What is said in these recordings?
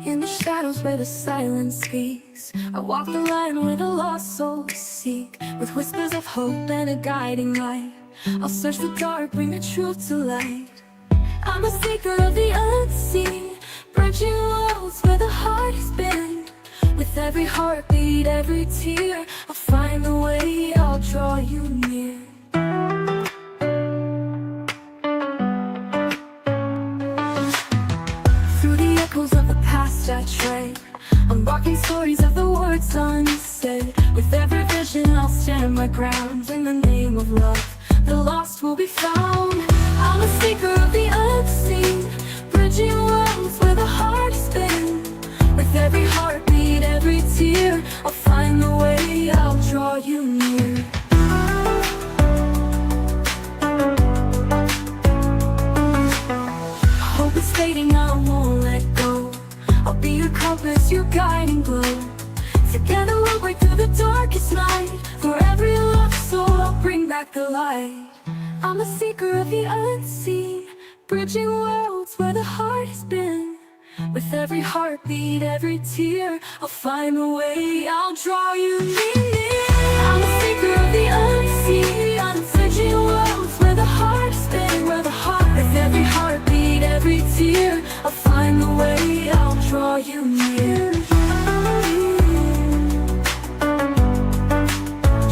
In the shadows where the silence speaks, I walk the line where the lost souls seek. With whispers of hope and a guiding light, I'll search the dark, bring the truth to light. I'm a seeker of the unseen, bridging worlds where the heart has been. With every heartbeat, every tear, I'll find the way, I'll draw you near. Through the echoes of the past I tread, unlocking stories of the words unsaid. With every vision I'll stand my ground. In the name of love, the lost will be found. I'm a seeker of the unseen, bridging worlds where the heart has been. With every heartbeat, every tear, I'll find the way, I'll draw you near. Hope is fading, I won't let go. I'll be your compass, your guiding glow. Together we'll break through the darkest night. For every lost soul, I'll bring back the light. I'm a seeker of the unseen, bridging worlds where the heart has been. With every heartbeat, every tear, I'll find a way, I'll draw you near. I'm a seeker of the unseen, I'm bridging worlds where the heart has been. Where the heart, with every heartbeat, every tear, I'll find the way, I'll draw you near.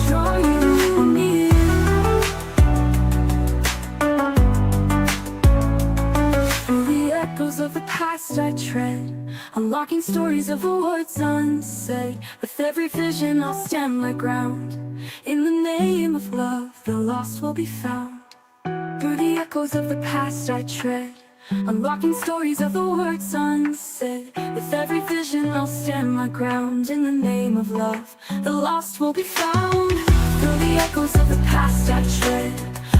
Draw you near. Through the echoes of the past I tread, unlocking stories of the words unsaid. With every vision I'll stand my ground. In the name of love, the lost will be found. Through the echoes of the past I tread, unlocking stories of the words unsaid. With every vision I'll stand my ground. In the name of love, the lost will be found. Through the echoes of the past I tread,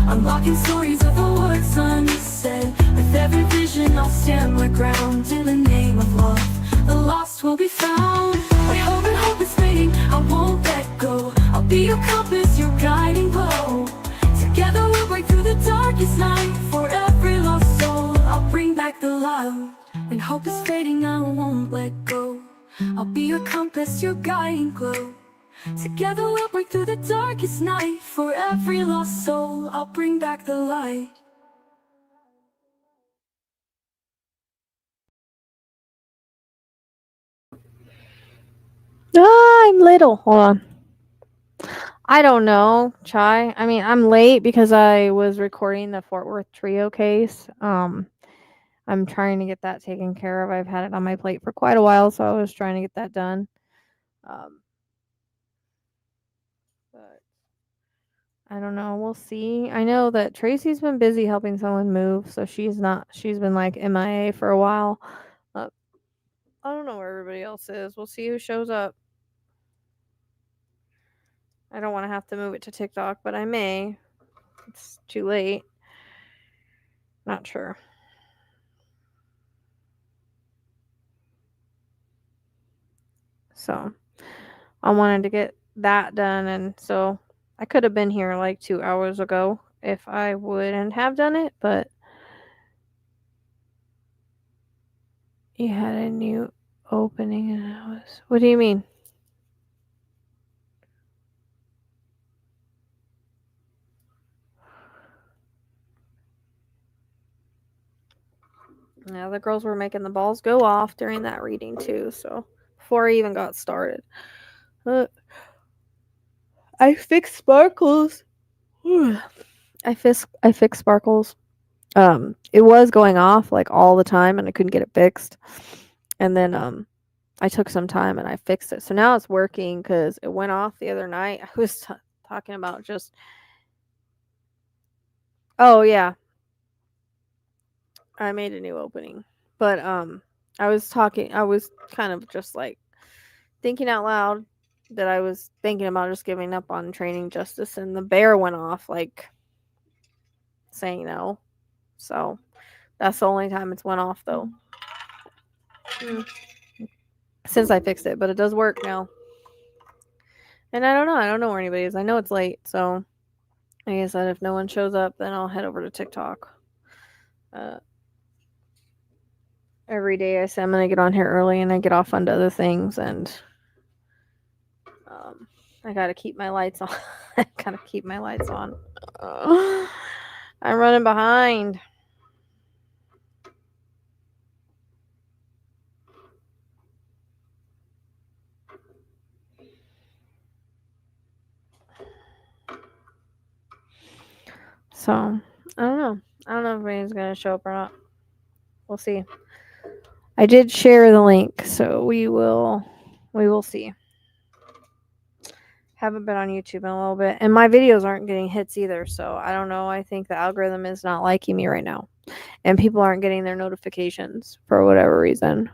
unlocking stories of the words unsaid. With every vision I'll stand my ground. In the name of love, the lost will be found. My hope and hope is fading, I won't let go. I'll be your compass, your guiding glow. Together we'll break through the darkest night. For every lost soul, I'll bring back the light. When hope is fading, I won't let go. I'll be your compass, your guiding glow. Together we'll break through the darkest night. For every lost soul, I'll bring back the light. I'm little. Hold on. I don't know, Chai. I mean, I'm late because I was recording the Fort Worth Trio case. I'm trying to get that taken care of. I've had it on my plate for quite a while, so I was trying to get that done. But I don't know. We'll see. I know that Tracy's been busy helping someone move, so she's been like MIA for a while. I don't know where everybody else is. We'll see who shows up. I don't want to have to move it to TikTok, but I may. It's too late. Not sure. So I wanted to get that done, and so I could have been here like 2 hours ago if I wouldn't have done it, but you had a new opening and I was. What do you mean? Yeah, the girls were making the balls go off during that reading too, so before I even got started. I fixed Sparkles. I fixed Sparkles. It was going off like all the time and I couldn't get it fixed. And then I took some time and I fixed it. So now it's working because it went off the other night. I was talking about just. Oh yeah, I made a new opening, but I was kind of just like thinking out loud that I was thinking about just giving up on training justice, and the bear went off like saying no. So that's the only time it's went off though. Since I fixed it, but it does work now. And I don't know where anybody is. I know it's late, so I guess that if no one shows up, then I'll head over to TikTok. every day I say I'm gonna get on here early, and I get off onto other things, and I gotta keep my lights on. I gotta keep my lights on. I'm running behind. So I don't know. I don't know if anyone's gonna show up or not. We'll see. I did share the link, so we will see. Haven't been on YouTube in a little bit, and my videos aren't getting hits either, so I don't know. I think the algorithm is not liking me right now, and people aren't getting their notifications for whatever reason.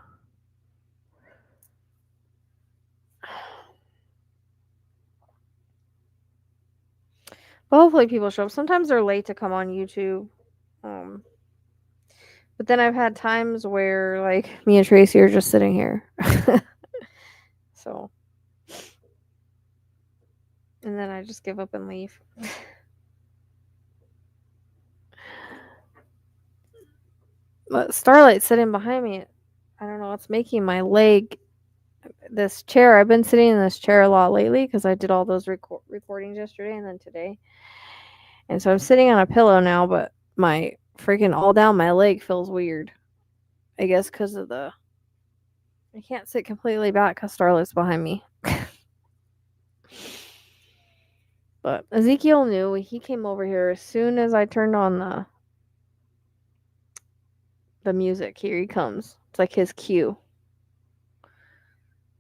But hopefully people show up. Sometimes they're late to come on YouTube. But then I've had times where, like, me and Tracy are just sitting here. So. And then I just give up and leave. But Starlight's sitting behind me. I don't know what's making my leg. This chair. I've been sitting in this chair a lot lately because I did all those recordings yesterday and then today. And so I'm sitting on a pillow now, but my freaking all down my leg feels weird. I guess because of the. I can't sit completely back because Starlight's behind me. But Ezekiel knew. He came over here as soon as I turned on the music. Here he comes. It's like his cue.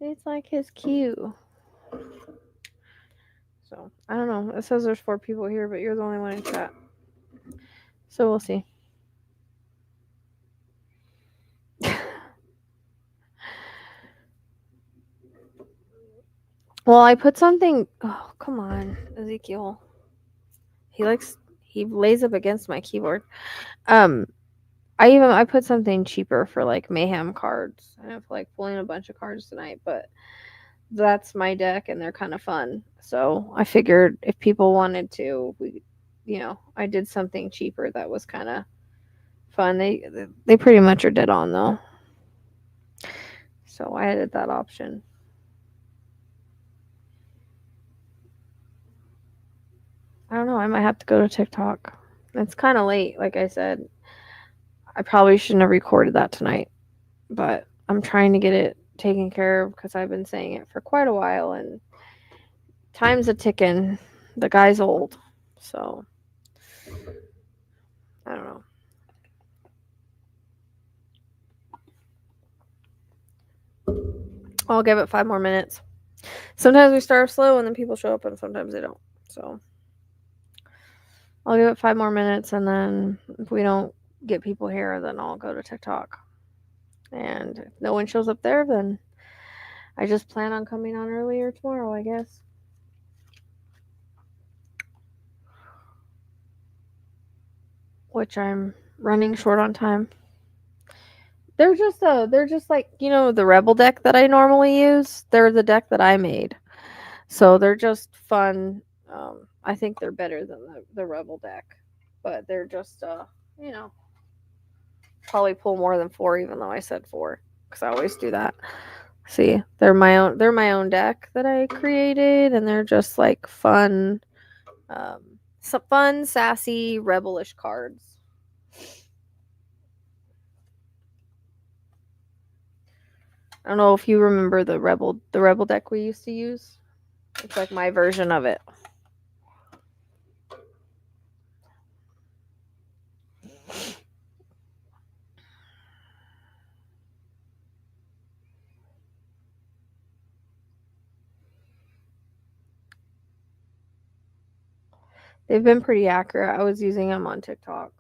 It's like his cue. So, I don't know. It says there's 4 people here, but you're the only one in chat. So, we'll see. Well, I put something. Oh, come on, Ezekiel. He lays up against my keyboard. I put something cheaper for like mayhem cards. I have like pulling a bunch of cards tonight, but that's my deck and they're kind of fun. So I figured if people wanted to, I did something cheaper that was kind of fun. They pretty much are dead on though. So I added that option. I don't know. I might have to go to TikTok. It's kind of late, like I said. I probably shouldn't have recorded that tonight, but I'm trying to get it taken care of because I've been saying it for quite a while and time's a ticking. The guy's old, so I don't know. I'll give it 5 more minutes. Sometimes we start slow and then people show up and sometimes they don't. So I'll give it 5 more minutes and then if we don't get people here, then I'll go to TikTok. And if no one shows up there, then I just plan on coming on earlier tomorrow, I guess. Which I'm running short on time. They're just like, the Rebel deck that I normally use. They're the deck that I made. So they're just fun. I think they're better than the Rebel deck. But they're just probably pull more than 4 even though I said 4 cuz I always do that. See, they're my own deck that I created and they're just like fun some fun, sassy, rebellish cards. I don't know if you remember the rebel deck we used to use. It's like my version of it. They've been pretty accurate. I was using them on TikTok.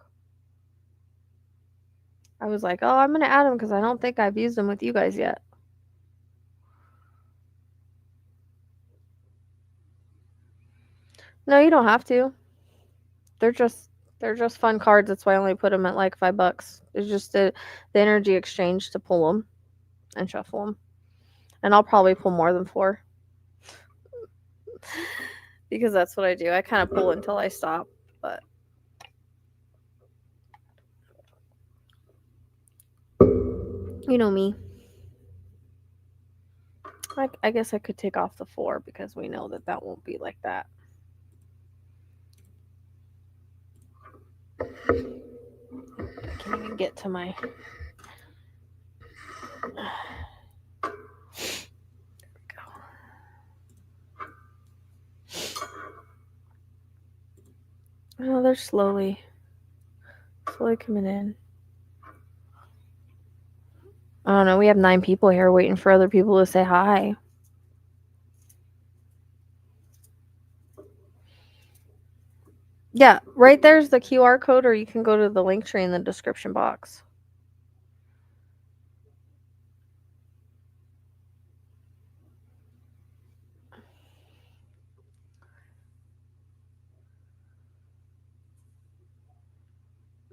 I was like, oh, I'm going to add them because I don't think I've used them with you guys yet. No, you don't have to. They're just fun cards. That's why I only put them at like $5. It's just the energy exchange to pull them and shuffle them. And I'll probably pull more than 4. Because that's what I do. I kind of pull until I stop. But You know me. I guess I could take off the 4 because we know that won't be like that. I can't even get to my... Oh, they're slowly coming in. I don't know. We have 9 people here waiting for other people to say hi. Yeah, right there's the QR code, or you can go to the Linktree in the description box.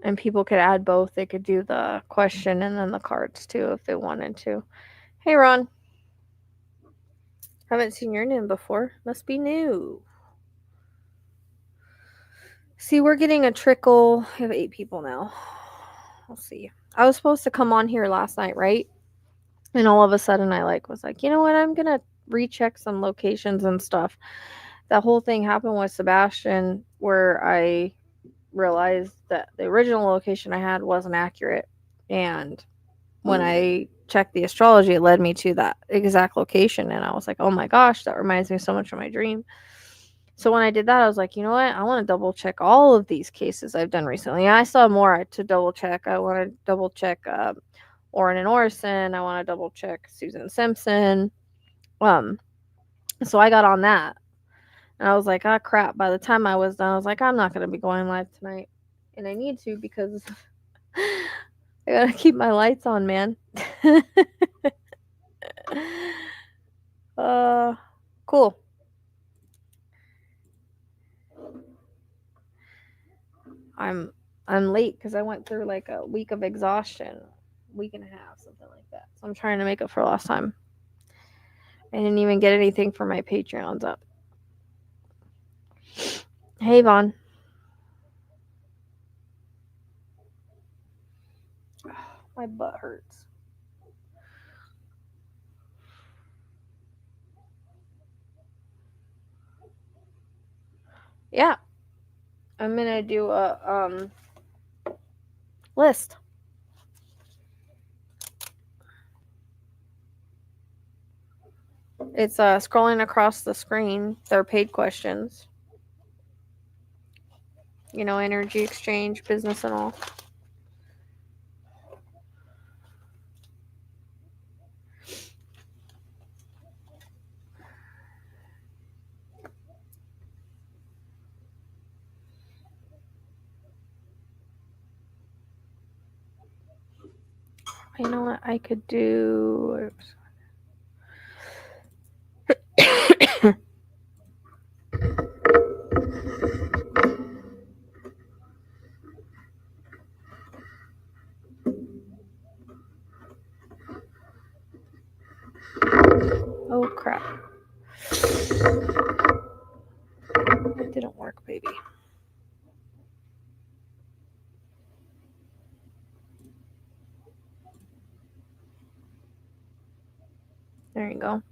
And people could add both. They could do the question and then the cards too if they wanted to. Hey, Ron. Haven't seen your name before. Must be new. See, we're getting a trickle. We have 8 people now. We'll see. I was supposed to come on here last night, right? And all of a sudden I was like, you know what? I'm going to recheck some locations and stuff. That whole thing happened with Sebastian where I realized that the original location I had wasn't accurate. And when I checked the astrology, it led me to that exact location. And I was like, oh my gosh, that reminds me so much of my dream. So when I did that, I was like, you know what? I want to double check all of these cases I've done recently. I still have more to double check. I want to double check Orrin and Orson. I want to double check Susan Simpson. So I got on that. And I was like, ah, crap. By the time I was done, I was like, I'm not going to be going live tonight. And I need to because I got to keep my lights on, man. Cool. I'm late because I went through like a week of exhaustion, week and a half, something like that. So I'm trying to make up for lost time. I didn't even get anything for my Patreons up. Hey, Vaughn. My butt hurts. Yeah. I'm gonna do a list. It's scrolling across the screen. They're paid questions. You know, energy exchange, business and all. You know what I could do? Oops. Oh crap. It didn't work, baby. There you go.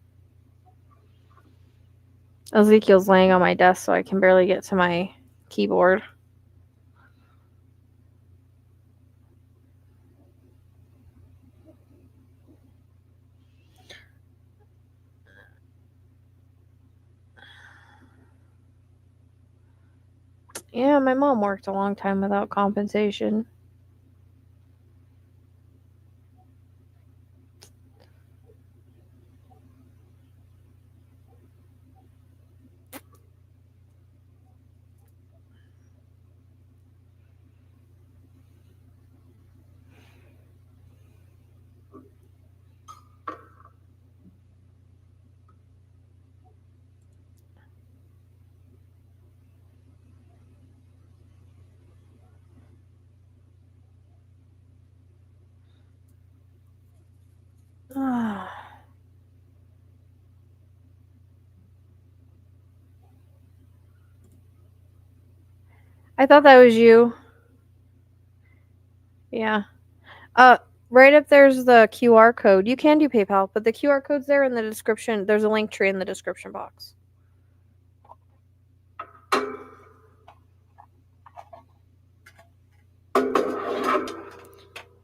Ezekiel's laying on my desk, so I can barely get to my keyboard. Yeah, my mom worked a long time without compensation. I thought that was you. Yeah. Right up there's the QR code. You can do PayPal, but the QR code's there in the description. There's a Linktree in the description box.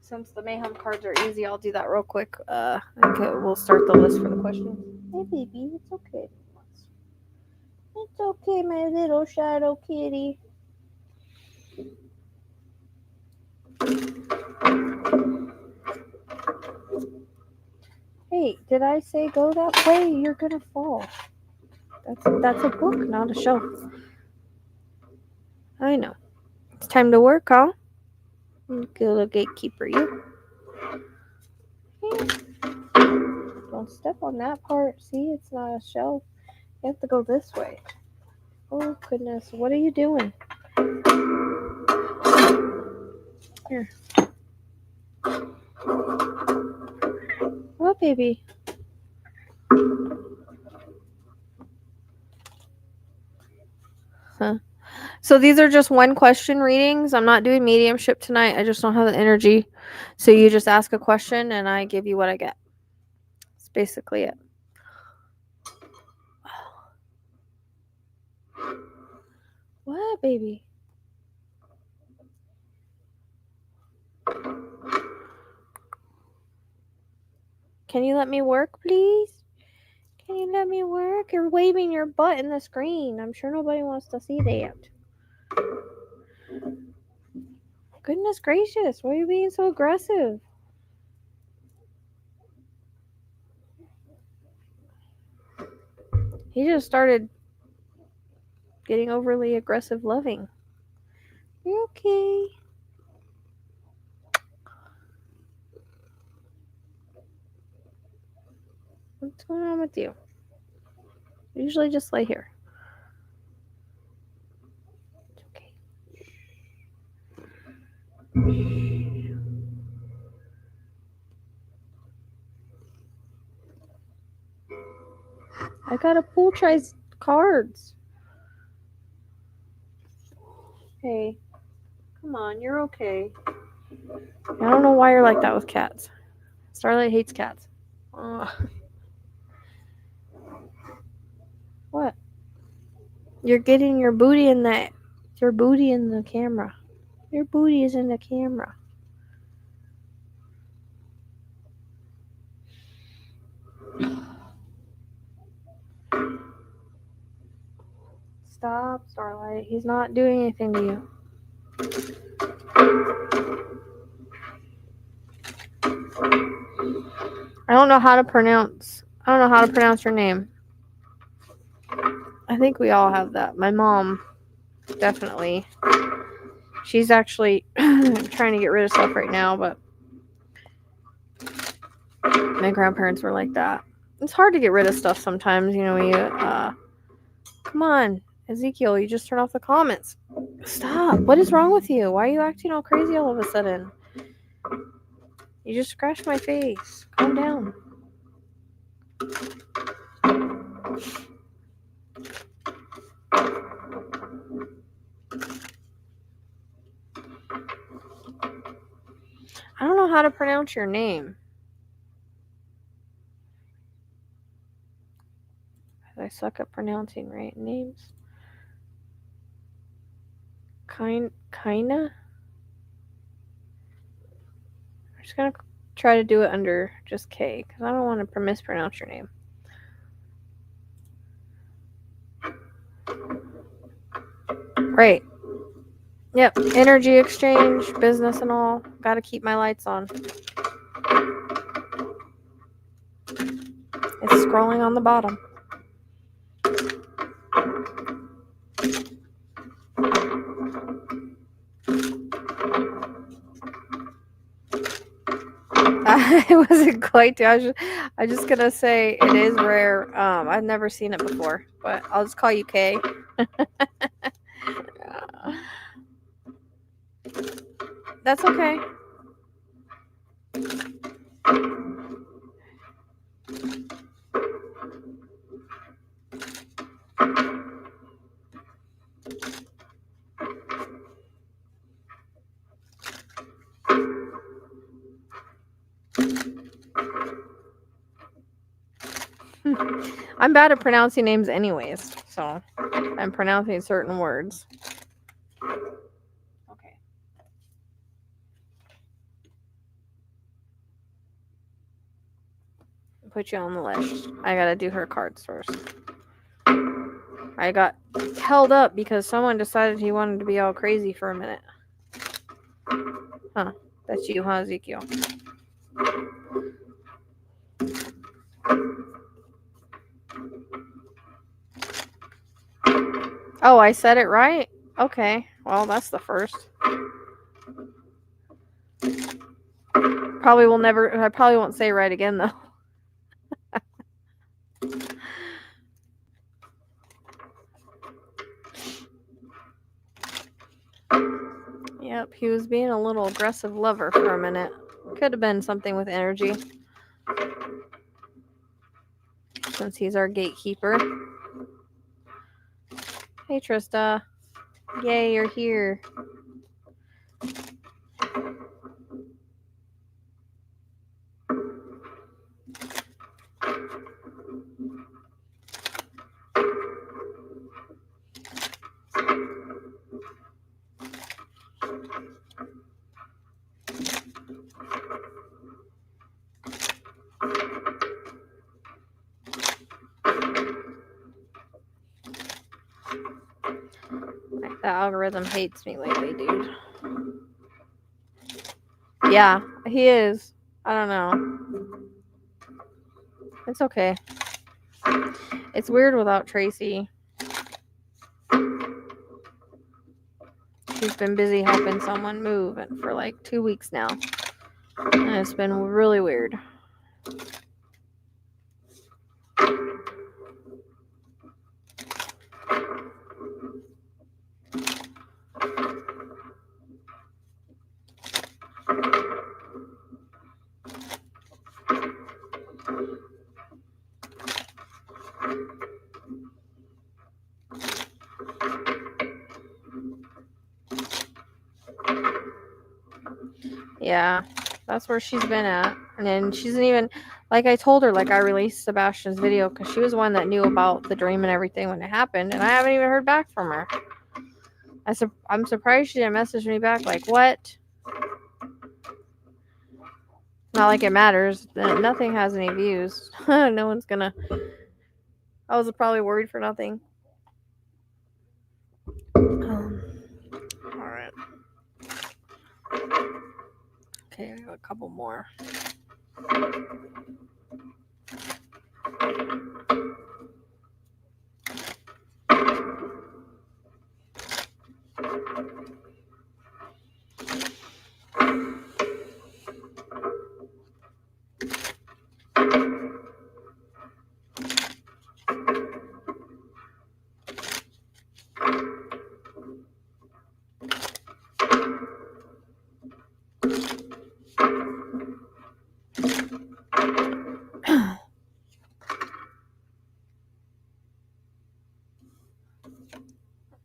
Since the Mayhem cards are easy, I'll do that real quick. Okay, we'll start the list for the questions. Hey, baby, it's okay. It's okay, my little shadow kitty. Hey, did I say go that way? You're gonna fall. That's a book, not a shelf. I know. It's time to work, huh? Good little gatekeeper, you. Hey. Don't step on that part. See, it's not a shelf. You have to go this way. Oh, goodness. What are you doing? Here. What, baby? Huh. So these are just one question readings. I'm not doing mediumship tonight. I just don't have the energy. So you just ask a question and I give you what I get. That's basically it. What, baby? Can you let me work, please? Can you let me work? You're waving your butt in the screen. I'm sure nobody wants to see that. Goodness gracious, why are you being so aggressive? He just started getting overly aggressive loving. You okay? What's going on with you? Usually just lay here. It's okay. I gotta pull Tri's cards. Hey, come on, you're okay. I don't know why you're like that with cats. Starlight hates cats. What? You're getting your booty in that. Your booty in the camera. Your booty is in the camera. Stop, Starlight. He's not doing anything to you. I don't know how to pronounce your name. I think we all have that. My mom, definitely. She's actually trying to get rid of stuff right now, but my grandparents were like that. It's hard to get rid of stuff sometimes, you know. Come on, Ezekiel, you just turn off the comments. Stop. What is wrong with you? Why are you acting all crazy all of a sudden? You just scratched my face. Calm down. I don't know how to pronounce your name. I suck at pronouncing right names. Kinda? I'm just gonna try to do it under just K, because I don't want to mispronounce your name. Right. Yep. Energy exchange, business and all. Gotta keep my lights on. It's scrolling on the bottom. I wasn't quite. I was just gonna say it is rare. I've never seen it before, but I'll just call you K. That's okay. I'm bad at pronouncing names anyways, so I'm pronouncing certain words. Okay. Put you on the list. I gotta do her cards first. I got held up because someone decided he wanted to be all crazy for a minute. Huh. That's you, huh, Ezekiel? Oh, I said it right? Okay. Well, that's the first. I probably won't say it right again, though. Yep, he was being a little aggressive lover for a minute. Could have been something with energy. Since he's our gatekeeper. Hey, Trista. Yay, you're here. The algorithm hates me lately, dude. Yeah, he is. I don't know. It's okay. It's weird without Tracy. She's been busy helping someone move for like 2 weeks now. And it's been really weird. Yeah, that's where she's been at. And then she isn't even, like I told her, like I released Sebastian's video because she was one that knew about the dream and everything when it happened. And I haven't even heard back from her. I'm surprised she didn't message me back like, what? Not like it matters. Nothing has any views. No one's gonna. I was probably worried for nothing. Alright. Okay, I got a couple more.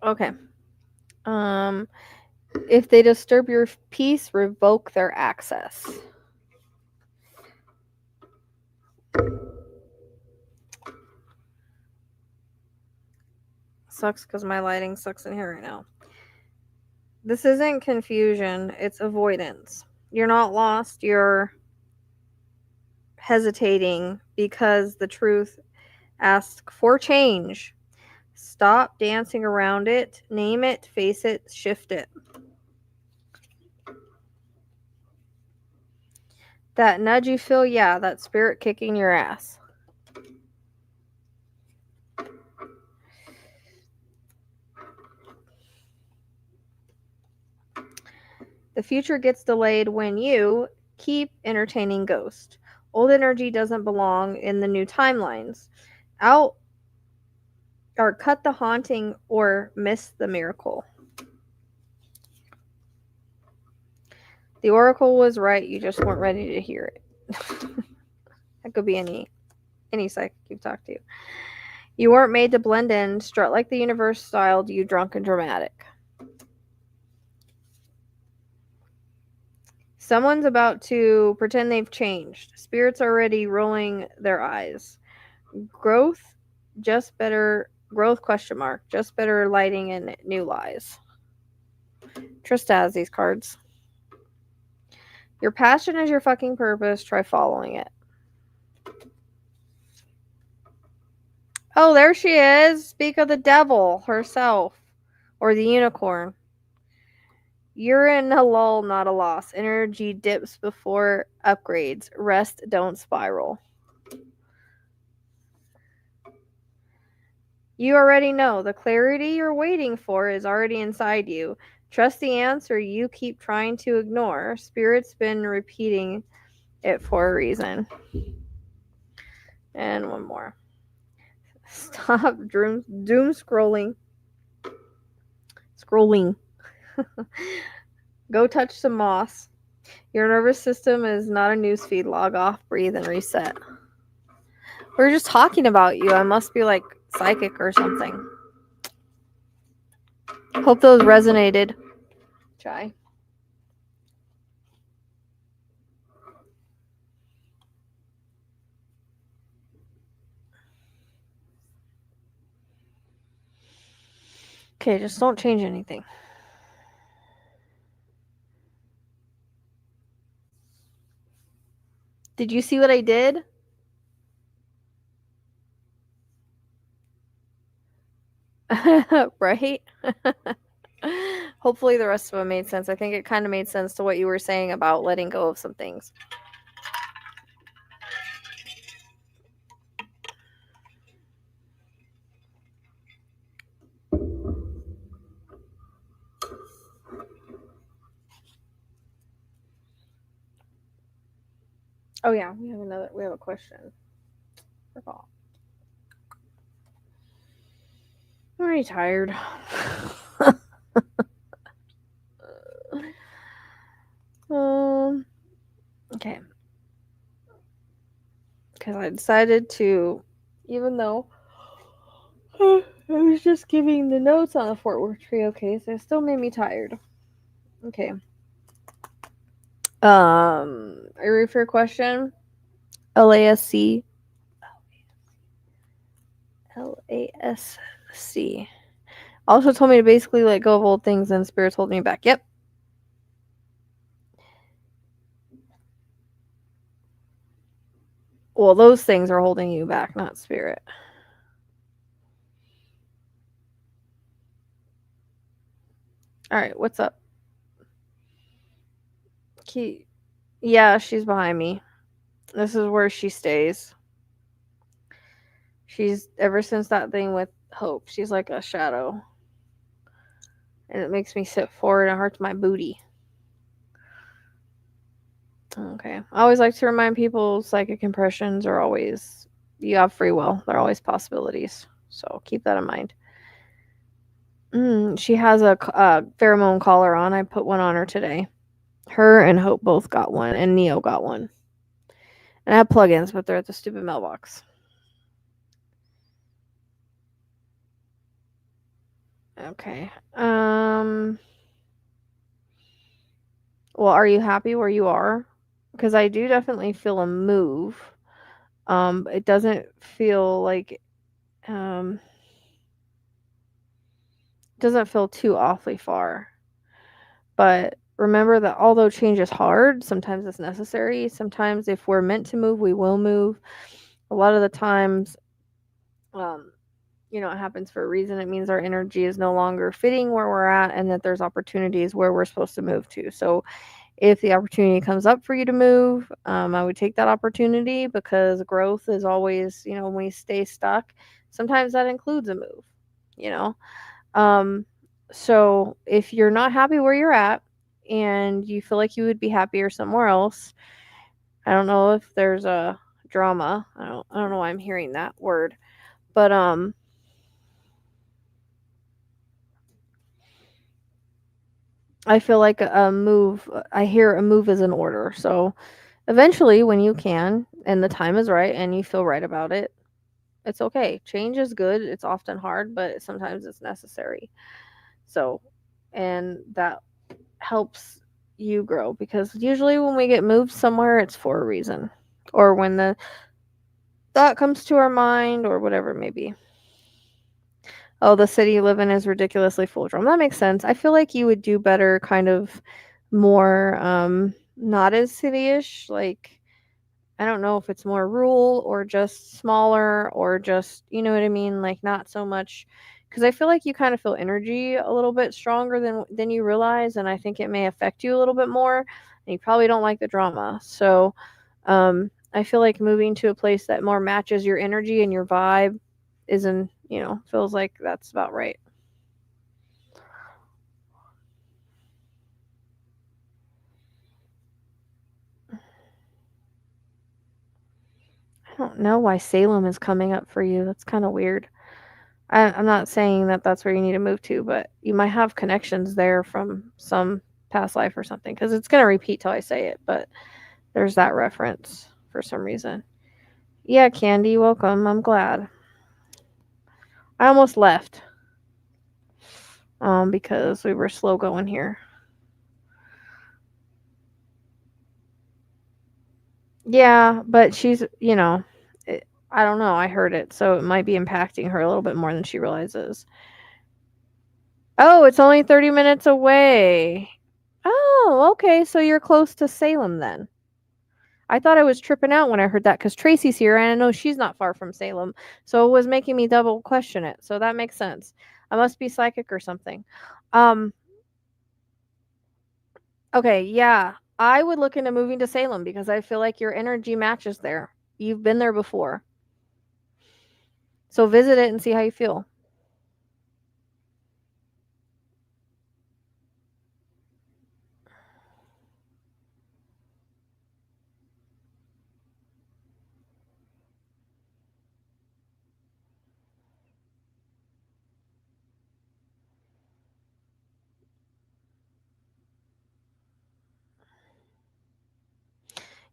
Okay. If they disturb your peace, revoke their access. Sucks because my lighting sucks in here right now. This isn't confusion, it's avoidance. You're not lost, you're hesitating because the truth asks for change. Stop dancing around it, name it, face it, shift it. That nudge you feel, yeah, that spirit kicking your ass. The future gets delayed when you keep entertaining ghosts. Old energy doesn't belong in the new timelines. Out or cut the haunting or miss the miracle. The oracle was right, you just weren't ready to hear it. That could be any psychic you've talked to. You weren't made to blend in, strut like the universe styled you drunk and dramatic. Someone's about to pretend they've changed. Spirits already rolling their eyes. Growth, just better growth question mark. Just better lighting in new lies. Trista has these cards. Your passion is your fucking purpose. Try following it. Oh, there she is. Speak of the devil herself. Or the unicorn. You're in a lull, not a loss. Energy dips before upgrades. Rest, don't spiral. You already know. The clarity you're waiting for is already inside you. Trust the answer you keep trying to ignore. Spirit's been repeating it for a reason. And one more. Stop doom scrolling. Go touch some moss. Your nervous system is not a newsfeed. Log off, breathe, and reset. We were just talking about you. I must be like psychic or something. Hope those resonated. Chai. Okay, just don't change anything. Did you see what I did? Right? Hopefully the rest of it made sense. I think it kind of made sense to what you were saying about letting go of some things. Oh yeah, we have a question. Forgot. I'm already tired. Okay. Because I decided to, even though I was just giving the notes on the Fort Worth Trio case, it still made me tired. Okay. Are you ready for your question? LASC. LASC. Also told me to basically let go of old things and spirits holding me back. Yep. Well, those things are holding you back, not spirit. Alright, what's up? Yeah, she's behind me. This is where she stays. She's, ever since that thing with Hope, she's like a shadow. And it makes me sit forward and hurts my booty. Okay. I always like to remind people psychic impressions are always, you have free will. They're always possibilities. So keep that in mind. She has a pheromone collar on. I put one on her today. Her and Hope both got one, and Neo got one. And I have plugins, but they're at the stupid mailbox. Okay. Well, are you happy where you are? Because I do definitely feel a move. It doesn't feel like doesn't feel too awfully far. But remember that although change is hard, sometimes it's necessary. Sometimes if we're meant to move, we will move. A lot of the times, it happens for a reason. It means our energy is no longer fitting where we're at and that there's opportunities where we're supposed to move to. So if the opportunity comes up for you to move, I would take that opportunity, because growth is always, when we stay stuck, sometimes that includes a move. So if you're not happy where you're at and you feel like you would be happier somewhere else, I don't know if there's a drama. I don't know why I'm hearing that word, but I feel like I hear a move is in order. So eventually, when you can and the time is right and you feel right about it, it's okay. Change is good. It's often hard, but sometimes it's necessary. So, and that helps you grow, because usually when we get moved somewhere, it's for a reason, or when the thought comes to our mind, or whatever it may be. Oh, the city you live in is ridiculously full of drama. That makes sense. I feel like you would do better kind of more not as city-ish, like I don't know if it's more rural or just smaller or just, you know what I mean, like not so much, because I feel like you kind of feel energy a little bit stronger than you realize, and I think it may affect you a little bit more, and you probably don't like the drama. So, I feel like moving to a place that more matches your energy and your vibe isn't, feels like that's about right. I don't know why Salem is coming up for you. That's kind of weird. I'm not saying that that's where you need to move to, but you might have connections there from some past life or something, because it's going to repeat till I say it, but there's that reference for some reason. Yeah, Candy, welcome. I'm glad. I almost left because we were slow going here. Yeah, but she's, I don't know. I heard it, so it might be impacting her a little bit more than she realizes. Oh, it's only 30 minutes away. Oh, okay. So you're close to Salem then. I thought I was tripping out when I heard that, because Tracy's here and I know she's not far from Salem. So it was making me double question it. So that makes sense. I must be psychic or something. Um, okay, yeah. I would look into moving to Salem because I feel like your energy matches there. You've been there before. So visit it and see how you feel.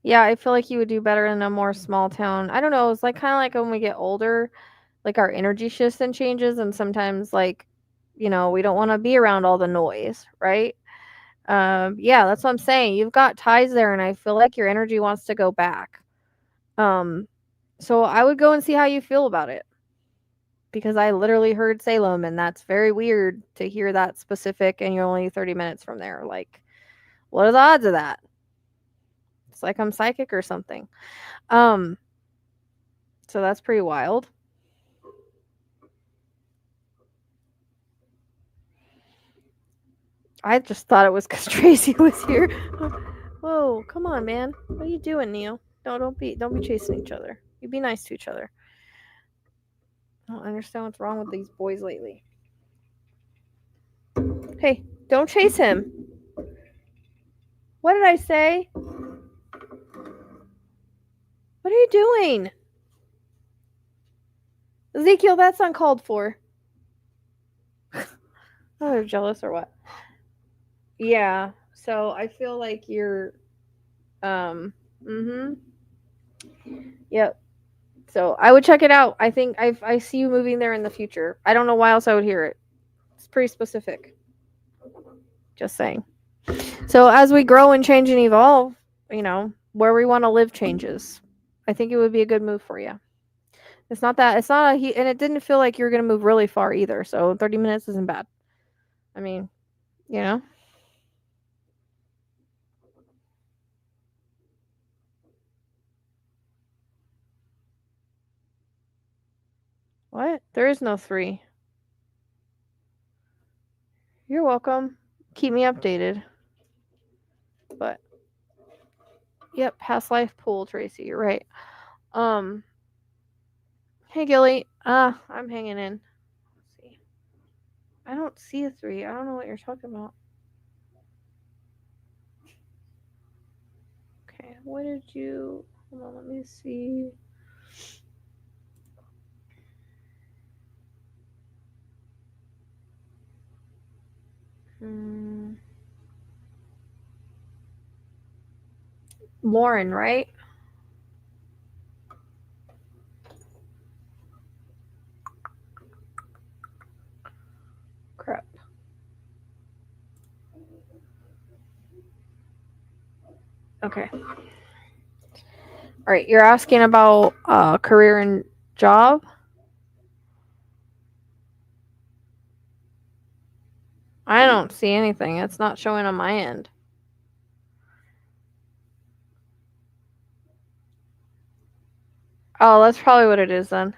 Yeah, I feel like you would do better in a more small town. I don't know. It's like kind of like when we get older, like our energy shifts and changes, and sometimes like, we don't want to be around all the noise, right? Yeah, that's what I'm saying. You've got ties there, and I feel like your energy wants to go back. Um, so I would go and see how you feel about it, because I literally heard Salem, and that's very weird to hear that specific, and you're only 30 minutes from there. Like, what are the odds of that? It's like I'm psychic or something. Um, so that's pretty wild. I just thought it was because Tracy was here. Whoa, come on, man. What are you doing, Neil? No, don't be chasing each other. You be nice to each other. I don't understand what's wrong with these boys lately. Hey, don't chase him. What did I say? What are you doing? Ezekiel, that's uncalled for. Oh, they're jealous or what? Yeah. So I feel like you're mm-hmm. Yep. So I would check it out. I think I see you moving there in the future. I don't know why else I would hear it. It's pretty specific. Just saying. So as we grow and change and evolve, where we want to live changes. I think it would be a good move for you. It's not and it didn't feel like you're going to move really far either. So 30 minutes isn't bad. I mean, you know. What? There is no 3. You're welcome. Keep me updated. But yep, past life pool, Tracy. You're right. Um, hey Gilly. I'm hanging in. Let's see. I don't see a 3. I don't know what you're talking about. Okay, what did you? Hold on, let me see. Lauren, right? Crap. Okay. All right. You're asking about career and job. I don't see anything. It's not showing on my end. Oh, that's probably what it is then.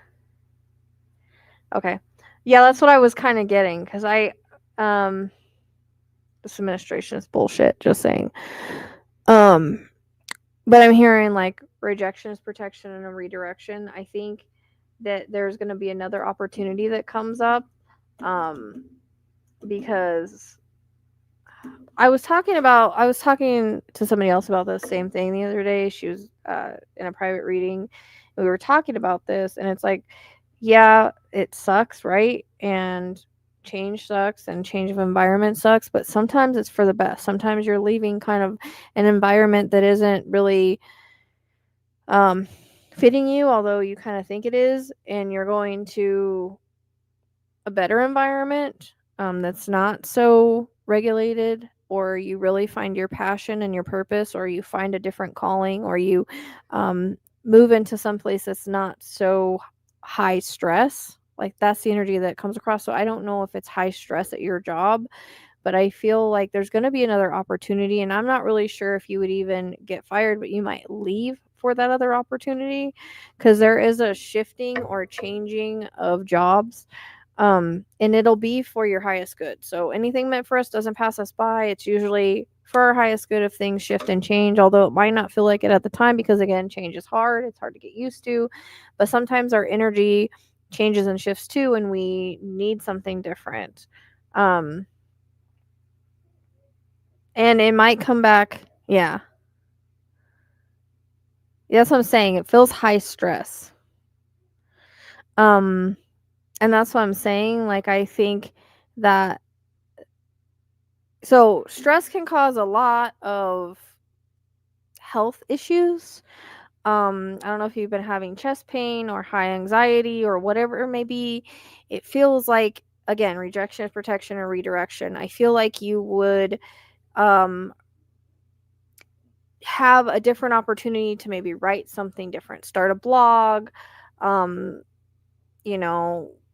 Okay. Yeah, that's what I was kind of getting because um, this administration is bullshit. Just saying. Um, but I'm hearing like rejection is protection and a redirection. I think that there's going to be another opportunity that comes up, um, because I was talking to somebody else about this same thing the other day. She was in a private reading, and we were talking about this, and it's like, yeah, it sucks, right? And change sucks, and change of environment sucks, but sometimes it's for the best. Sometimes you're leaving kind of an environment that isn't really um, fitting you, although you kind of think it is, and you're going to a better environment that's not so regulated, or you really find your passion and your purpose, or you find a different calling, or you um, move into some place that's not so high stress. Like that's the energy that comes across. So I don't know if it's high stress at your job, but I feel like there's going to be another opportunity, and I'm not really sure if you would even get fired, but you might leave for that other opportunity because there is a shifting or changing of jobs, and it'll be for your highest good. So anything meant for us doesn't pass us by. It's usually for our highest good if things shift and change, although it might not feel like it at the time because again, change is hard. It's hard to get used to, but sometimes our energy changes and shifts too, and we need something different. Um, and it might come back. Yeah. That's what I'm saying. It feels high stress. Um, and that's what I'm saying. Like, I think that so stress can cause a lot of health issues. I don't know if you've been having chest pain or high anxiety or whatever it may be. It feels like, again, rejection is protection or redirection. I feel like you would um have a different opportunity to maybe write something different, start a blog, um,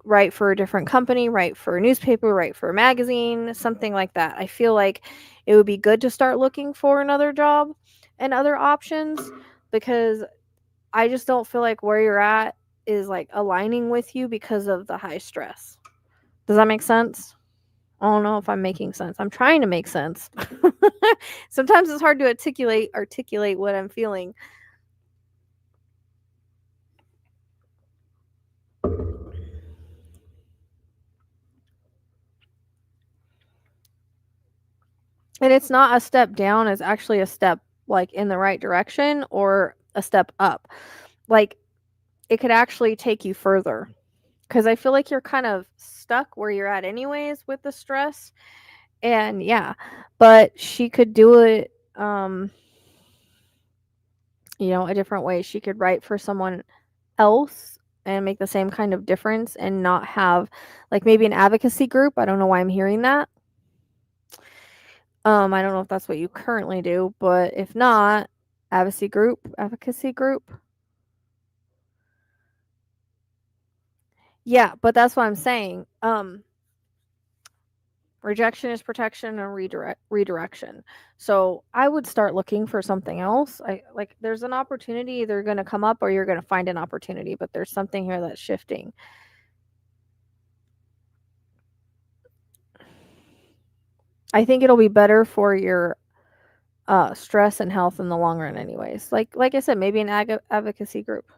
write for a different company, write for a newspaper, write for a magazine, something like that. I feel like it would be good to start looking for another job and other options because I just don't feel like where you're at is like aligning with you because of the high stress. Does that make sense? I don't know if I'm making sense. I'm trying to make sense. Sometimes it's hard to articulate what I'm feeling. And it's not a step down, it's actually a step like in the right direction or a step up. Like it could actually take you further cuz I feel like you're kind of stuck where you're at anyways with the stress. And yeah, but she could do it a different way. She could write for someone else and make the same kind of difference and not have like maybe an advocacy group. I don't know why I'm hearing that. I don't know if that's what you currently do, but if not, advocacy group. Yeah, but that's what I'm saying. Rejection is protection and redirection. So I would start looking for something else. I like there's an opportunity either going to come up or you're going to find an opportunity, but there's something here that's shifting. I think it'll be better for your stress and health in the long run anyways. Like I said, maybe an advocacy group.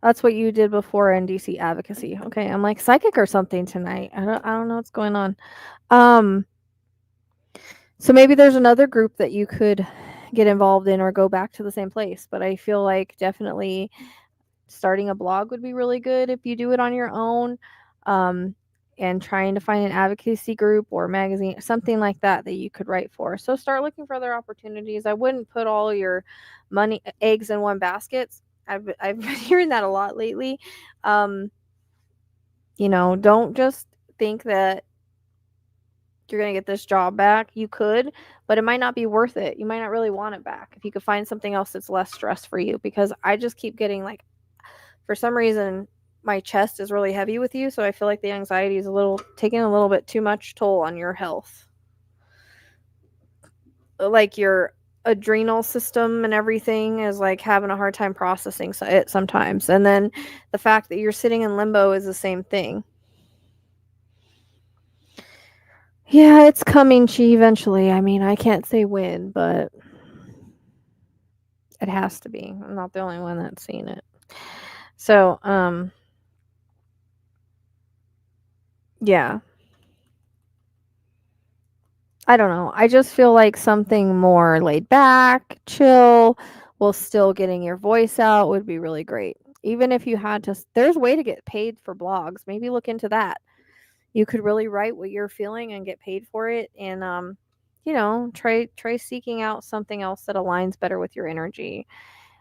That's what you did before NDC advocacy. Okay, I'm like psychic or something tonight. I don't know what's going on. Um so maybe there's another group that you could get involved in or go back to the same place, but I feel like definitely starting a blog would be really good if you do it on your own. Um and trying to find an advocacy group or magazine, something like that that you could write for. So start looking for other opportunities. I wouldn't put all your money eggs in one basket. I've been hearing that a lot lately. Um, don't just think that you're going to get this job back. You could, but it might not be worth it. You might not really want it back if you could find something else that's less stress for you, because I just keep getting like, for some reason, my chest is really heavy with you, so I feel like the anxiety is taking a little bit too much toll on your health. Like your adrenal system and everything is like having a hard time processing it sometimes. And then the fact that you're sitting in limbo is the same thing. Yeah, it's coming, Chi, eventually. I mean, I can't say when, but it has to be. I'm not the only one that's seen it. So, yeah. I don't know. I just feel like something more laid back, chill, while still getting your voice out would be really great. Even if you had to, there's a way to get paid for blogs. Maybe look into that. You could really write what you're feeling and get paid for it, and try seeking out something else that aligns better with your energy.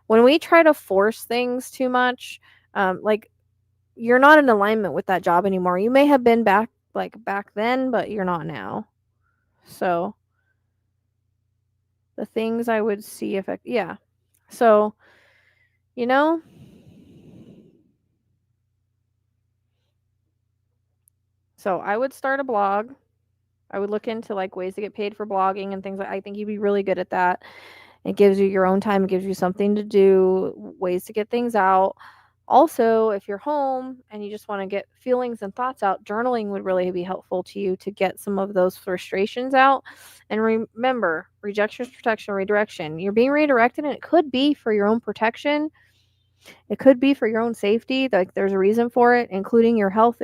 When we try to force things too much, like, you're not in alignment with that job anymore. You may have been back then, but you're not now. So the things I would see if yeah. So, you know, so I would start a blog. I would look into like ways to get paid for blogging and things. I think you'd be really good at that. It gives you your own time, it gives you something to do, ways to get things out. Also, if you're home and you just want to get feelings and thoughts out, journaling would really be helpful to you to get some of those frustrations out. And remember, rejection is protection, redirection. You're being redirected, and it could be for your own protection. It could be for your own safety. Like, there's a reason for it, including your health,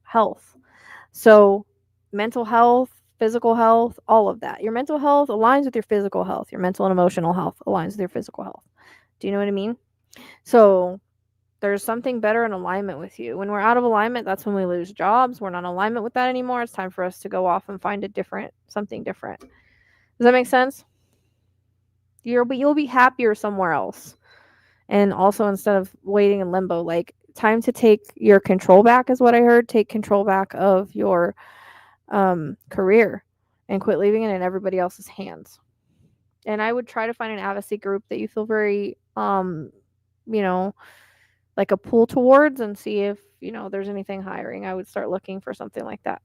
health. So, mental health, physical health, all of that. Your mental health aligns with your physical health. Your mental and emotional health aligns with your physical health. Do you know what I mean? So, there's something better in alignment with you. When we're out of alignment, that's when we lose jobs. We're not in alignment with that anymore. It's time for us to go off and find something different. Does that make sense? You'll be happier somewhere else. And also, instead of waiting in limbo, like, time to take your control back is what I heard. Take control back of your career and quit leaving it in everybody else's hands. And I would try to find an advocacy group that you feel very like a pull towards, and see if there's anything hiring. I would start looking for something like that.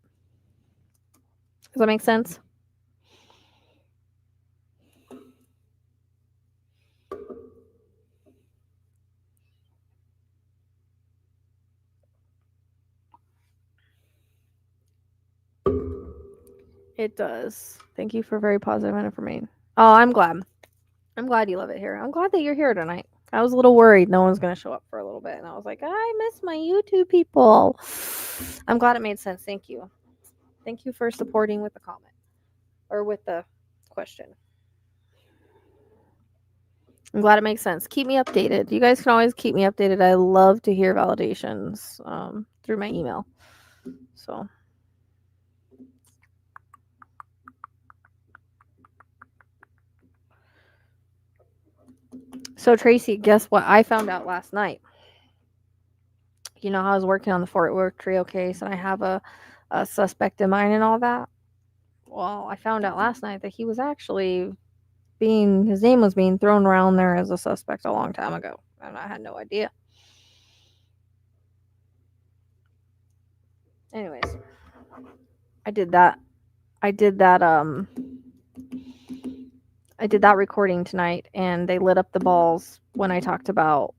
Does that make sense? It does. Thank you for very positive information. Oh, I'm glad. I'm glad you love it here. I'm glad that you're here tonight. I was a little worried no one's going to show up for a little bit, and I was like, I miss my YouTube people. I'm glad it made sense. Thank you. Thank you for supporting with the comment or with the question. I'm glad it makes sense. Keep me updated. You guys can always keep me updated. I love to hear validations through my email. So Tracy, guess what I found out last night? You know how I was working on the Fort Worth trio case, and I have a suspect in mind and all that? Well, I found out last night that he was actually his name was being thrown around there as a suspect a long time ago, and I had no idea. Anyways, I did that recording tonight, and they lit up the balls when I talked about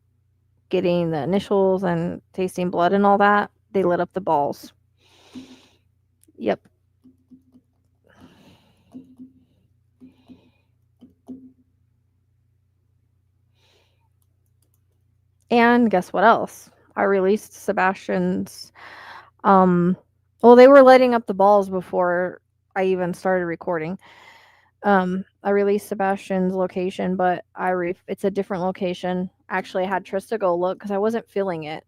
getting the initials and tasting blood and all that. They lit up the balls. Yep. And guess what else? I released Sebastian's well, they were lighting up the balls before I even started recording. I released Sebastian's location, but it's a different location. Actually, I had Trista go look because I wasn't feeling it.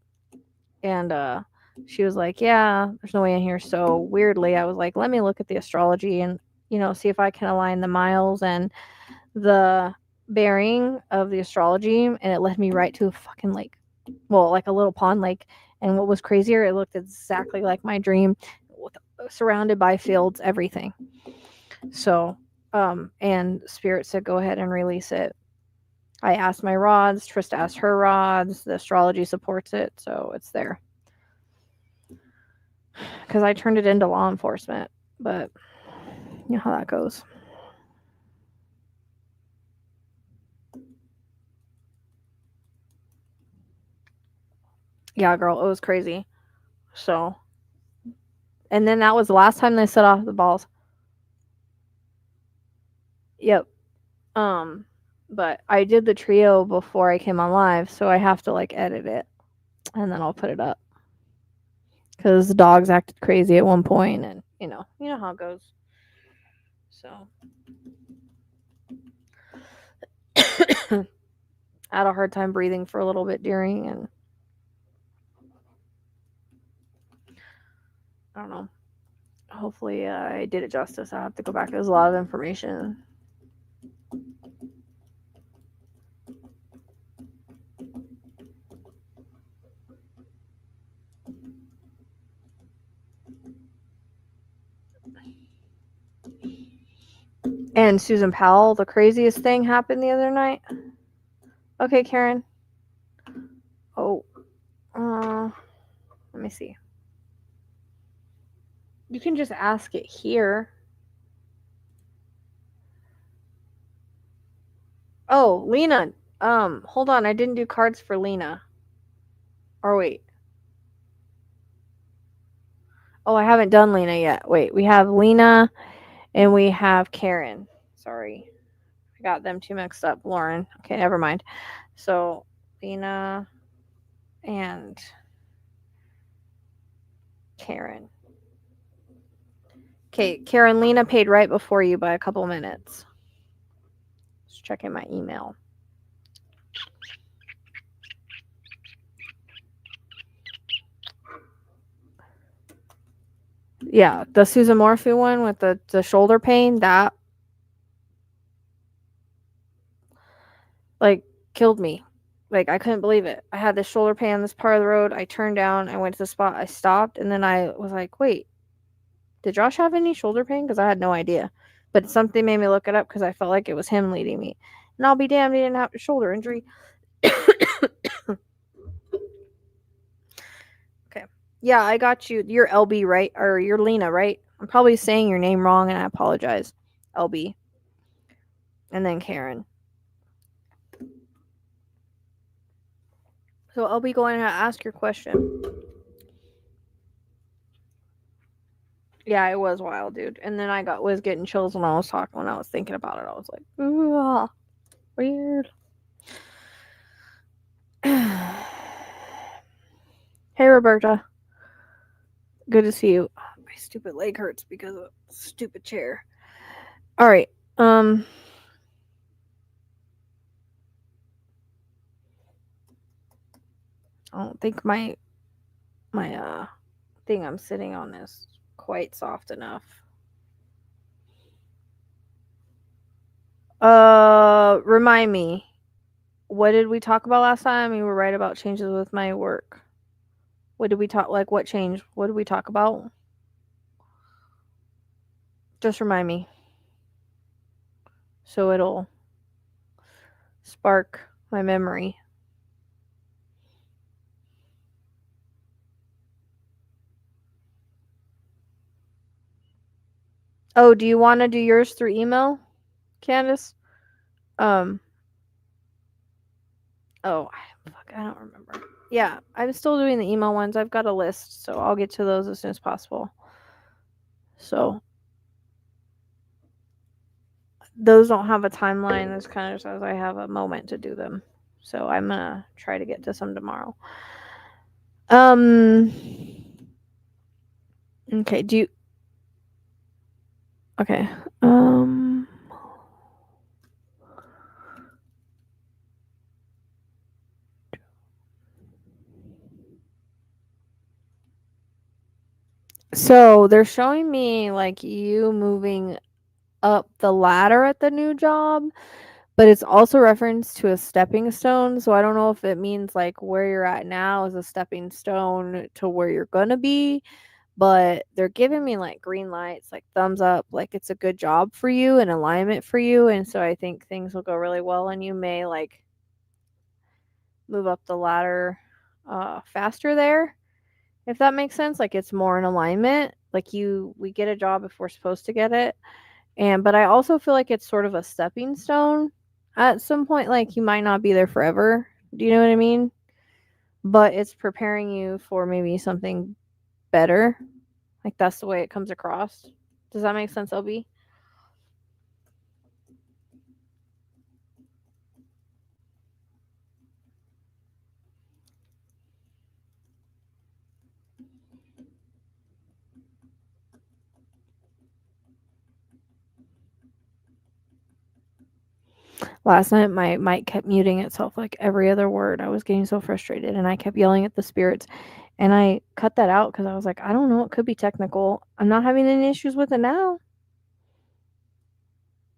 And she was like, yeah, there's no way in here. So weirdly, I was like, let me look at the astrology and, see if I can align the miles and the bearing of the astrology. And it led me right to a fucking lake. Well, like a little pond lake. And what was crazier, it looked exactly like my dream. surrounded by fields, everything. So, and Spirit said, go ahead and release it. I asked my rods, Trista asked her rods, the astrology supports it, so it's there. Because I turned it into law enforcement, but you know how that goes. Yeah, girl, it was crazy. So, and then that was the last time they set off the balls. Yep. But I did the trio before I came on live, so I have to like edit it, and then I'll put it up. Because the dogs acted crazy at one point, and you know how it goes. So, I had a hard time breathing for a little bit during, and I don't know. Hopefully, I did it justice. I have to go back. There's a lot of information. And Susan Powell, the craziest thing happened the other night. Okay, Karen. Oh, let me see. You can just ask it here. Oh, Lena. Hold on. I didn't do cards for Lena. Or wait. Oh, I haven't done Lena yet. Wait, we have Lena and we have Karen. Sorry. I got them two mixed up. Lauren. Okay, never mind. So, Lena and Karen. Okay, Karen, Lena paid right before you by a couple minutes. Just checking my email. Yeah, the Susan Morphy one with the shoulder pain, that like killed me. Like I couldn't believe it. I had this shoulder pain on this part of the road. I turned down, I went to the spot, I stopped, and then I was like, wait, did Josh have any shoulder pain? Because I had no idea. But something made me look it up because I felt like it was him leading me. And I'll be damned, he didn't have a shoulder injury. Okay. Yeah, I got you. You're LB, right? Or you're Lena, right? I'm probably saying your name wrong and I apologize. LB. And then Karen. So I'll be going to ask your question. Yeah, it was wild, dude. And then I was getting chills when I was talking, when I was thinking about it. I was like, ooh, weird. Hey, Roberta. Good to see you. My stupid leg hurts because of the stupid chair. All right. I don't think my thing I'm sitting on is quite soft enough. Remind me. What did we talk about last time? You were right about changes with my work. What did we talk? Like, what changed? What did we talk about? Just remind me. So it'll spark my memory. Oh, do you want to do yours through email, Candace? Oh, fuck, I don't remember. Yeah, I'm still doing the email ones. I've got a list, so I'll get to those as soon as possible. So those don't have a timeline. It's kind of just as I have a moment to do them. So I'm gonna try to get to some tomorrow. Okay, do you okay. So they're showing me like you moving up the ladder at the new job, but it's also reference to a stepping stone. So I don't know if it means like where you're at now is a stepping stone to where you're gonna be, but they're giving me like green lights, like thumbs up, like it's a good job for you and alignment for you. And so I think things will go really well and you may like move up the ladder faster there, if that makes sense. Like it's more in alignment. Like we get a job if we're supposed to get it. But I also feel like it's sort of a stepping stone at some point. Like you might not be there forever. Do you know what I mean? But it's preparing you for maybe something better. Like that's the way it comes across. Does that make sense, LB? Last night my mic kept muting itself like every other word. I was getting so frustrated and I kept yelling at the spirits. And I cut that out because I was like, I don't know, it could be technical. I'm not having any issues with it now.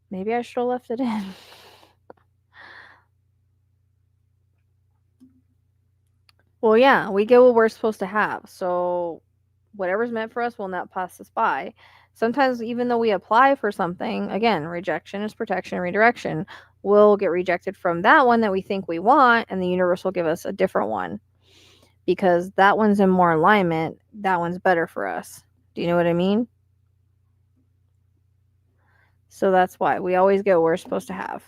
Maybe I should have left it in. Well, yeah, we get what we're supposed to have. So whatever's meant for us will not pass us by. Sometimes, even though we apply for something, again, rejection is protection, redirection, we'll get rejected from that one that we think we want, and the universe will give us a different one because that one's in more alignment. That one's better for us. Do you know what I mean? So that's why we always get what we're supposed to have.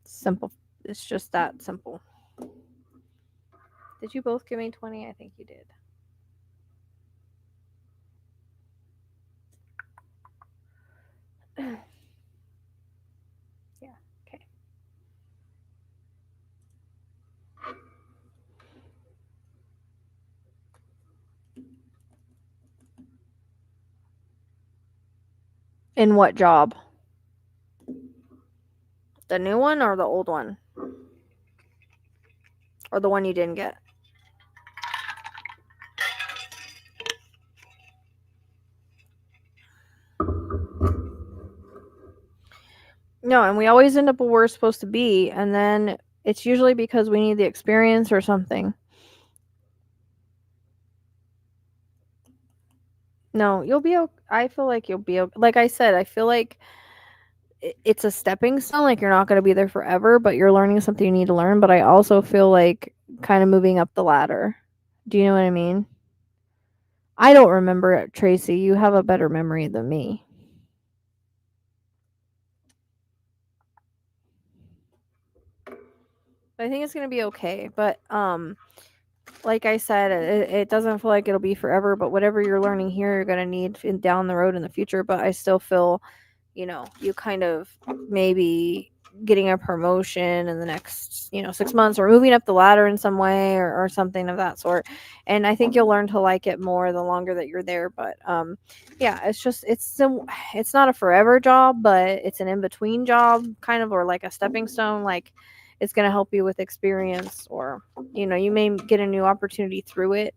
Simple. It's just that simple. Did you both give me 20? I think you did. Yeah, okay. In what job? The new one or the old one? Or the one you didn't get? No, and we always end up where we're supposed to be, and then it's usually because we need the experience or something. No, you'll be okay. I feel like you'll be okay. Like I said, I feel like it's a stepping stone. Like you're not going to be there forever, but you're learning something you need to learn. But I also feel like kind of moving up the ladder. Do you know what I mean? I don't remember it, Tracy. You have a better memory than me. I think it's going to be okay. But like I said, it doesn't feel like it'll be forever, but whatever you're learning here, you're going to need down the road in the future. But I still feel, you kind of maybe getting a promotion in the next, 6 months or moving up the ladder in some way or something of that sort. And I think you'll learn to like it more the longer that you're there. But yeah, it's not a forever job, but it's an in-between job kind of, or like a stepping stone. Like it's going to help you with experience, or you may get a new opportunity through it.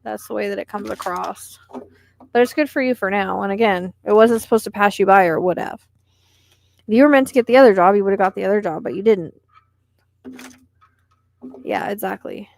That's the way that it comes across. But it's good for you for now. And again, it wasn't supposed to pass you by, or it would have. If you were meant to get the other job, you would have got the other job, but you didn't. Yeah, exactly.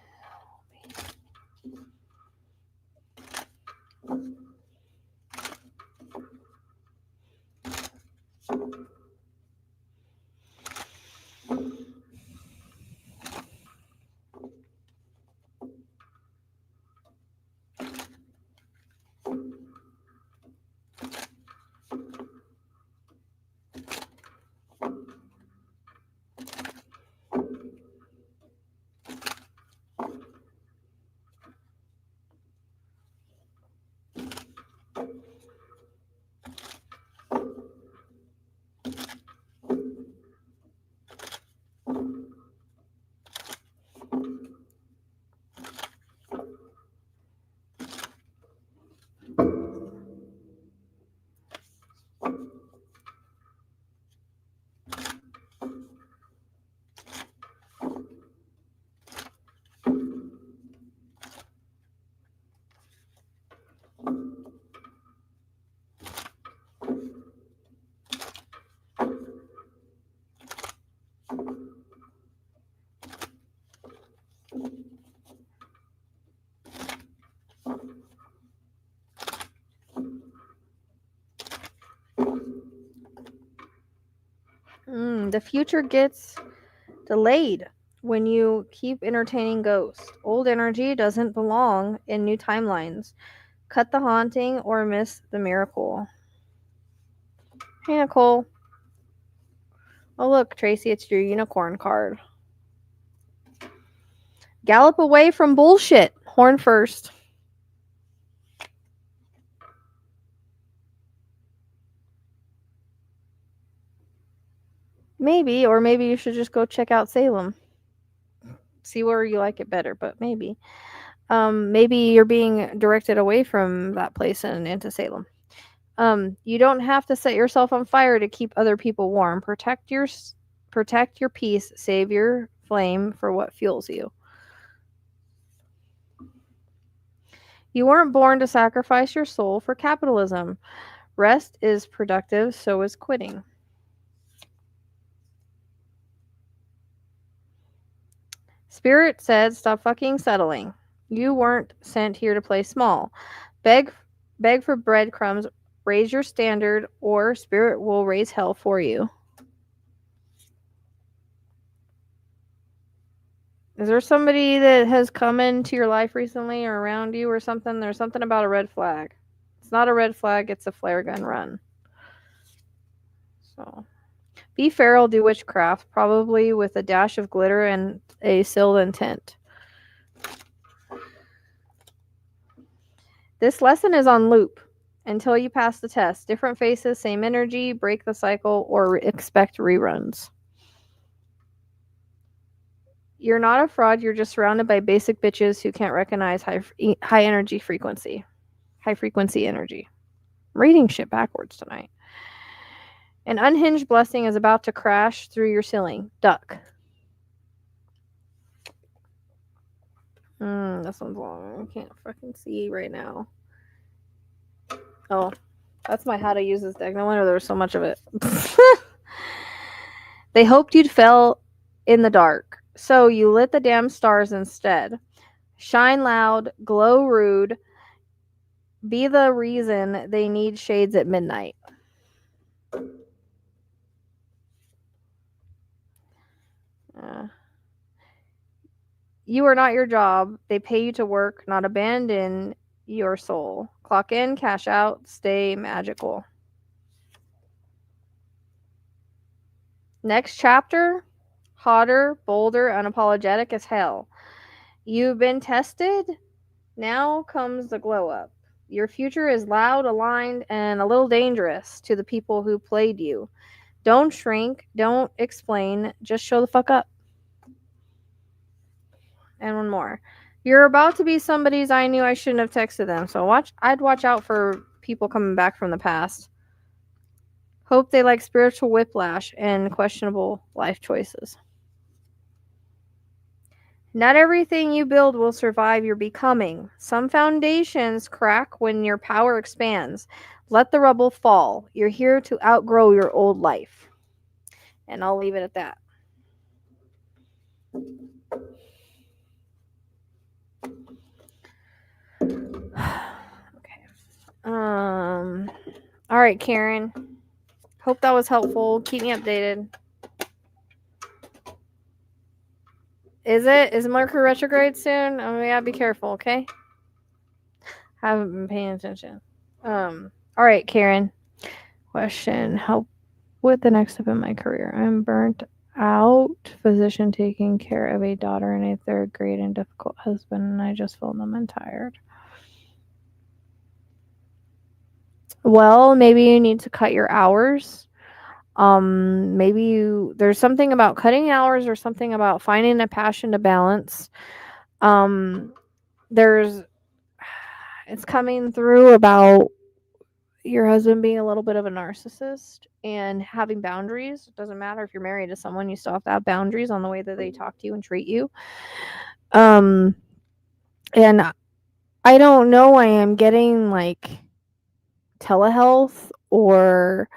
The future gets delayed when you keep entertaining ghosts. Old energy doesn't belong in new timelines. Cut the haunting or miss the miracle. Hey, Nicole. Oh, look, Tracy, it's your unicorn card. Gallop away from bullshit. Horn first. Maybe, or maybe you should just go check out Salem. See where you like it better, but maybe. Maybe you're being directed away from that place and into Salem. You don't have to set yourself on fire to keep other people warm. Protect your peace. Save your flame for what fuels you. You weren't born to sacrifice your soul for capitalism. Rest is productive, so is quitting. Spirit said, "Stop fucking settling. You weren't sent here to play small. Beg for breadcrumbs, raise your standard, or Spirit will raise hell for you." Is there somebody that has come into your life recently or around you or something? There's something about a red flag. It's not a red flag, it's a flare gun run. So, be feral, do witchcraft, probably with a dash of glitter and a sealed intent. This lesson is on loop until you pass the test. Different faces, same energy, break the cycle, or expect reruns. You're not a fraud, you're just surrounded by basic bitches who can't recognize high energy frequency. High frequency energy. I'm reading shit backwards tonight. An unhinged blessing is about to crash through your ceiling. Duck. This one's long. I can't fucking see right now. Oh, that's my how to use this deck. No wonder there was so much of it. They hoped you'd fell in the dark, so you lit the damn stars instead. Shine loud, glow rude, be the reason they need shades at midnight. You are not your job. They pay you to work, not abandon your soul. Clock in, cash out, stay magical. Next chapter, hotter, bolder, unapologetic as hell. You've been tested. Now comes the glow up. Your future is loud, aligned, and a little dangerous to the people who played you. Don't shrink. Don't explain. Just show the fuck up. And one more. You're about to be somebody's I knew I shouldn't have texted them. So I'd watch out for people coming back from the past. Hope they like spiritual whiplash and questionable life choices. Not everything you build will survive your becoming. Some foundations crack when your power expands. Let the rubble fall. You're here to outgrow your old life. And I'll leave it at that. Okay. All right, Karen. Hope that was helpful. Keep me updated. Is it? Is Mercury retrograde soon? I mean, we gotta be careful, okay? Haven't been paying attention. All right, Karen. Question: help with the next step in my career. I'm burnt out physician taking care of a daughter in a third grade and difficult husband, and I just feel numb and tired. Well, maybe you need to cut your hours. Maybe there's something about cutting hours or something about finding a passion to balance. There's it's coming through about your husband being a little bit of a narcissist and having boundaries. It doesn't matter if you're married to someone, you still have to have boundaries on the way that they talk to you and treat you. And I don't know, I am getting like telehealth or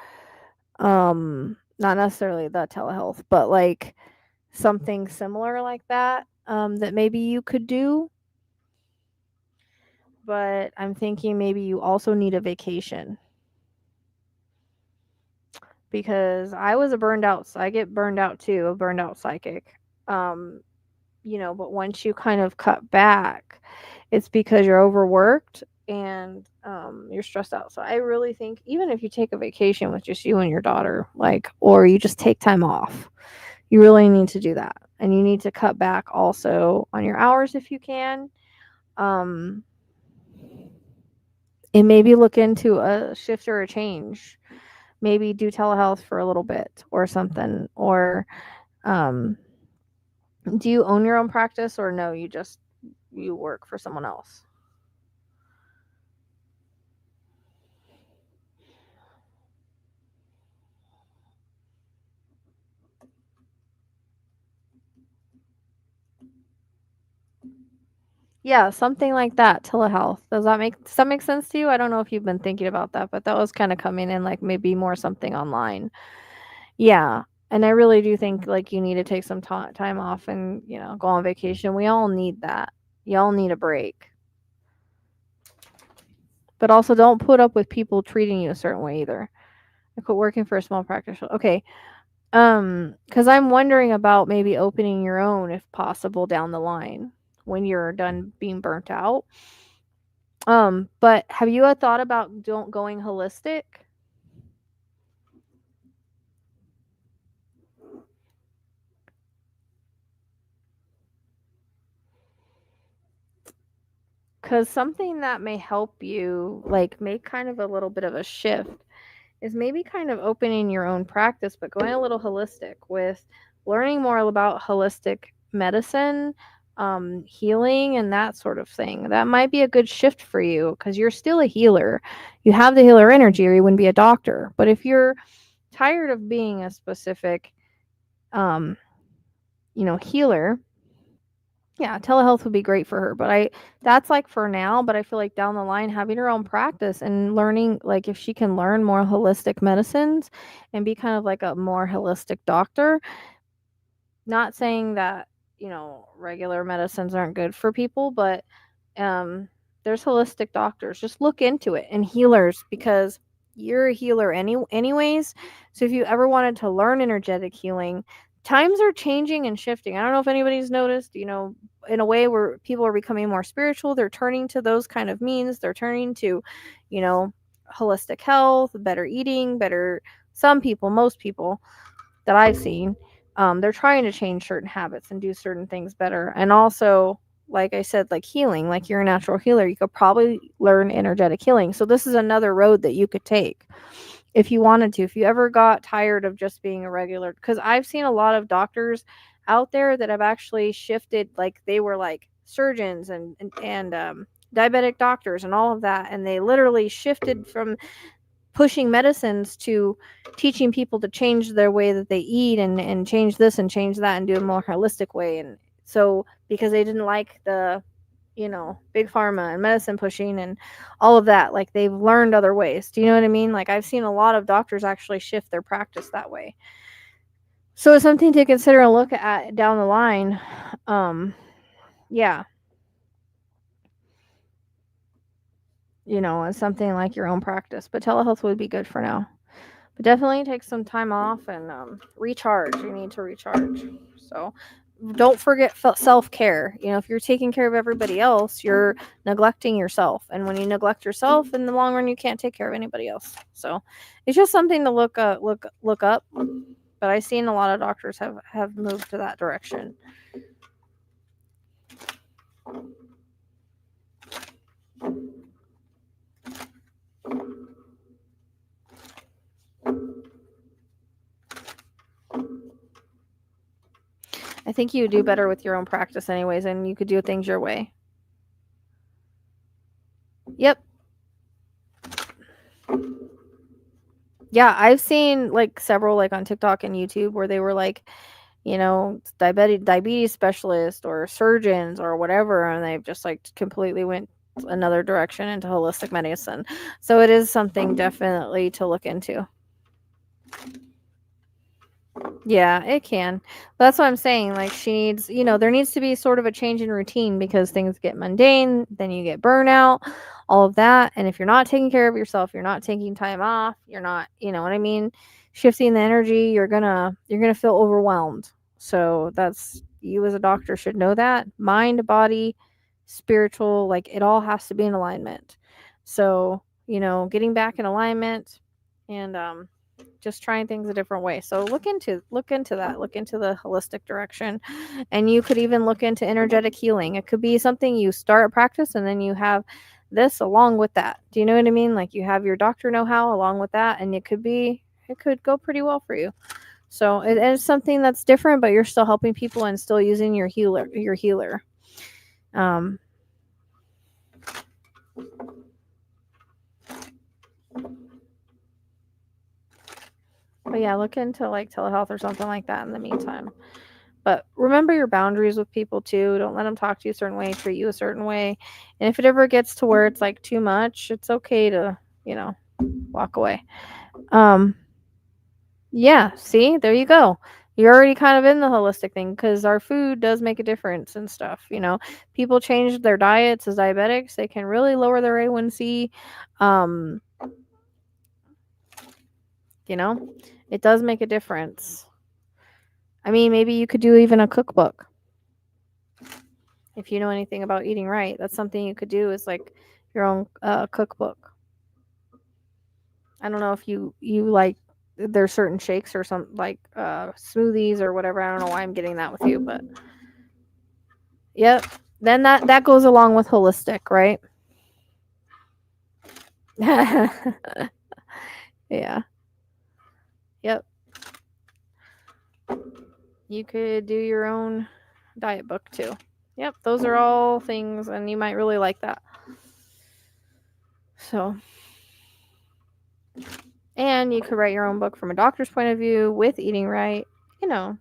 not necessarily the telehealth, but like something similar like that that maybe you could do. But I'm thinking maybe you also need a vacation. because I was a burned out, so I get burned out too, a burned out psychic. Um, but once you kind of cut back, it's because you're overworked and you're stressed out. So I really think even if you take a vacation with just you and your daughter, like, or you just take time off, you really need to do that. And you need to cut back also on your hours if you can. Um, and maybe look into a shift or a change. Maybe do telehealth for a little bit or something. Or um, do you own your own practice or no? You work for someone else. Yeah, something like that, telehealth. Does that make sense to you? I don't know if you've been thinking about that, but that was kind of coming in like maybe more something online. Yeah. And I really do think like you need to take some time off and, go on vacation. We all need that. Y'all need a break. But also don't put up with people treating you a certain way either. I quit working for a small practice. Okay. Cuz I'm wondering about maybe opening your own if possible down the line when you're done being burnt out. But have you thought about don't going holistic? Because something that may help you, like, make kind of a little bit of a shift is maybe kind of opening your own practice, but going a little holistic with learning more about holistic medicine, healing, and that sort of thing. That might be a good shift for you because you're still a healer. You have the healer energy, or you wouldn't be a doctor. But if you're tired of being a specific, um, healer, yeah, telehealth would be great for her, but that's like for now, but I feel like down the line having her own practice and learning like if she can learn more holistic medicines and be kind of like a more holistic doctor, not saying that, regular medicines aren't good for people, but um there's holistic doctors. Just look into it and healers because you're a healer anyways. So if you ever wanted to learn energetic healing, times are changing and shifting. I don't know if anybody's noticed, in a way where people are becoming more spiritual, they're turning to those kind of means. They're turning to, you know, holistic health, better eating, better some people, most people that I've seen, they're trying to change certain habits and do certain things better. And also, like I said, like healing, like you're a natural healer, you could probably learn energetic healing. So this is another road that you could take if you wanted to. If you ever got tired of just being a regular, because I've seen a lot of doctors out there that have actually shifted, like they were like surgeons and diabetic doctors and all of that, and they literally shifted from pushing medicines to teaching people to change their way that they eat and change this and change that and do a more holistic way. And so because they didn't like the big pharma and medicine pushing and all of that, like they've learned other ways. Do you know what I mean? Like I've seen a lot of doctors actually shift their practice that way. So it's something to consider and look at down the line. um yeah, it's something like your own practice, but telehealth would be good for now. But definitely take some time off and recharge. You need to recharge. So don't forget self care. If you're taking care of everybody else, you're neglecting yourself. And when you neglect yourself, in the long run, you can't take care of anybody else. So it's just something to look up. But I've seen a lot of doctors have moved to that direction. I think you do better with your own practice, anyways, and you could do things your way. Yep. Yeah, I've seen like several like on TikTok and YouTube where they were like, diabetes specialist or surgeons or whatever, and they've just like completely went another direction into holistic medicine. So it is something definitely to look into. Yeah, it can. But that's what I'm saying. Like she needs, there needs to be sort of a change in routine because things get mundane, then you get burnout, all of that. And if you're not taking care of yourself, you're not taking time off, you're not, you know what I mean? shifting the energy, you're gonna feel overwhelmed. So that's, you as a doctor should know that. Mind, body, spiritual, like it all has to be in alignment. So, getting back in alignment and just trying things a different way. So look into that. Look into the holistic direction. And you could even look into energetic healing. It could be something you start a practice and then you have this along with that. Do you know what I mean? Like you have your doctor know-how along with that, and it could go pretty well for you. So it is something that's different, but you're still helping people and still using your healer. Um, but yeah, look into like telehealth or something like that in the meantime. But remember your boundaries with people too. Don't let them talk to you a certain way, treat you a certain way. And if it ever gets to where it's like too much, it's okay to, walk away. Yeah, see, there you go. You're already kind of in the holistic thing because our food does make a difference and stuff. People change their diets as diabetics. They can really lower their A1C. Um, it does make a difference. I mean, maybe you could do even a cookbook. If you know anything about eating right, that's something you could do, is like your own cookbook. I don't know if you like, there's certain shakes or some like smoothies or whatever. I don't know why I'm getting that with you, but yep. Then that goes along with holistic, right? Yeah. Yep. You could do your own diet book too. Yep, those are all things, and you might really like that. So, and you could write your own book from a doctor's point of view with eating right, you know.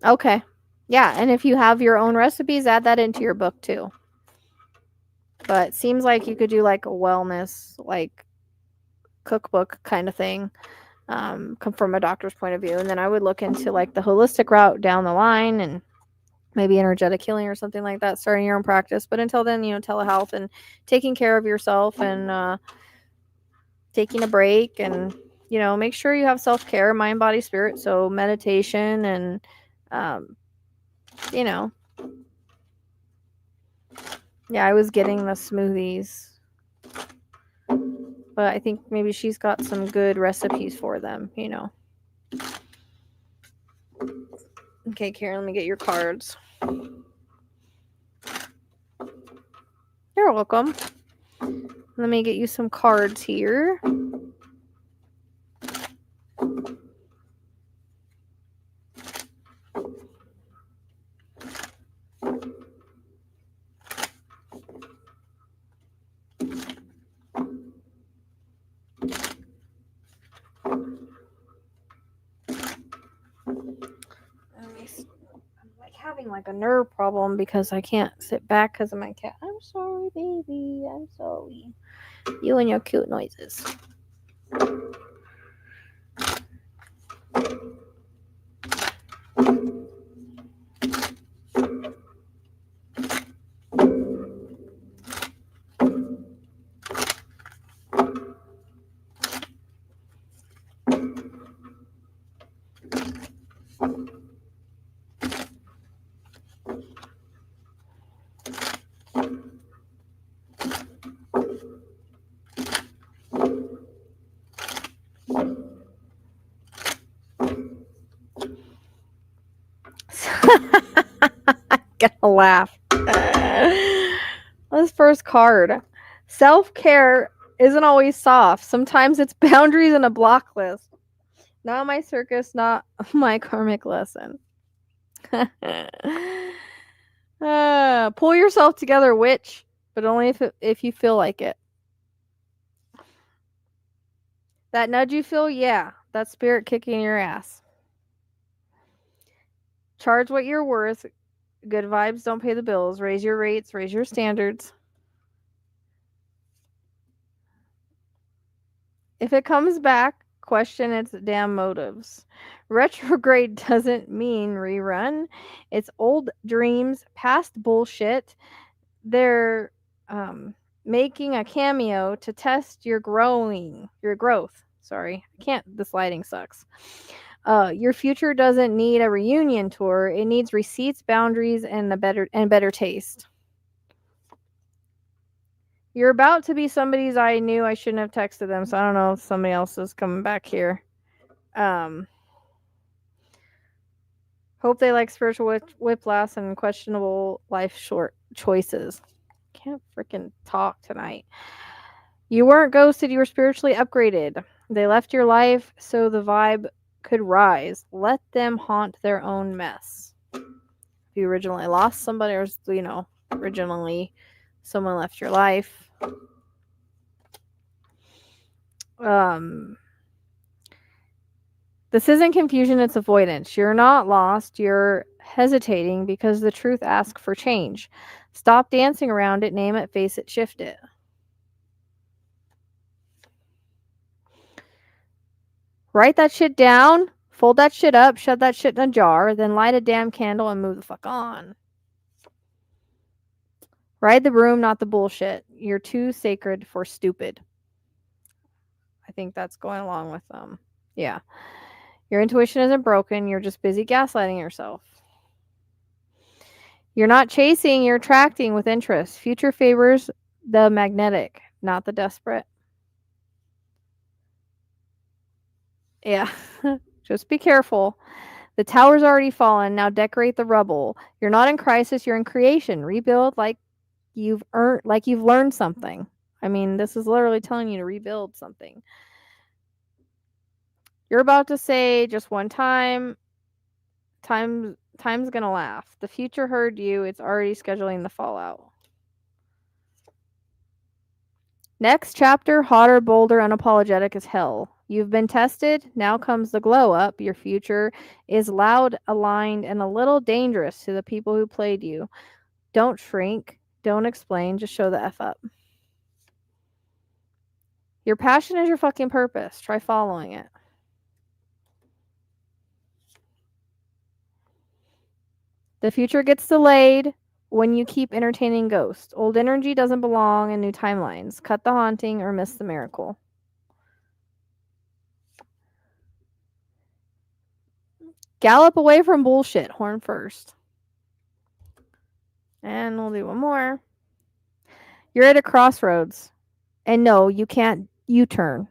Okay. Yeah, and if you have your own recipes, add that into your book too. But it seems like you could do like a wellness, like cookbook kind of thing, come from a doctor's point of view. And then I would look into like the holistic route down the line, and maybe energetic healing or something like that, starting your own practice. But until then, telehealth and taking care of yourself, and taking a break, and make sure you have self-care, mind, body, spirit. So meditation and you know yeah, I was getting the smoothies, but I think maybe she's got some good recipes for them. Okay, Karen, let me get your cards. You're welcome. Let me get you some cards here. I'm like having like a nerve problem because I can't sit back because of my cat. I'm sorry, baby. I'm sorry. You and your cute noises. Gonna laugh. This first card. Self-care isn't always soft. Sometimes it's boundaries and a block list. Not my circus, not my karmic lesson. Pull yourself together, witch, but only if you feel like it. That nudge you feel, yeah, that's spirit kicking your ass. Charge what you're worth. Good vibes don't pay the bills. Raise your rates, raise your standards. If it comes back, question its damn motives. Retrograde doesn't mean rerun. It's old dreams, past bullshit. They're making a cameo to test your growth. Sorry, I can't. This lighting sucks. Your future doesn't need a reunion tour. It needs receipts, boundaries, and better taste. You're about to be somebody's. I knew I shouldn't have texted them, so I don't know if somebody else is coming back here. Hope they like spiritual whiplash and questionable life short choices. Can't freaking talk tonight. You weren't ghosted, you were spiritually upgraded. They left your life so the vibe could rise. Let them haunt their own mess. If you originally lost somebody, or originally someone left your life. This isn't confusion, it's avoidance. You're not lost, you're hesitating because the truth asks for change. Stop dancing around it, name it, face it, shift it. Write that shit down, fold that shit up, shove that shit in a jar, then light a damn candle and move the fuck on. Ride the broom, not the bullshit. You're too sacred for stupid. I think that's going along with yeah. Your intuition isn't broken, you're just busy gaslighting yourself. You're not chasing, you're attracting with interest. Future favors the magnetic, not the desperate. Yeah. Just be careful. The tower's already fallen. Now decorate the rubble. You're not in crisis, you're in creation. Rebuild like you've learned something. I mean, this is literally telling you to rebuild something. You're about to say just one time. Time's gonna laugh. The future heard you. It's already scheduling the fallout. Next chapter, hotter, bolder, unapologetic as hell. You've been tested. Now comes the glow up. Your future is loud, aligned, and a little dangerous to the people who played you. Don't shrink. Don't explain. Just show the F up. Your passion is your fucking purpose. Try following it. The future gets delayed when you keep entertaining ghosts. Old energy doesn't belong in new timelines. Cut the haunting or miss the miracle. Gallop away from bullshit. Horn first. And we'll do one more. You're at a crossroads. And no, you can't U-turn.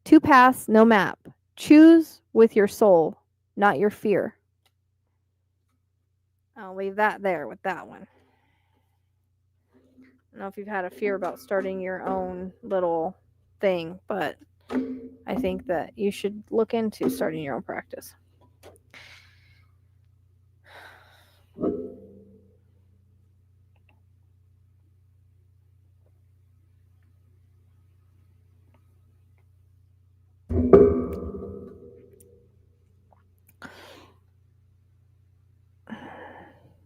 Two paths, no map. Choose with your soul, not your fear. I'll leave that there with that one. I don't know if you've had a fear about starting your own little thing, but I think that you should look into starting your own practice.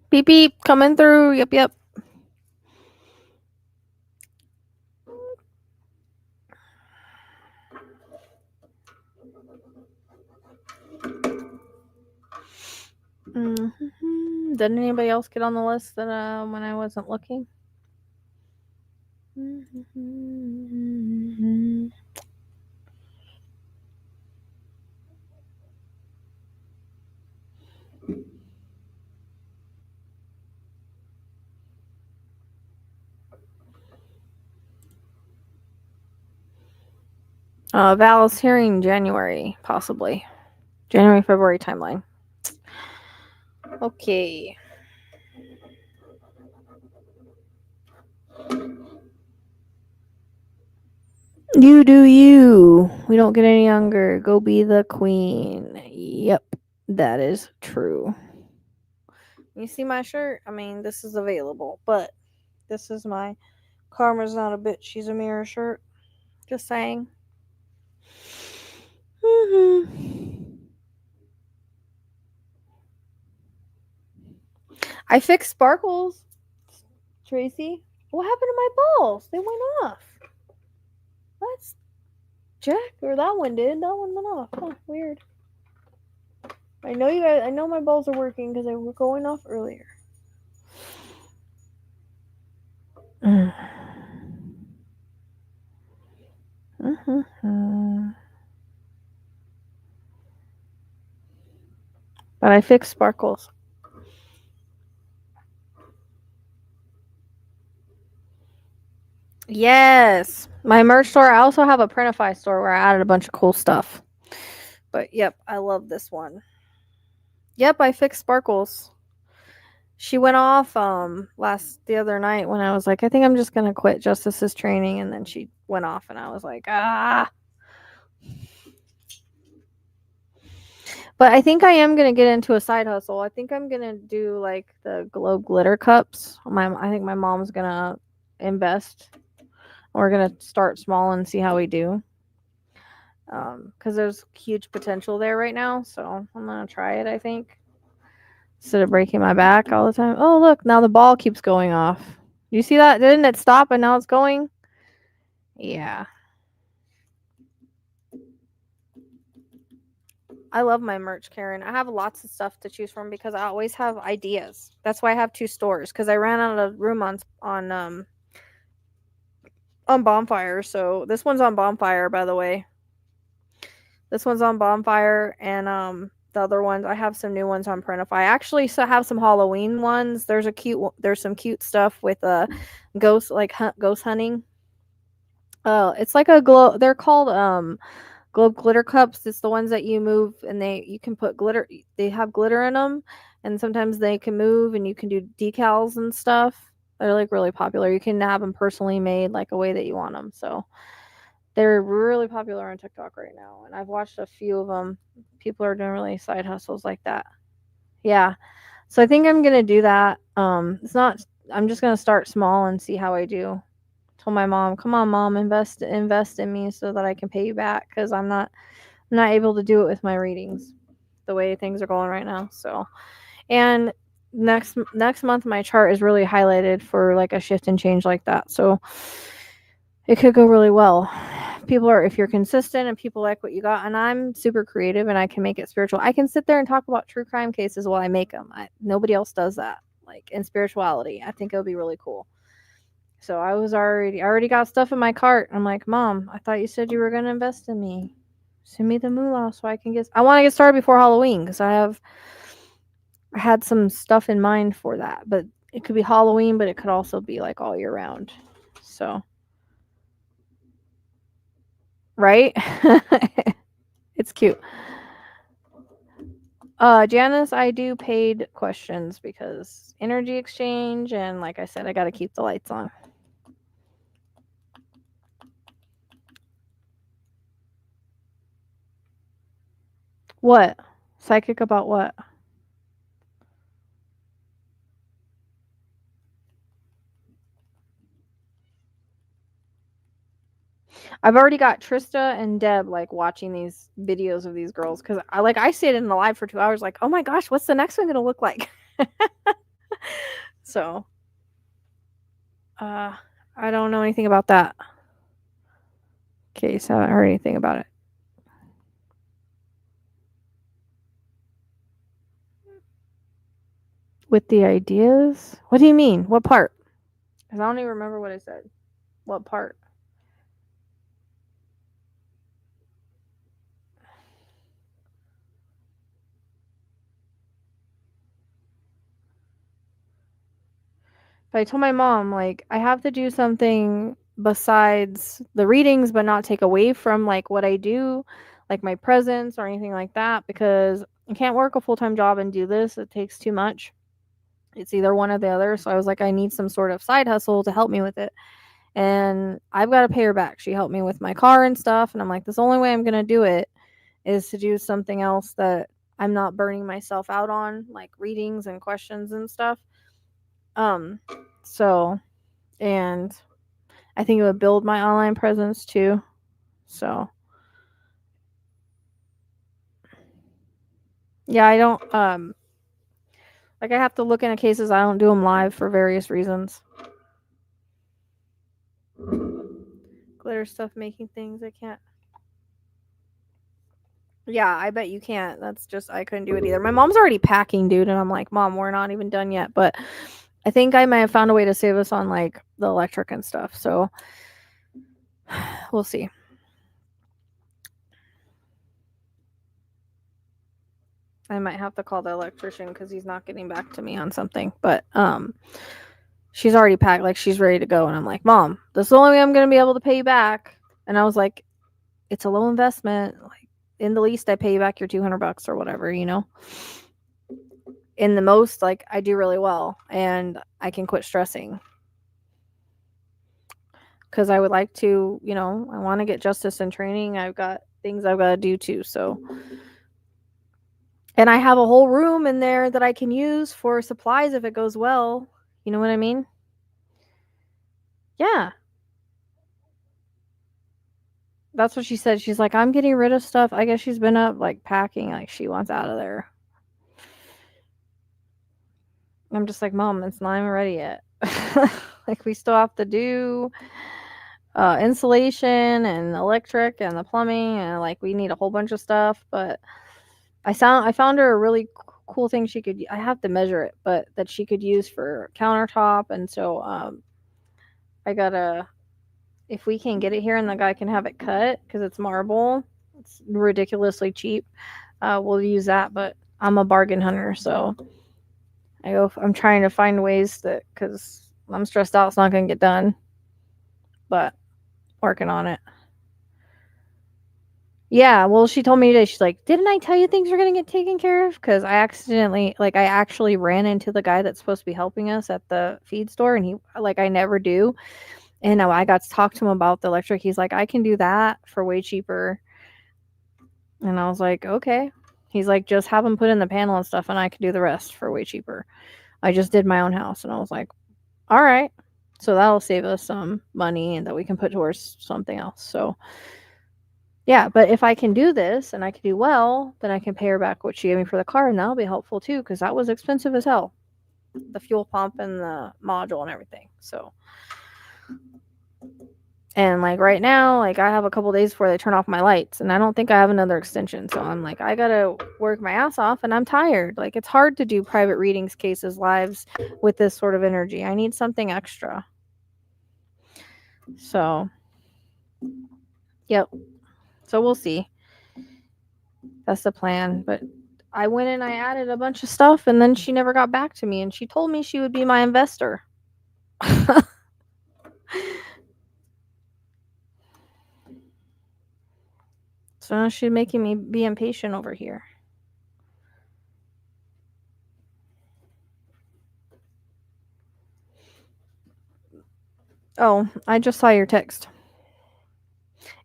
Beep beep, coming through. Yep. Did anybody else get on the list that when I wasn't looking? Val's hearing January, possibly. January, February timeline. Okay. You do you. We don't get any younger. Go be the queen. Yep, that is true. You see my shirt? I mean, this is available, but this is my Karma's not a bitch, she's a mirror shirt. Just saying. I fixed sparkles, Tracy. What happened to my balls? They went off. Let's Jack, or that one did. That one went off. Huh, weird. I know you guys. I know my balls are working because they were going off earlier. But I fixed sparkles. Yes. My merch store. I also have a Printify store where I added a bunch of cool stuff. But yep, I love this one. Yep, I fixed sparkles. She went off the other night when I was like, I think I'm just gonna quit Justice's training, and then she went off and I was like, ah. But I think I am gonna get into a side hustle. I think I'm gonna do like the glow glitter cups. I think my mom's gonna invest. We're gonna start small and see how we do. Because there's huge potential there right now, so I'm gonna try it. I think instead of breaking my back all the time. Oh look, now the ball keeps going off. You see that? Didn't it stop and now it's going? Yeah. I love my merch, Karen. I have lots of stuff to choose from because I always have ideas. That's why I have two stores because I ran out of room on Bonfire. So this one's on Bonfire, by the way. This one's on Bonfire, and the other ones I have some new ones on Printify. I actually have some Halloween ones. There's some cute stuff with ghost ghost hunting. It's like a glow. They're called globe glitter cups. It's the ones that you move and you can put glitter. They have glitter in them, and sometimes they can move and you can do decals and stuff. They're like really popular. You can have them personally made like a way that you want them. So they're really popular on TikTok right now, and I've watched a few of them. People are doing really side hustles like that. Yeah. So I think I'm gonna do that. It's not. I'm just gonna start small and see how I do. Told my mom, "Come on, mom, invest in me so that I can pay you back because I'm not able to do it with my readings, the way things are going right now." So, and next month my chart is really highlighted for like a shift and change like that. So it could go really well. If you're consistent and people like what you got, and I'm super creative and I can make it spiritual. I can sit there and talk about true crime cases while I make them. Nobody else does that. Like in spirituality, I think it would be really cool. So I already got stuff in my cart. I'm like, Mom, I thought you said you were gonna invest in me. Send me the moolah so I want to get started before Halloween because I had some stuff in mind for that. But it could be Halloween, but it could also be like all year round. So right? It's cute. Janice, I do paid questions because energy exchange, and like I said, I got to keep the lights on. What? Psychic about what? I've already got Trista and Deb like watching these videos of these girls because I stayed in the live for 2 hours. Like, oh my gosh, what's the next one gonna look like? So, I don't know anything about that. Okay, so I haven't heard anything about it. With the ideas? What do you mean? What part? Because I don't even remember what I said. What part? But I told my mom, like, I have to do something besides the readings, but not take away from like what I do, like my presence or anything like that, because I can't work a full time job and do this. It takes too much. It's either one or the other. So I was like, I need some sort of side hustle to help me with it. And I've got to pay her back. She helped me with my car and stuff. And I'm like, this only way I'm going to do it is to do something else that I'm not burning myself out on, like readings and questions and stuff. So, and I think it would build my online presence too. So, yeah, I don't, like I have to look into cases. I don't do them live for various reasons. Glitter stuff making things. I can't. Yeah, I bet you can't. That's just I couldn't do it either. My mom's already packing, dude, and I'm like, "Mom, we're not even done yet." But I think I might have found a way to save us on like the electric and stuff. So we'll see. I might have to call the electrician because he's not getting back to me on something. But she's already packed, like she's ready to go, and I'm like, "Mom, this is the only way I'm gonna be able to pay you back." And I was like, "It's a low investment. Like in the least, I pay you back your $200 or whatever, you know." In the most, like I do really well, and I can quit stressing because I would like to, you know, I want to get justice in training. I've got things I've got to do too. So, and I have a whole room in there that I can use for supplies if it goes well. You know what I mean? Yeah. That's what she said. She's like, I'm getting rid of stuff. I guess she's been up like packing, like she wants out of there. I'm just like, Mom, it's not even ready yet. Like, we still have to do insulation and electric and the plumbing, and like we need a whole bunch of stuff. But I found her a really cool thing she could. I have to measure it, but that she could use for countertop. And so I gotta, if we can get it here and the guy can have it cut because it's marble, it's ridiculously cheap. We'll use that. But I'm a bargain hunter, so I'm trying to find ways that because I'm stressed out, it's not gonna get done. But working on it. Yeah, well, she told me today, she's like, "Didn't I tell you things were gonna get taken care of?" Because I actually ran into the guy that's supposed to be helping us at the feed store, and I never do. And I got to talk to him about the electric. He's like, "I can do that for way cheaper." And I was like, "Okay." He's like, "Just have him put in the panel and stuff, and I can do the rest for way cheaper." I just did my own house, and I was like, "All right." So that'll save us some money and that we can put towards something else. So yeah, but if I can do this and I can do well, then I can pay her back what she gave me for the car, and that'll be helpful too, because that was expensive as hell. The fuel pump and the module and everything. So, and like right now, like I have a couple days before they turn off my lights, and I don't think I have another extension. So I'm like, I gotta work my ass off, and I'm tired. Like it's hard to do private readings, cases, lives with this sort of energy. I need something extra. So, yep. So we'll see. That's the plan. But I went and I added a bunch of stuff, and then she never got back to me, and she told me she would be my investor. So now she's making me be impatient over here. Oh, I just saw your text.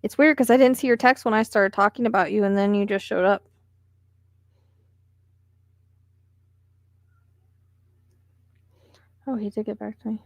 It's weird because I didn't see your text when I started talking about you, and then you just showed up. Oh, he did get back to me.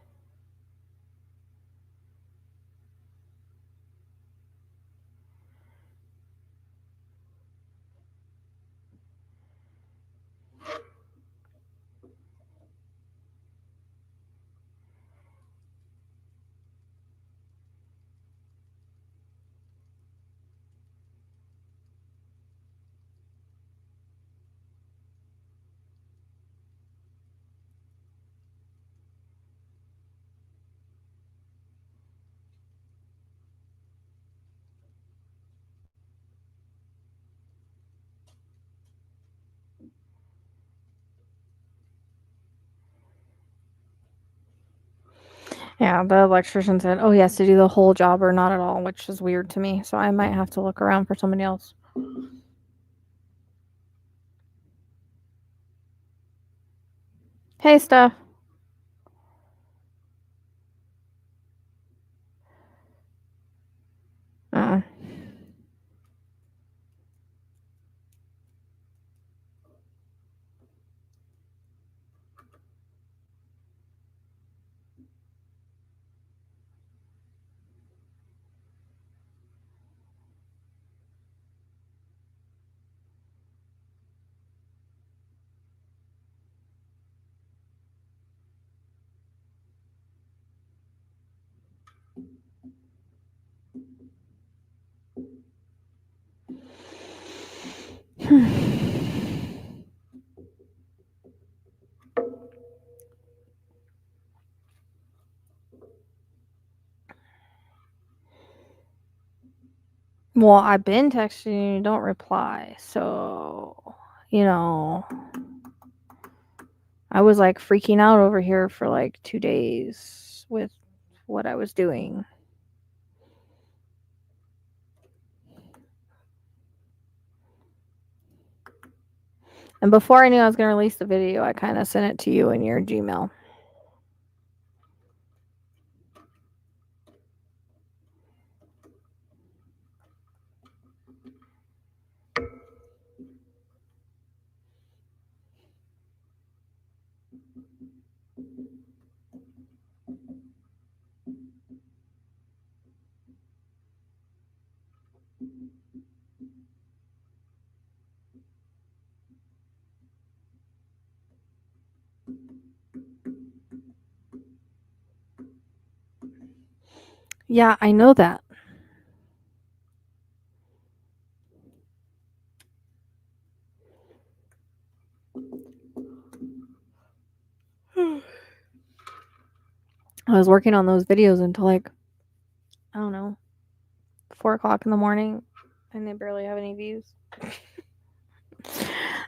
Yeah, the electrician said, "Oh, he has to do the whole job or not at all," which is weird to me. So I might have to look around for somebody else. Hey, Steph. Uh, Well, I've been texting you, you don't reply. So, you know, I was like freaking out over here for like 2 days with what I was doing. And before I knew I was going to release the video, I kind of sent it to you in your Gmail. Yeah, I know that. I was working on those videos until like, I don't know, 4 o'clock in the morning, and they barely have any views. I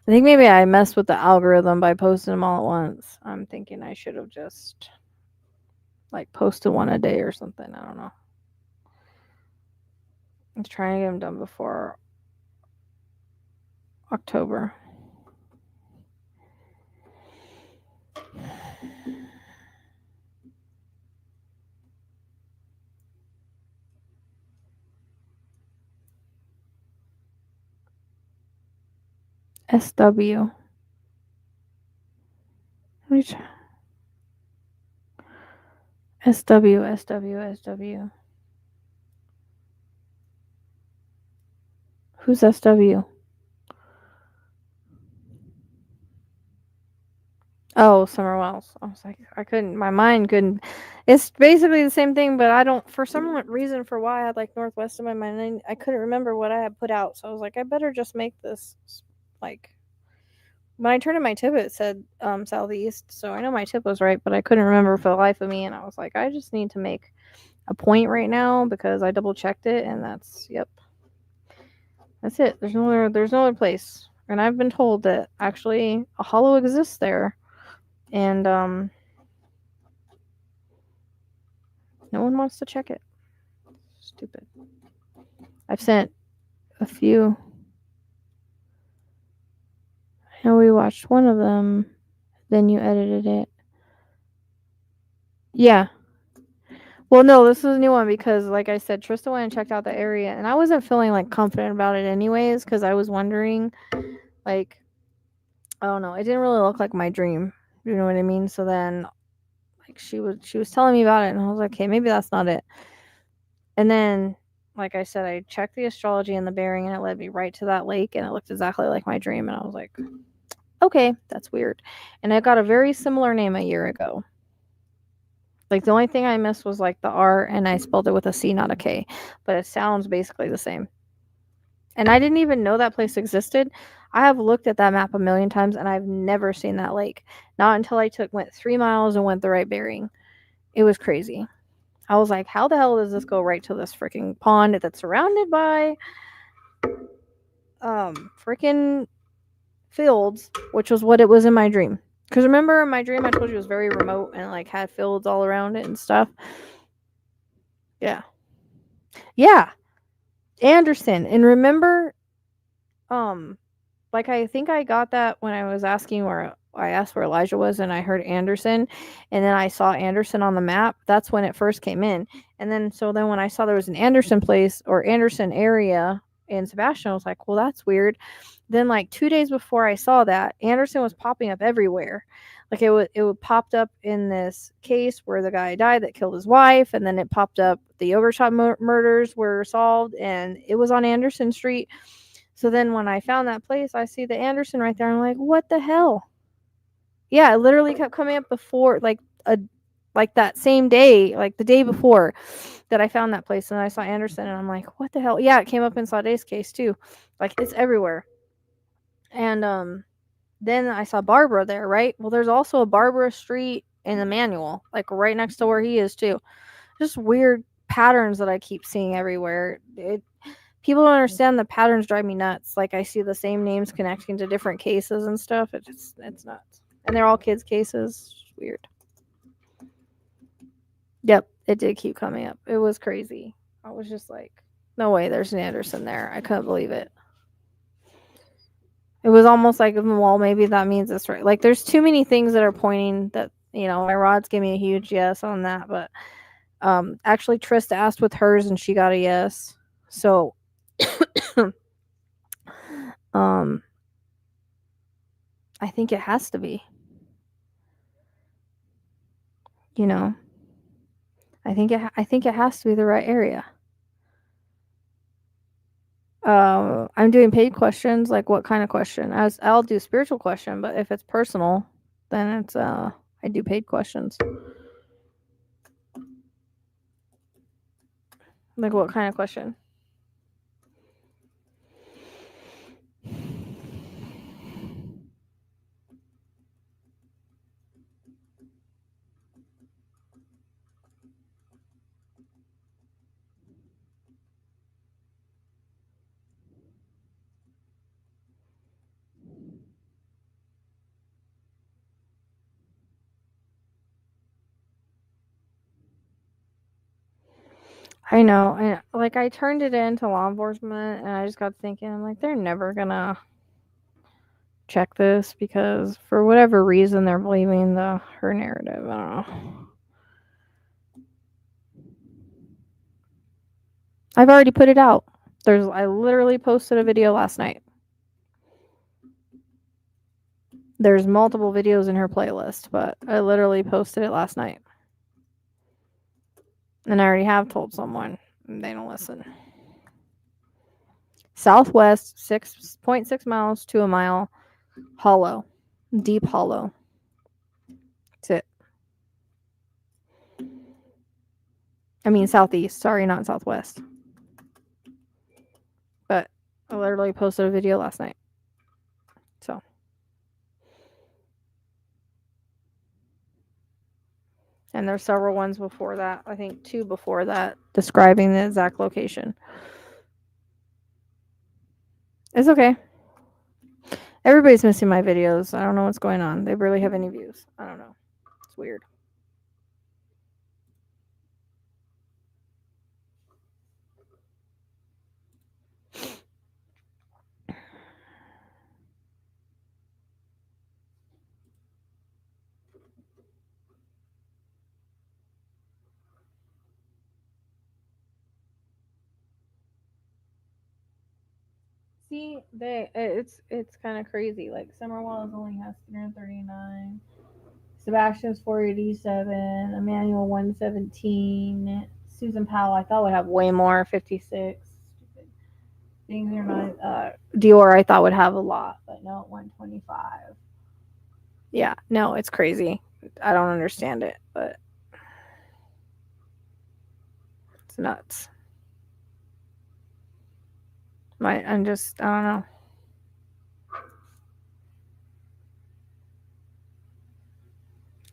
think maybe I messed with the algorithm by posting them all at once. I'm thinking I should have just like posted one a day or something. I don't know. I'm trying to get them done before October. SW. SW. Who's SW? Oh, Summer Wells. I was like, my mind couldn't. It's basically the same thing, but I don't, for some reason, for why I had like Northwest in my mind, I couldn't remember what I had put out. So I was like, I better just make this like. When I turned in my tip, it said Southeast. So I know my tip was right, but I couldn't remember for the life of me. And I was like, I just need to make a point right now because I double checked it, and yep. That's it. There's no other place. And I've been told that actually a hollow exists there. And no one wants to check it. Stupid. I've sent a few. I know we watched one of them. Then you edited it. Yeah. Well, no, this is a new one because, like I said, Trista went and checked out the area, and I wasn't feeling like confident about it anyways because I was wondering, like, I don't know, it didn't really look like my dream. You know what I mean? So then, like, she was telling me about it, and I was like, okay, maybe that's not it. And then, like I said, I checked the astrology and the bearing, and it led me right to that lake, and it looked exactly like my dream, and I was like, okay, that's weird. And I got a very similar name a year ago. Like, the only thing I missed was like the R, and I spelled it with a C, not a K, but it sounds basically the same. And I didn't even know that place existed. I have looked at that map a million times, and I've never seen that lake. Not until I went 3 miles and went the right bearing. It was crazy. I was like, how the hell does this go right to this freaking pond that's surrounded by freaking fields, which was what it was in my dream. Because remember, in my dream, I told you it was very remote and like had fields all around it and stuff. Yeah. Yeah. Anderson. And remember, like I think I got that when I was asking where I asked where Elijah was, and I heard Anderson, and then I saw Anderson on the map. That's when it first came in. And then when I saw there was an Anderson place or Anderson area in Sebastian, I was like, well, that's weird. Then like 2 days before I saw that, Anderson was popping up everywhere. Like it would popped up in this case where the guy died that killed his wife, and then it popped up the yogurt shop murders were solved, and it was on Anderson Street. So then when I found that place, I see the Anderson right there. I'm like, what the hell? Yeah, it literally kept coming up before like that same day, like the day before that I found that place, and I saw Anderson, and I'm like, what the hell? Yeah, it came up in Sade's case too. Like it's everywhere. And then I saw Barbara there, right? Well, there's also a Barbara Street in the manual, like right next to where he is too. Just weird patterns that I keep seeing everywhere. people don't understand the patterns drive me nuts. Like I see the same names connecting to different cases and stuff. It's nuts. And they're all kids' cases. Weird. Yep, it did keep coming up. It was crazy. I was just like, no way, there's an Anderson there. I couldn't believe it. It was almost like, well, maybe that means it's right. Like, there's too many things that are pointing that, my rods give me a huge yes on that. But actually, Trista asked with hers and she got a yes. So, I think it has to be. I think it has to be the right area. I'm doing paid questions. Like, what kind of question? I'll do spiritual question, but if it's personal, then it's I do paid questions. Like, what kind of question? I know. And like, I turned it into law enforcement, and I just got thinking, I'm like, they're never gonna check this because for whatever reason they're believing her narrative. I don't know. I've already put it out. I literally posted a video last night. There's multiple videos in her playlist, but I literally posted it last night. And I already have told someone. And they don't listen. Southwest, 6.6 miles to a mile. Hollow. Deep hollow. That's it. I mean, southeast. Sorry, not southwest. But I literally posted a video last night. So. And there's several ones before that. I think 2 before that describing the exact location. It's okay. Everybody's missing my videos. I don't know what's going on. They barely have any views. I don't know. It's weird. See, it's kind of crazy. Like Summer Walls only has 339. Sebastian's 487. Emmanuel 117. Susan Powell I thought would have way more, 56. Things are not. Dior I thought would have a lot, but no, 125. Yeah, no, it's crazy. I don't understand it, but it's nuts. I don't know.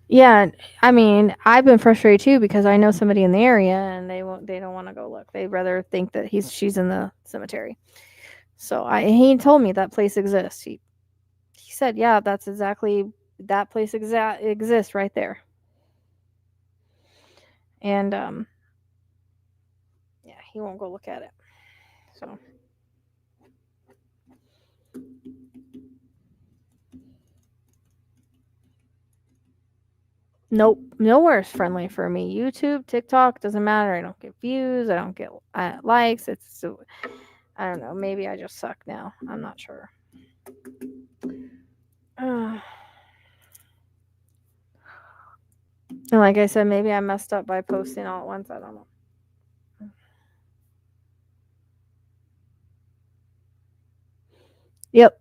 Yeah, I mean, I've been frustrated too because I know somebody in the area and they don't want to go look. They'd rather think that she's in the cemetery. So he told me that place exists. He said, yeah, that's exactly that place exists right there. And yeah, he won't go look at it. So nope, nowhere's friendly for me. YouTube, TikTok, doesn't matter. I don't get views. I don't get likes. I don't know. Maybe I just suck now. I'm not sure. And like I said, maybe I messed up by posting all at once. I don't know. Yep.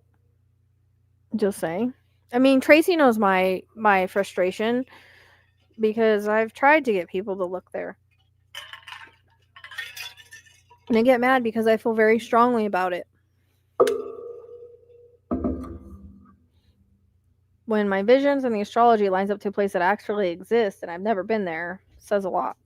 Just saying. I mean, Tracy knows my frustration because I've tried to get people to look there. And I get mad because I feel very strongly about it. When my visions and the astrology lines up to a place that actually exists and I've never been there, says a lot.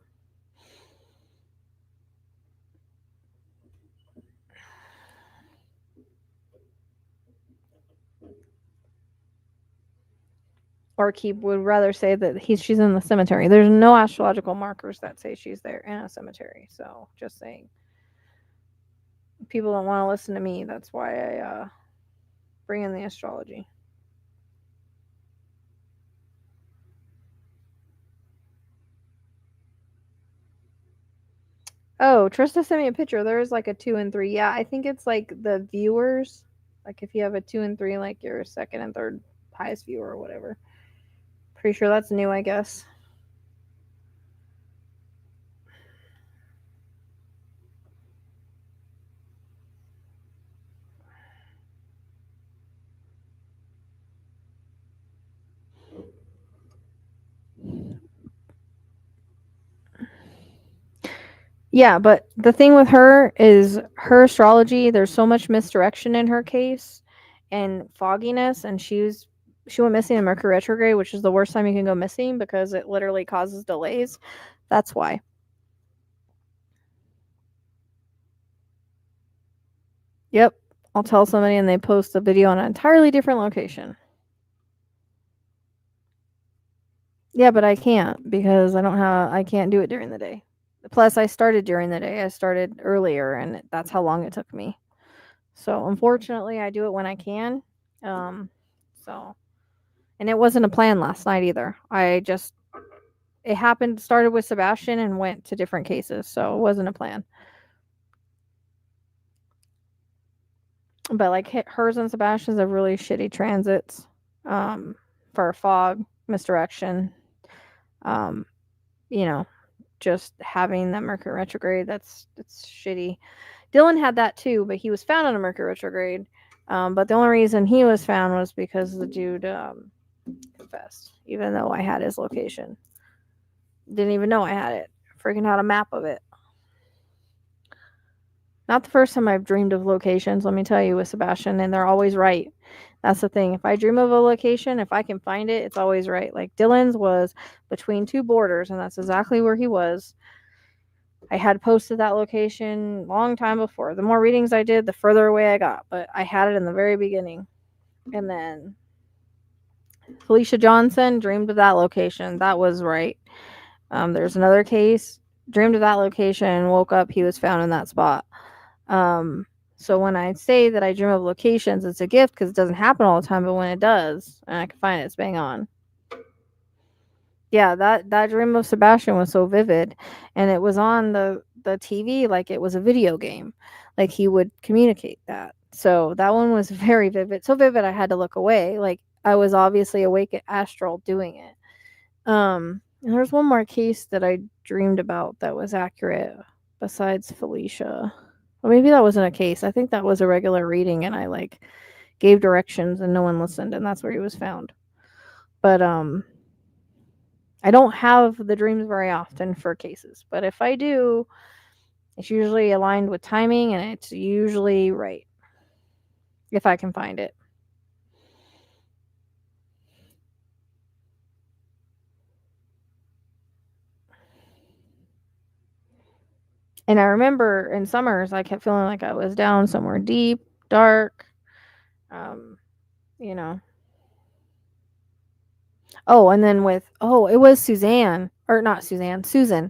or keep would rather say that she's in the cemetery. There's no astrological markers that say she's there in a cemetery. So just saying, people don't want to listen to me. That's why I bring in the astrology. Oh, Trista sent me a picture. There is like a 2 and 3. Yeah, I think it's like the viewers. Like if you have a 2 and 3, like your second and third highest viewer or whatever. Pretty sure that's new, I guess. Yeah, but the thing with her is her astrology, there's so much misdirection in her case and fogginess, and she went missing in Mercury retrograde, which is the worst time you can go missing because it literally causes delays. That's why. Yep. I'll tell somebody and they post a video on an entirely different location. Yeah, but I can't because I can't do it during the day. Plus, I started during the day. I started earlier, and that's how long it took me. So, unfortunately, I do it when I can. Um, so, and it wasn't a plan last night either. It happened, started with Sebastian and went to different cases. So, it wasn't a plan. But like hers and Sebastian's are really shitty transits for fog, misdirection. Um, you know, just having that Mercury retrograde, it's shitty. Dylan had that too, but he was found on a Mercury retrograde. But the only reason he was found was because the dude confessed, even though I had his location. Didn't even know I had it. Freaking had a map of it. Not the first time I've dreamed of locations, let me tell you, with Sebastian, and they're always right. That's the thing. If I dream of a location, if I can find it, it's always right. Like Dylan's was between two borders, and that's exactly where he was. I had posted that location long time before. The more readings I did, the further away I got, but I had it in the very beginning. And then Felicia Johnson dreamed of that location. That was right. There's another case, dreamed of that location, woke up, he was found in that spot. So when I say that I dream of locations, it's a gift because it doesn't happen all the time, but when it does, and I can find it, it's bang on. Yeah, that dream of Sebastian was so vivid, and it was on the TV like it was a video game, like he would communicate that. So that one was very vivid, so vivid I had to look away. Like I was obviously awake at astral doing it. And there's one more case that I dreamed about that was accurate besides Felicia. Or maybe that wasn't a case. I think that was a regular reading and I like gave directions and no one listened and that's where he was found. But I don't have the dreams very often for cases, but if I do, it's usually aligned with timing and it's usually right if I can find it. And I remember in summers, I kept feeling like I was down somewhere deep, dark, um, you know. Oh, and then it was Suzanne, or not Suzanne, Susan.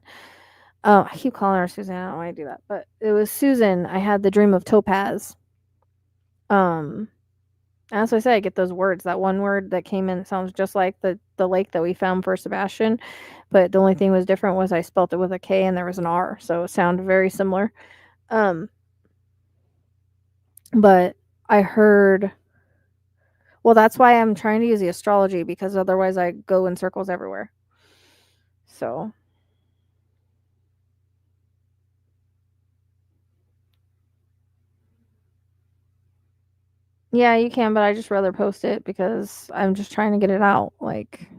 Oh, I keep calling her Suzanne. I don't know why I do that, but it was Susan. I had the dream of topaz. Um, and that's what I say. I get those words. That one word that came in sounds just like the lake that we found for Sebastian, but the only thing was different was I spelt it with a K and there was an R, so it sounded very similar. Um, but I heard. Well, that's why I'm trying to use the astrology because otherwise I go in circles everywhere. So yeah, you can, but I just rather post it because I'm just trying to get it out. Like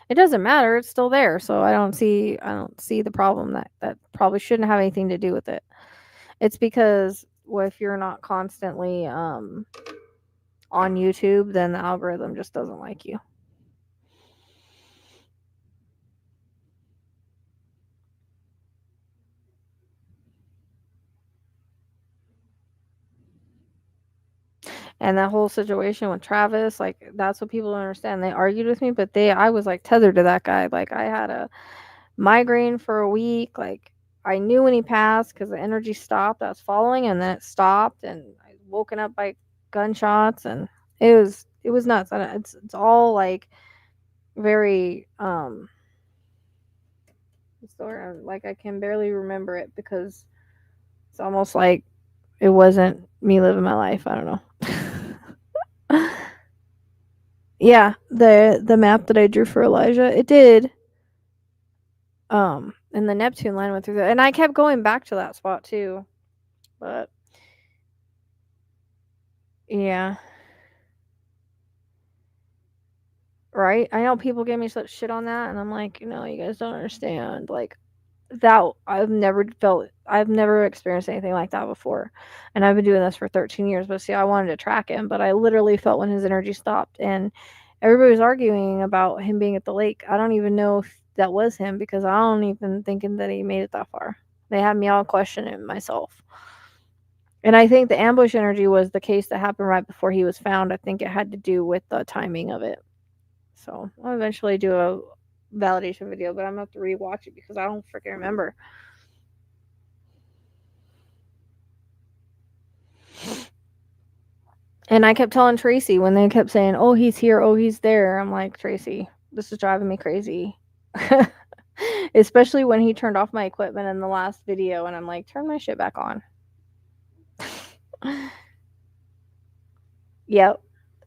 it doesn't matter, it's still there. So I don't see the problem that probably shouldn't have anything to do with it. It's because if you're not constantly on YouTube, then the algorithm just doesn't like you. And that whole situation with Travis, like, that's what people don't understand. They argued with me, but I was like tethered to that guy. Like, I had a migraine for a week. Like, I knew when he passed because the energy stopped. I was following, and then it stopped, and I was woken up by gunshots, and it was nuts. And it's all like very like I can barely remember it because it's almost like it wasn't me living my life. I don't know. Yeah, the map that I drew for Elijah, it did. And the Neptune line went through there, and I kept going back to that spot too. But yeah, right. I know people give me such shit on that, and I'm like, no, you guys don't understand. Like, that I've never experienced anything like that before. And I've been doing this for 13 years, but see, I wanted to track him, but I literally felt when his energy stopped, and everybody was arguing about him being at the lake. I don't even know if that was him because I don't even thinking that he made it that far. They had me all questioning myself. And I think the ambush energy was the case that happened right before he was found. I think it had to do with the timing of it. So I'll eventually do a validation video, but I'm gonna have to rewatch it because I don't freaking remember. And I kept telling Tracy when they kept saying, "Oh, he's here. Oh, he's there." I'm like, "Tracy, this is driving me crazy." Especially when he turned off my equipment in the last video, and I'm like, "Turn my shit back on." Yep.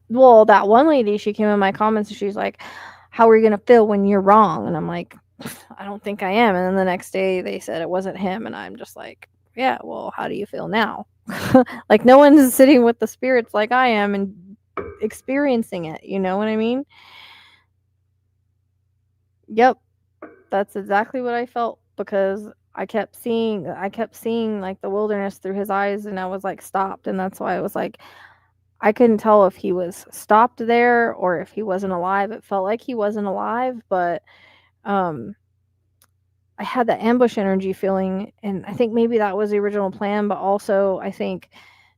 Well, that one lady, she came in my comments and she's like, "How are you gonna feel when you're wrong?" And I'm like, "I don't think I am." And then the next day they said it wasn't him, and I'm just like, "Yeah, well, how do you feel now?" Like, no one's sitting with the spirits like I am and experiencing it. You know what I mean? Yep, that's exactly what I felt because I kept seeing like the wilderness through his eyes, and I was like stopped, and that's why I was like I couldn't tell if he was stopped there or if he wasn't alive. It felt like he wasn't alive, but um I had the ambush energy feeling, and I think maybe that was the original plan, but also I think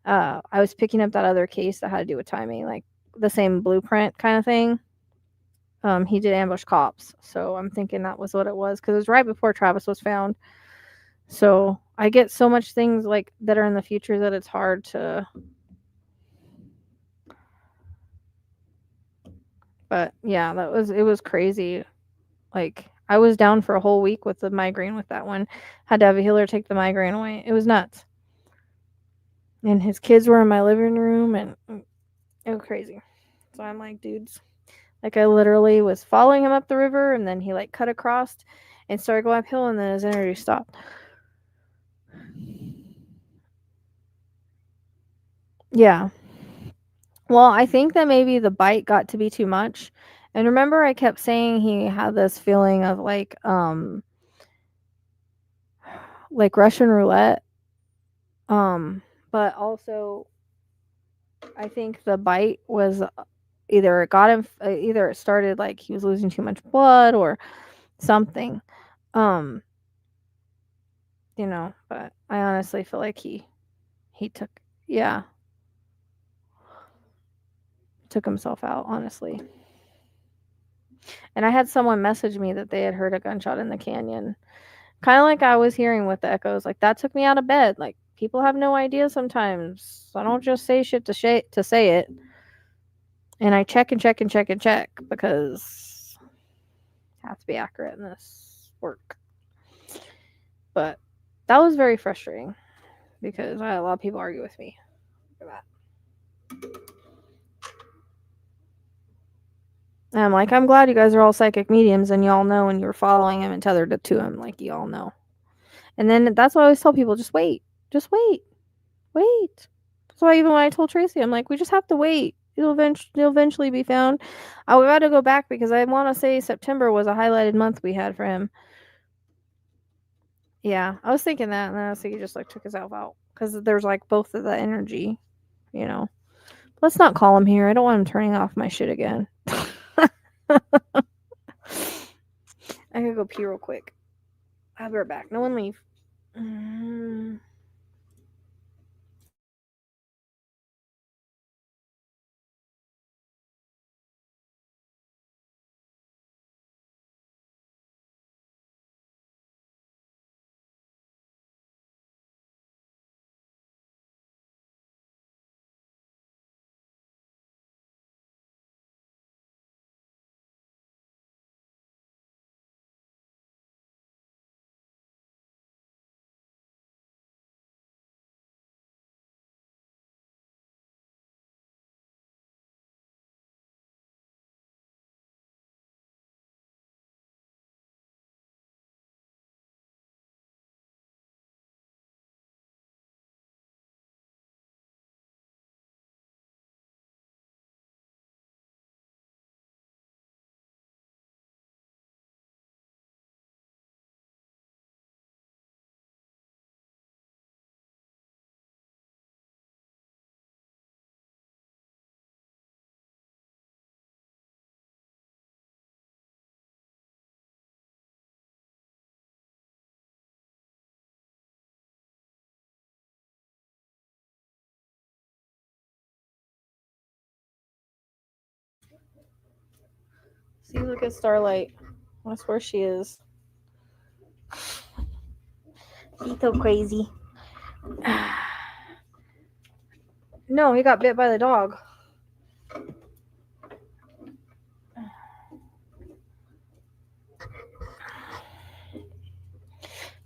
I was picking up that other case that had to do with timing, like the same blueprint kind of thing. He did ambush cops, so I'm thinking that was what it was because it was right before Travis was found. So I get so much things like that are in the future that it's hard to. But yeah, it was crazy. Like, I was down for a whole week with the migraine with that one. Had to have a healer take the migraine away. It was nuts. And his kids were in my living room, and it was crazy. So I'm like, dudes, like, I literally was following him up the river, and then he like cut across and started going uphill, and then his energy stopped. Yeah. Well, I think that maybe the bite got to be too much. And remember I kept saying he had this feeling of like Russian roulette. Um but also I think the bite was either it got him either it started like he was losing too much blood or something. Um but I honestly feel like he took yeah, took himself out, honestly. And I had someone message me that they had heard a gunshot in the canyon. Kind of like I was hearing with the echoes, like that took me out of bed. Like, people have no idea sometimes. I don't just say shit to say it. And I check and check and check and check because I have to be accurate in this work. But that was very frustrating because I had a lot of people argue with me for that. And I'm like, I'm glad you guys are all psychic mediums and y'all know and you're following him and tethered to him, like y'all know. And then that's why I always tell people, just wait. Just wait. Wait. That's why even when I told Tracy, I'm like, we just have to wait. It'll eventually be found. I got to go back because I want to say September was a highlighted month we had for him. Yeah, I was thinking that, and then I was thinking he just like took himself out because there's like both of the energy, you know. Let's not call him here. I don't want him turning off my shit again. I gotta go pee real quick. I'll be right back. No one leave. See, look at Starlight. That's where she is. He's so crazy. No, he got bit by the dog.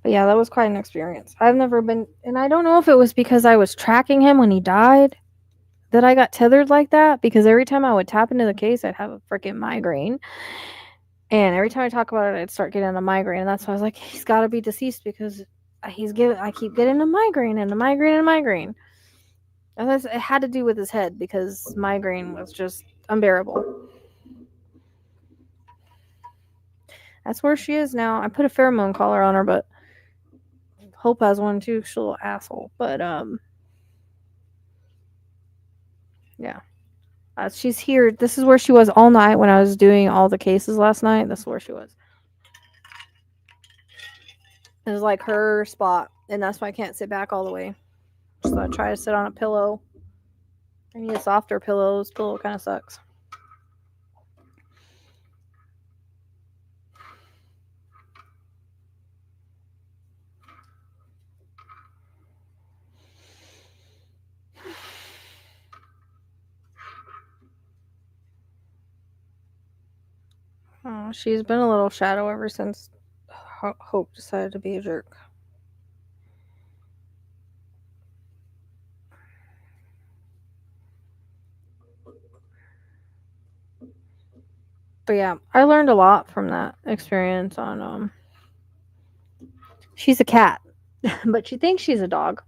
But yeah, that was quite an experience. I've never been, and I don't know if it was because I was tracking him when he died that I got tethered like that, because every time I would tap into the case, I'd have a freaking migraine. And every time I talk about it, I'd start getting a migraine. And that's why I was like, he's got to be deceased, because I keep getting a migraine and a migraine and a migraine. And it had to do with his head, because migraine was just unbearable. That's where she is now. I put a pheromone collar on her, but Hope has one too. She's a little asshole. But yeah. She's here. This is where she was all night when I was doing all the cases last night. This is where she was. It was like her spot, and that's why I can't sit back all the way. So I try to sit on a pillow. I need a softer pillow. This pillow kind of sucks. Oh, she's been a little shadow ever since Hope decided to be a jerk. But yeah, I learned a lot from that experience on she's a cat, but she thinks she's a dog.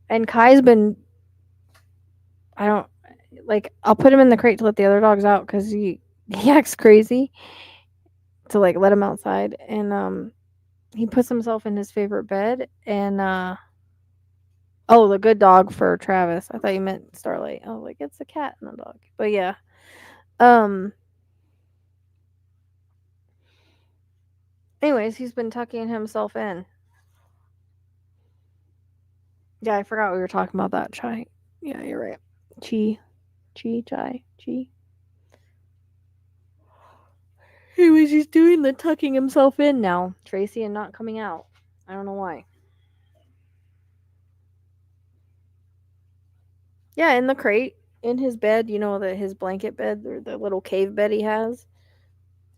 And Kai's been, I don't, like, I'll put him in the crate to let the other dogs out because he acts crazy, to like let him outside. And he puts himself in his favorite bed. And oh, the good dog for Travis. I thought you meant Starlight. I was like, it's a cat and a dog. But yeah. Anyways, he's been tucking himself in. Yeah, I forgot we were talking about that. Chai. Yeah, you're right. Chai. Anyways, he's doing the tucking himself in now, Tracy, and not coming out. I don't know why. Yeah, in the crate, in his bed, his blanket bed, or the little cave bed he has.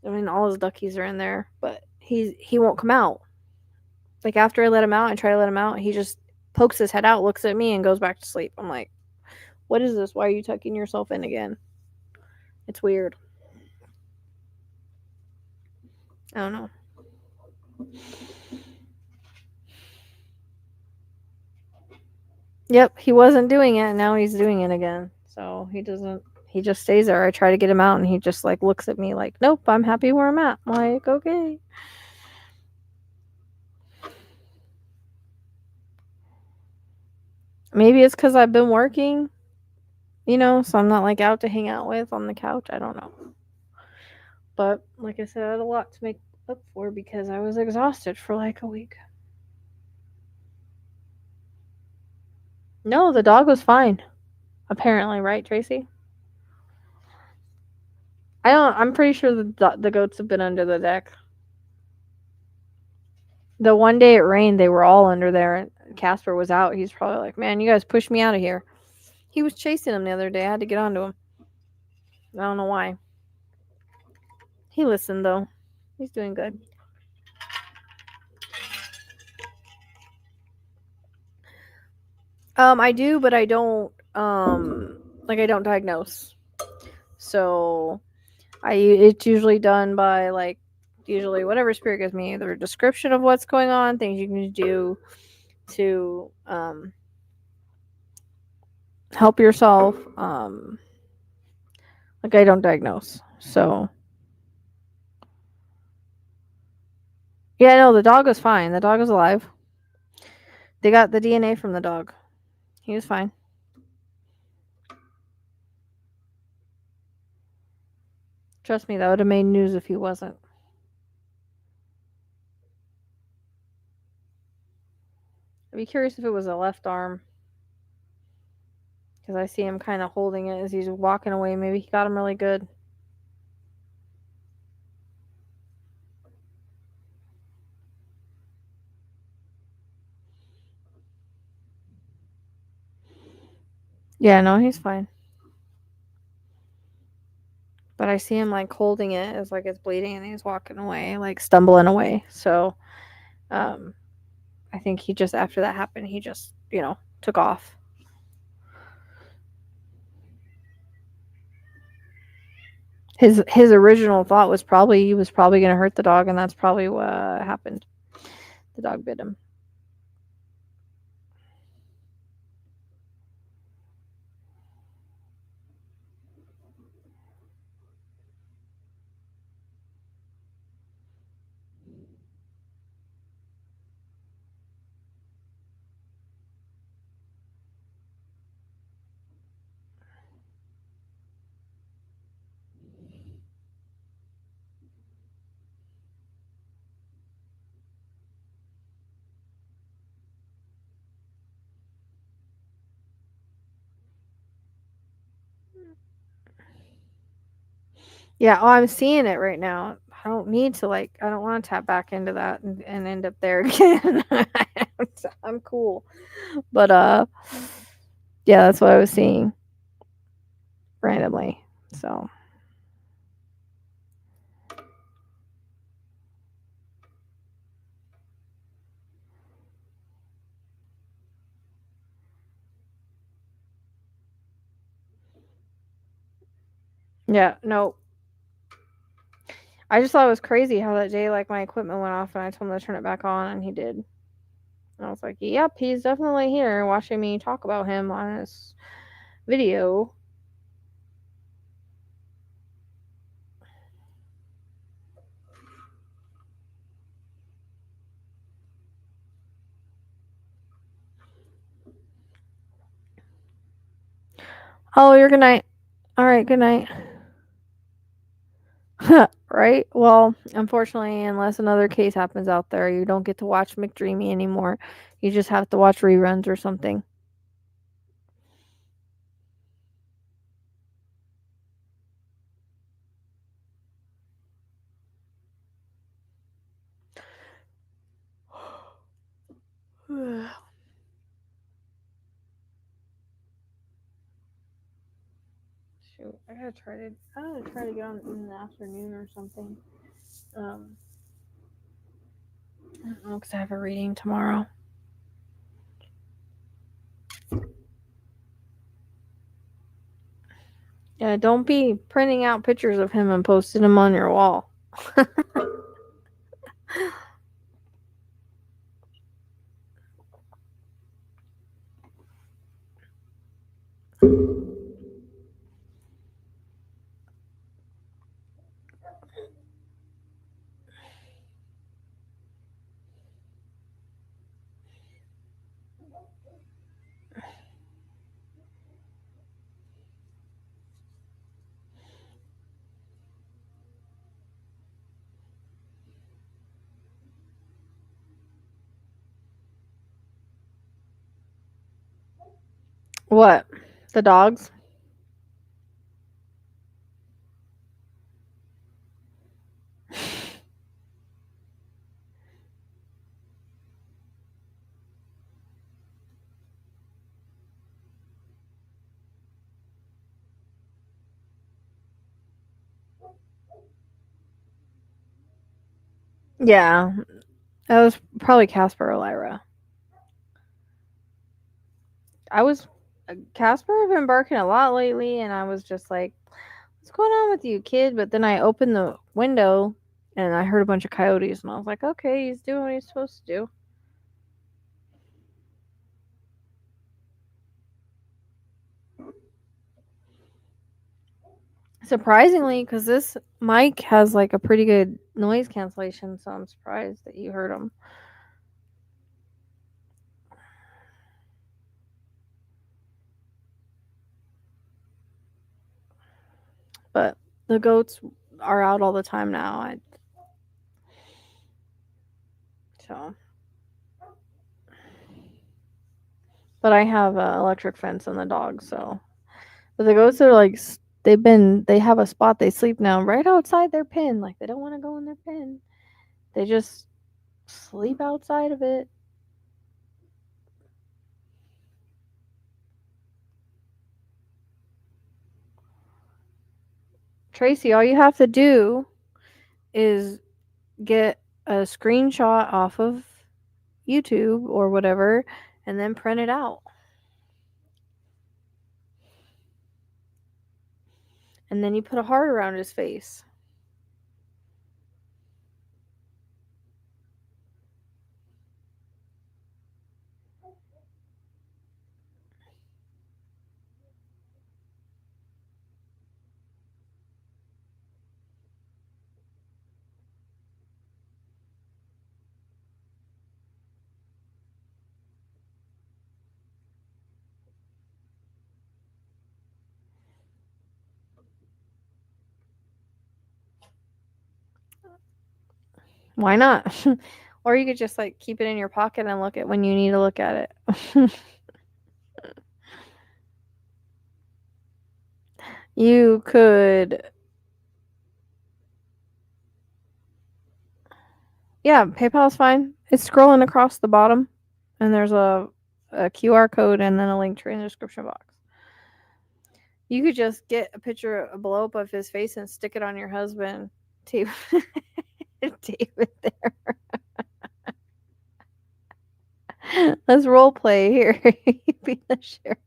I mean, all his duckies are in there, but he won't come out. Like, after I let him out, I try to let him out, he just pokes his head out, looks at me, and goes back to sleep. I'm like, what is this? Why are you tucking yourself in again? It's weird. I don't know. Yep, he wasn't doing it, and now he's doing it again. So he just stays there. I try to get him out, and he just like looks at me like, nope, I'm happy where I'm at. I'm like, okay. Maybe it's because I've been working, so I'm not like out to hang out with on the couch. I don't know. But like I said, I had a lot to make up for because I was exhausted for like a week. No, the dog was fine. Apparently, right, Tracy? I'm pretty sure the goats have been under the deck. The one day it rained, they were all under there, and Casper was out. He's probably like, man, you guys pushed me out of here. He was chasing him the other day. I had to get onto him. I don't know why. He listened, though. He's doing good. I do, but I don't, I don't diagnose. So, it's usually done by, usually whatever spirit gives me, either a description of what's going on, things you can do to, help yourself. I don't diagnose. So, yeah, no, the dog was fine. The dog was alive. They got the DNA from the dog. He was fine. Trust me, that would have made news if he wasn't. I'd be curious if it was a left arm. Because I see him kind of holding it as he's walking away. Maybe he got him really good. Yeah, no, he's fine. But I see him like holding it as like it's bleeding and he's walking away, like stumbling away. So, um, I think he just after that happened, he just, took off. His original thought was probably he was probably gonna hurt the dog, and that's probably what happened. The dog bit him. Yeah, oh, I'm seeing it right now. I don't need to I don't want to tap back into that and end up there again. I'm cool. But yeah, that's what I was seeing randomly. So, yeah, no. I just thought it was crazy how that day like my equipment went off and I told him to turn it back on and he did. And I was like, "Yep, he's definitely here watching me talk about him on his video." Oh, you're good night. All right, good night. Right? Well, unfortunately, unless another case happens out there, you don't get to watch McDreamy anymore. You just have to watch reruns or something. Shoot, I gotta try to get on in the afternoon or something. Um, I don't know because I have a reading tomorrow. Yeah, don't be printing out pictures of him and posting them on your wall. What? The dogs? Yeah, that was probably Casper or Lyra. I was Casper have been barking a lot lately, and I was just like, "What's going on with you, kid?" But then I opened the window, and I heard a bunch of coyotes, and I was like, "Okay, he's doing what he's supposed to do." Surprisingly, because this mic has like a pretty good noise cancellation, so I'm surprised that you heard them. But the goats are out all the time now. So, but I have an electric fence on the dogs, so. But the goats are like they have a spot they sleep now right outside their pen. Like they don't want to go in their pen. They just sleep outside of it. Tracy, all you have to do is get a screenshot off of YouTube or whatever and then print it out. And then you put a heart around his face. Why not? Or you could just like keep it in your pocket and look at when you need to look at it. You could, yeah, PayPal's fine. It's scrolling across the bottom and there's a QR code and then a link tree in the description box. You could just get a picture, a blow up of his face and stick it on your husband. Tape, tape it there. Let's role play here. Be the sheriff.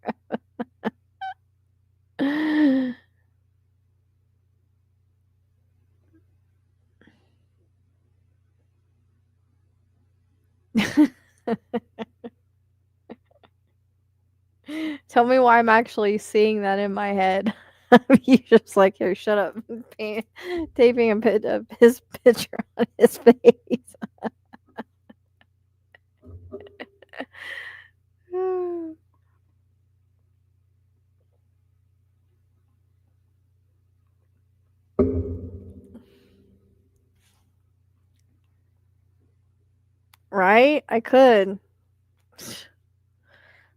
Tell me why I'm actually seeing that in my head. You just like, here, shut up. Taping a bit of his picture on his face. Right? I could.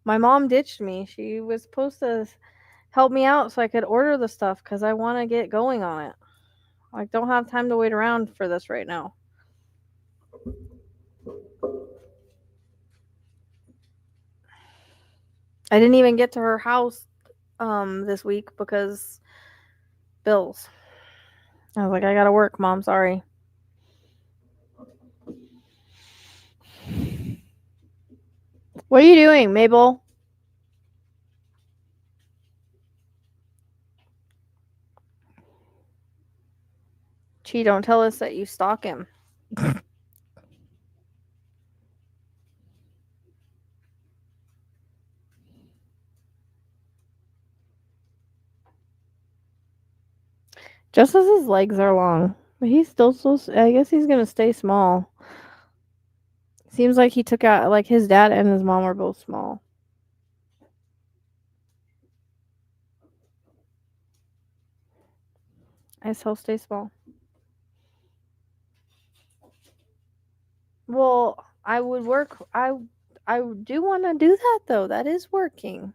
My mom ditched me. She was supposed to help me out so I could order the stuff because I want to get going on it. I don't have time to wait around for this right now. I didn't even get to her house this week because bills. I was like, I gotta work, Mom. Sorry. What are you doing, Mabel? Gee, don't tell us that you stalk him. Just as his legs are long. But he's still so... I guess he's gonna stay small. Seems like he took out... Like, his dad and his mom are both small. I guess he'll stay small. Well, I would work... I do want to do that, though. That is working.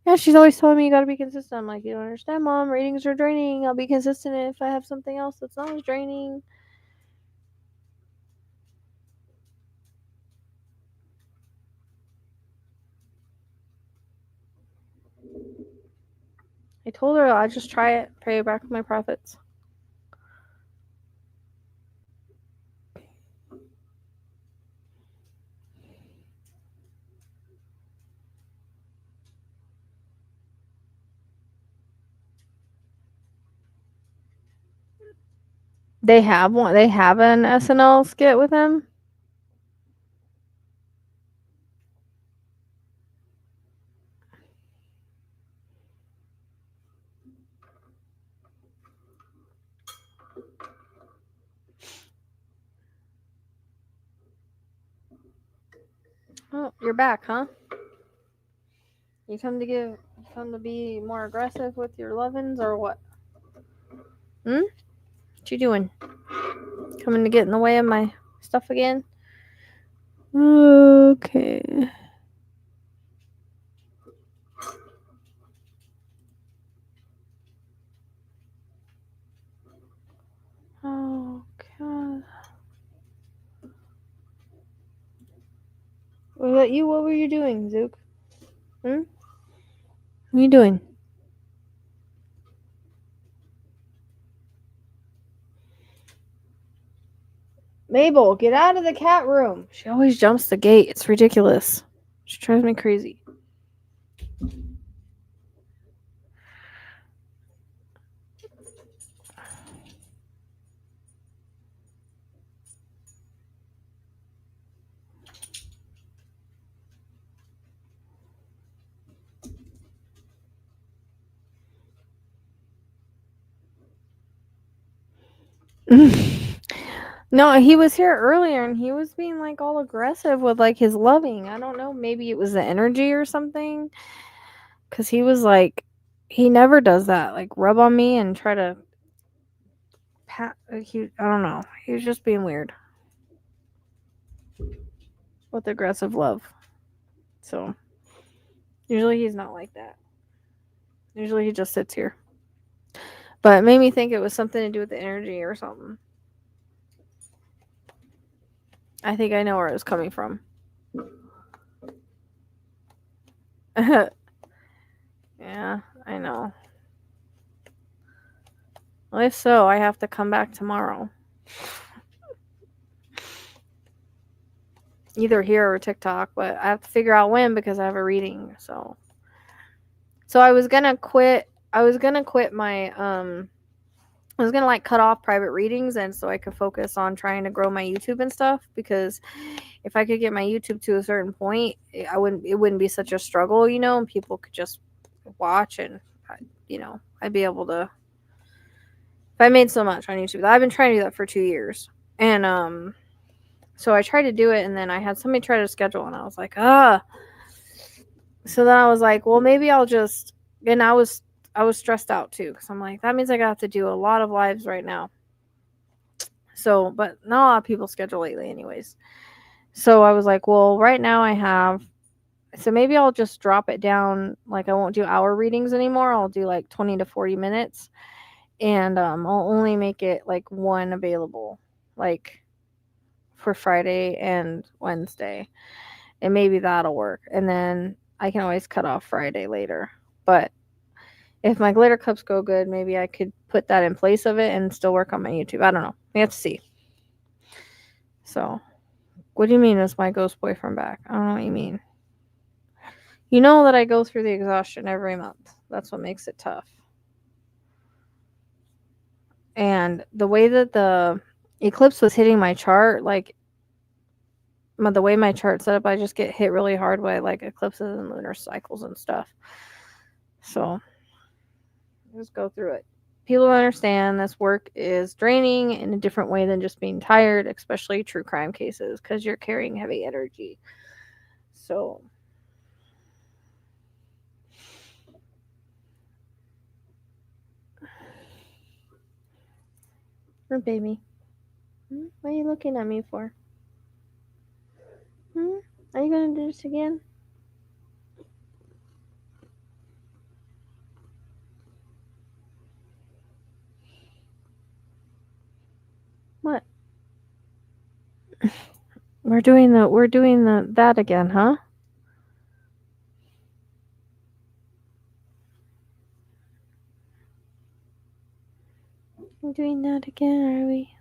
Yeah, she's always telling me you gotta be consistent. I'm like, you don't understand, Mom. Ratings are draining. I'll be consistent if I have something else that's not as draining. I told her I'd just try it, pay back my profits. They have one. They have an SNL skit with him. Oh, you're back, huh? You come to be more aggressive with your lovin's or what? What you doing? Coming to get in the way of my stuff again? Okay. Oh God. Was that you? What were you doing, Zook? What are you doing? Mabel, get out of the cat room. She always jumps the gate. It's ridiculous. She drives me crazy. No, he was here earlier and he was being like all aggressive with like his loving. I don't know, maybe it was the energy or something. Cause he was like, he never does that. Like rub on me and try to pat. I don't know. He was just being weird with aggressive love. So usually he's not like that. Usually he just sits here. But it made me think it was something to do with the energy or something. I think I know where it was coming from. Yeah, I know. Well, if so, I have to come back tomorrow. Either here or TikTok, but I have to figure out when because I have a reading. So I was gonna quit. I was gonna quit my I was gonna like cut off private readings and so I could focus on trying to grow my YouTube and stuff because if I could get my YouTube to a certain point, it wouldn't be such a struggle, you know, and people could just watch and you know, I'd be able to if I made so much on YouTube. I've been trying to do that for 2 years. And so I tried to do it and then I had somebody try to schedule and I was like, so then I was like, well, maybe I'll just and I was stressed out too because I'm like, that means I got to do a lot of lives right now. So, but not a lot of people schedule lately, anyways. So I was like, well, right now I have. So maybe I'll just drop it down. Like I won't do hour readings anymore. I'll do like 20 to 40 minutes, and I'll only make it like one available, like for Friday and Wednesday, and maybe that'll work. And then I can always cut off Friday later, but if my glitter cups go good, maybe I could put that in place of it and still work on my YouTube. I don't know. We have to see. So, what do you mean is my ghost boyfriend back? I don't know what you mean. You know that I go through the exhaustion every month. That's what makes it tough. And the way that the eclipse was hitting my chart, like the way my chart's set up, I just get hit really hard by like eclipses and lunar cycles and stuff. So, just go through it. People understand this work is draining in a different way than just being tired, especially true crime cases, because you're carrying heavy energy. So, oh, baby, what are you looking at me for? Are you gonna do this again? What? We're doing that again, huh? We're doing that again, are we?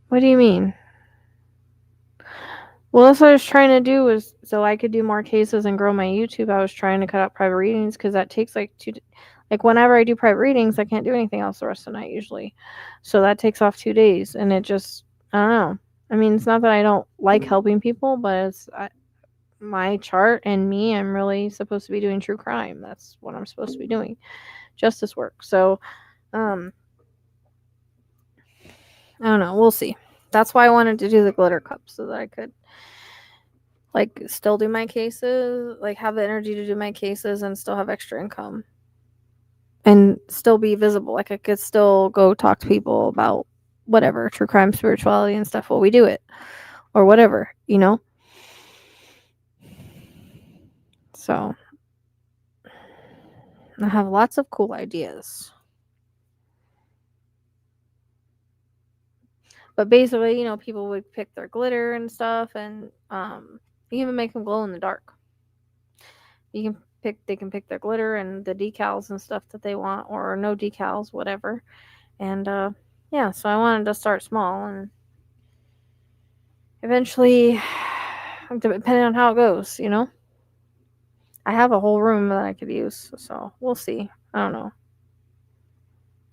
What do you mean? Well, that's what I was trying to do was so I could do more cases and grow my YouTube. I was trying to cut out private readings because that takes like like whenever I do private readings, I can't do anything else the rest of the night usually. So that takes off 2 days and it just, I don't know. I mean, it's not that I don't like helping people, but it's my chart and me, I'm really supposed to be doing true crime. That's what I'm supposed to be doing. Justice work. So, I don't know. We'll see. That's why I wanted to do the glitter cup so that I could like still do my cases, like have the energy to do my cases and still have extra income and still be visible. Like I could still go talk to people about whatever true crime, spirituality and stuff while we do it. or whatever, you know? So I have lots of cool ideas. But basically, you know, people would pick their glitter and stuff, and you can even make them glow in the dark. They can pick their glitter and the decals and stuff that they want, or no decals, whatever. And yeah, so I wanted to start small, and eventually, depending on how it goes, you know, I have a whole room that I could use, so we'll see. I don't know.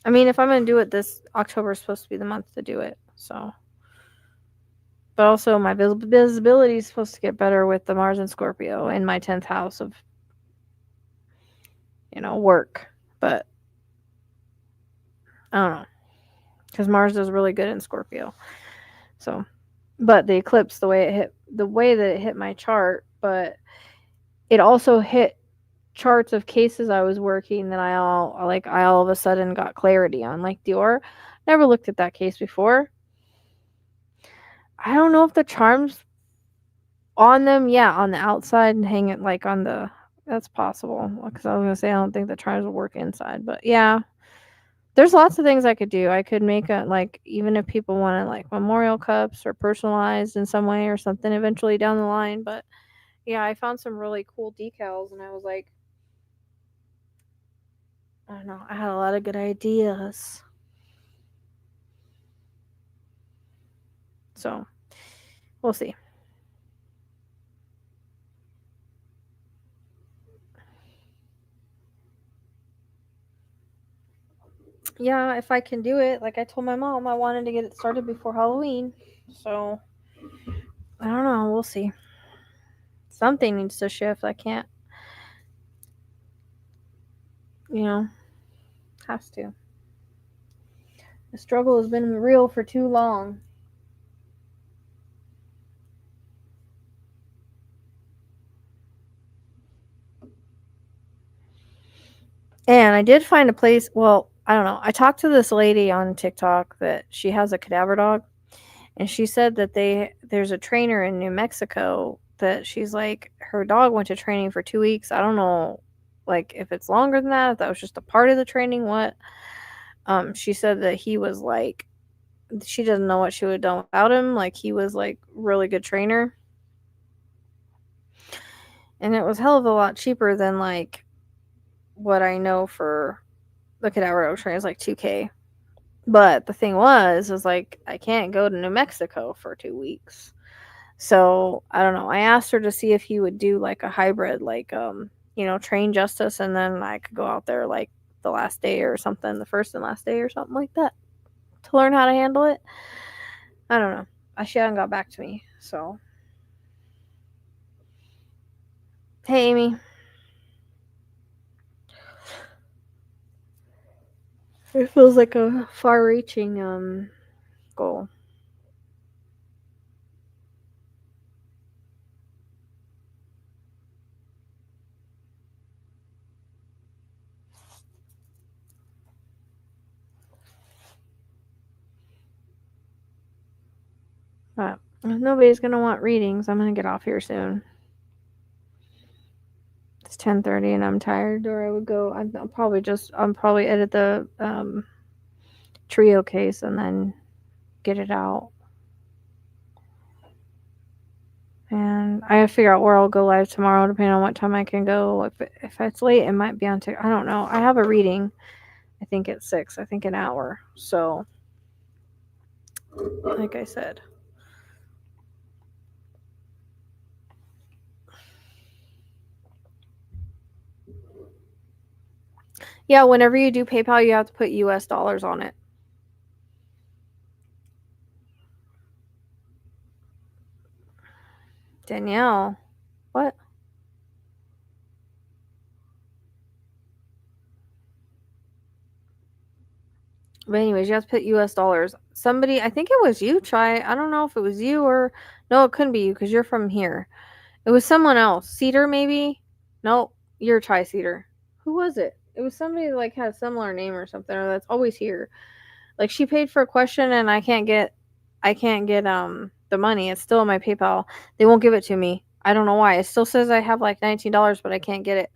I mean, if I'm gonna do it, this October is supposed to be the month to do it, so. But also, my visibility is supposed to get better with the Mars and Scorpio in my 10th house of, you know, work. But I don't know, because Mars is really good in Scorpio. So, but the eclipse, the way that it hit my chart, but it also hit charts of cases I was working that I all of a sudden got clarity on. Like Dior, never looked at that case before. I don't know if the charms on them, yeah, on the outside and hang it like on the. That's possible, because I was gonna say I don't think the charms will work inside, but yeah, there's lots of things I could do. I could make a, like, even if people wanted like memorial cups or personalized in some way or something eventually down the line. But yeah, I found some really cool decals, and I was like, I don't know, I had a lot of good ideas. So we'll see. Yeah, if I can do it, like I told my mom, I wanted to get it started before Halloween. So I don't know. We'll see. Something needs to shift. I can't, you know, has to. The struggle has been real for too long. And I did find a place. Well, I don't know. I talked to this lady on TikTok that she has a cadaver dog, and she said that there's a trainer in New Mexico that she's like, her dog went to training for 2 weeks. I don't know, like, if it's longer than that, if that was just a part of the training, what. She said that he was like, she doesn't know what she would have done without him. Like, he was like really good trainer, and it was hell of a lot cheaper than like what I know for the cadaver dog trainer is like 2K. But the thing was like, I can't go to New Mexico for 2 weeks. So I don't know. I asked her to see if he would do like a hybrid, like you know, train justice, and then I could go out there like the last day or something, the first and last day or something like that, to learn how to handle it. I don't know. She hasn't got back to me. So hey, Amy. It feels like a far-reaching goal. But if nobody's gonna want readings, I'm gonna get off here soon. It's 10:30 and I'm tired. Or I would go. I'll probably edit the trio case and then get it out. And I gotta figure out where I'll go live tomorrow, depending on what time I can go. If it's late, it might be on TikTok. I don't know. I have a reading. I think at 6. I think an hour. So, like I said. Yeah, whenever you do PayPal, you have to put US dollars on it. Danielle, what? But anyways, you have to put US dollars. Somebody, I think it was you, Try. I don't know if it was you or no, it couldn't be you because you're from here. It was someone else. Cedar, maybe? No, you're Try Cedar. Who was it? It was somebody that like had a similar name or something, or that's always here. Like, she paid for a question and I can't get the money. It's still in my PayPal. They won't give it to me. I don't know why. It still says I have like $19, but I can't get it.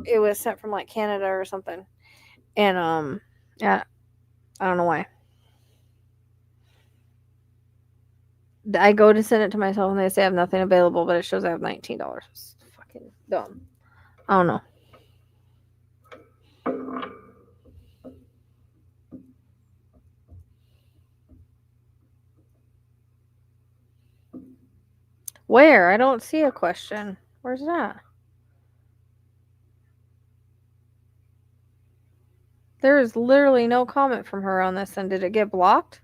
It was sent from like Canada or something. And yeah, I don't know why. I go to send it to myself and they say I have nothing available, but it shows I have $19. It's fucking dumb. I don't know. Where? I don't see a question. Where's that? There is literally no comment from her on this, and did it get blocked?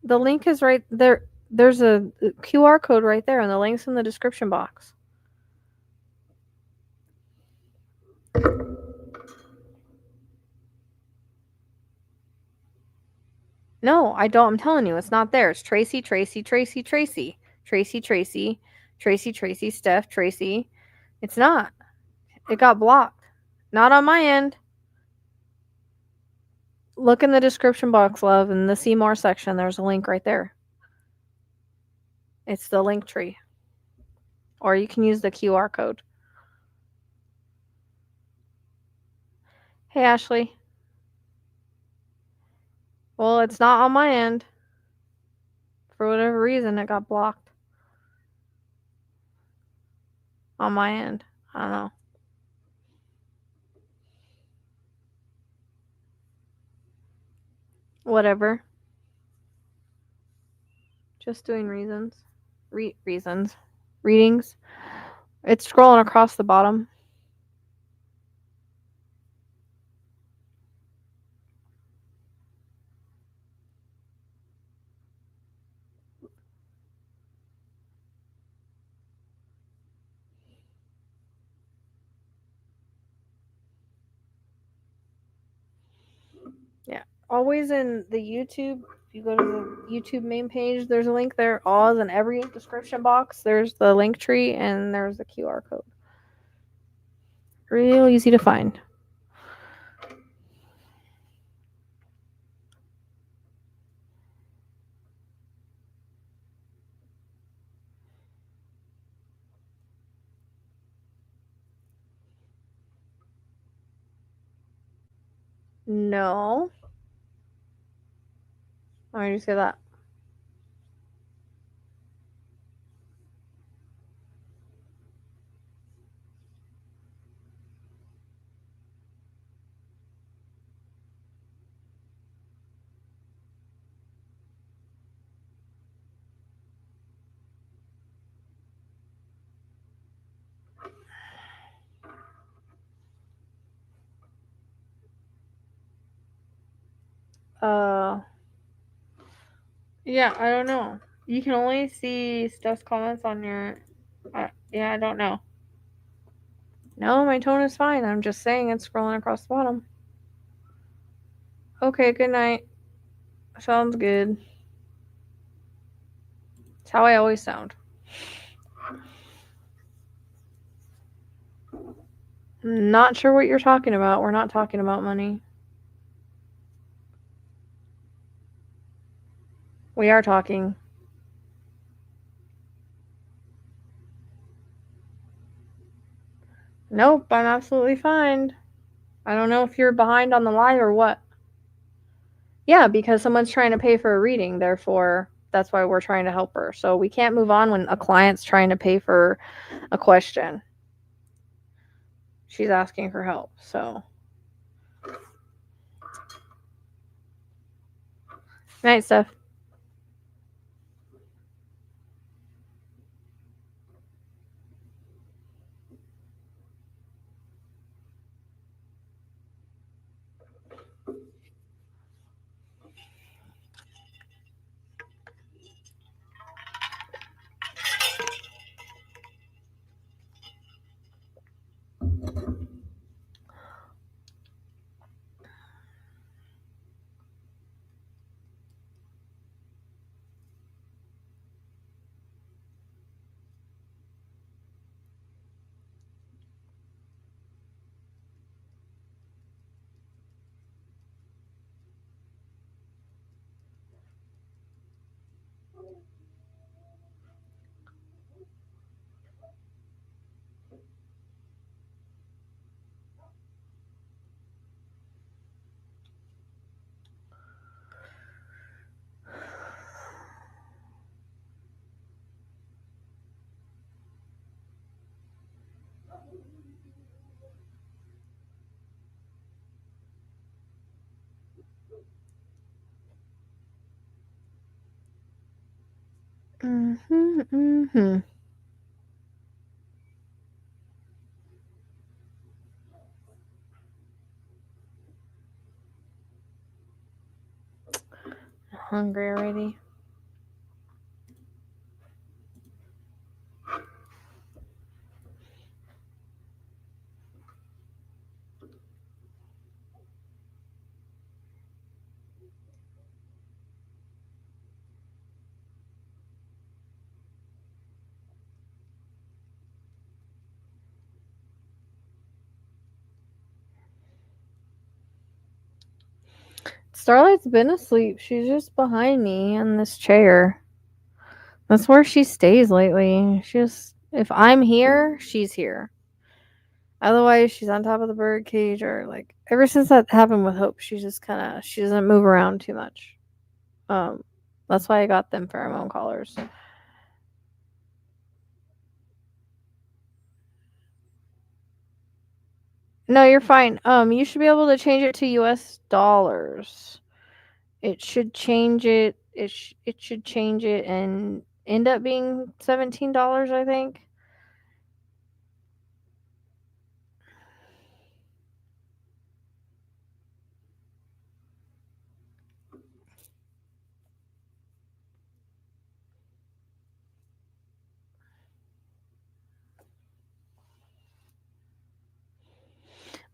The link is right there. There's a QR code right there, and the link's in the description box. No, I don't. I'm telling you, it's not there. It's Tracy, Tracy, Tracy, Tracy, Tracy, Tracy, Tracy, Tracy, Steph, Tracy. It's not. It got blocked. Not on my end. Look in the description box, love, in the see more section. There's a link right there. It's the Linktree. Or you can use the QR code. Hey, Ashley. Well, it's not on my end. For whatever reason, it got blocked. On my end. I don't know. Whatever. Just doing reasons. Reasons. Readings. It's scrolling across the bottom. Yeah. Always in the YouTube, if you go to the YouTube main page, there's a link there. Always in every description box, there's the link tree and there's the QR code. Real easy to find. No. Why did you say that? Yeah, I don't know. You can only see Steph's comments on your. Yeah, I don't know. No, my tone is fine. I'm just saying it's scrolling across the bottom. Okay, good night. Sounds good. It's how I always sound. Not sure what you're talking about. We're not talking about money. We are talking. Nope, I'm absolutely fine. I don't know if you're behind on the live or what. Yeah, because someone's trying to pay for a reading, therefore that's why we're trying to help her. So we can't move on when a client's trying to pay for a question. She's asking for help, so. Night, Steph. Mm-hmm. Hungry already. Starlight's been asleep. She's just behind me in this chair. That's where she stays lately. If I'm here, she's here. Otherwise, she's on top of the bird cage or like ever since that happened with Hope, she doesn't move around too much. Um, that's why I got them pheromone collars. No, you're fine. You should be able to change it to US dollars. It should change it. It should change it and end up being $17, I think.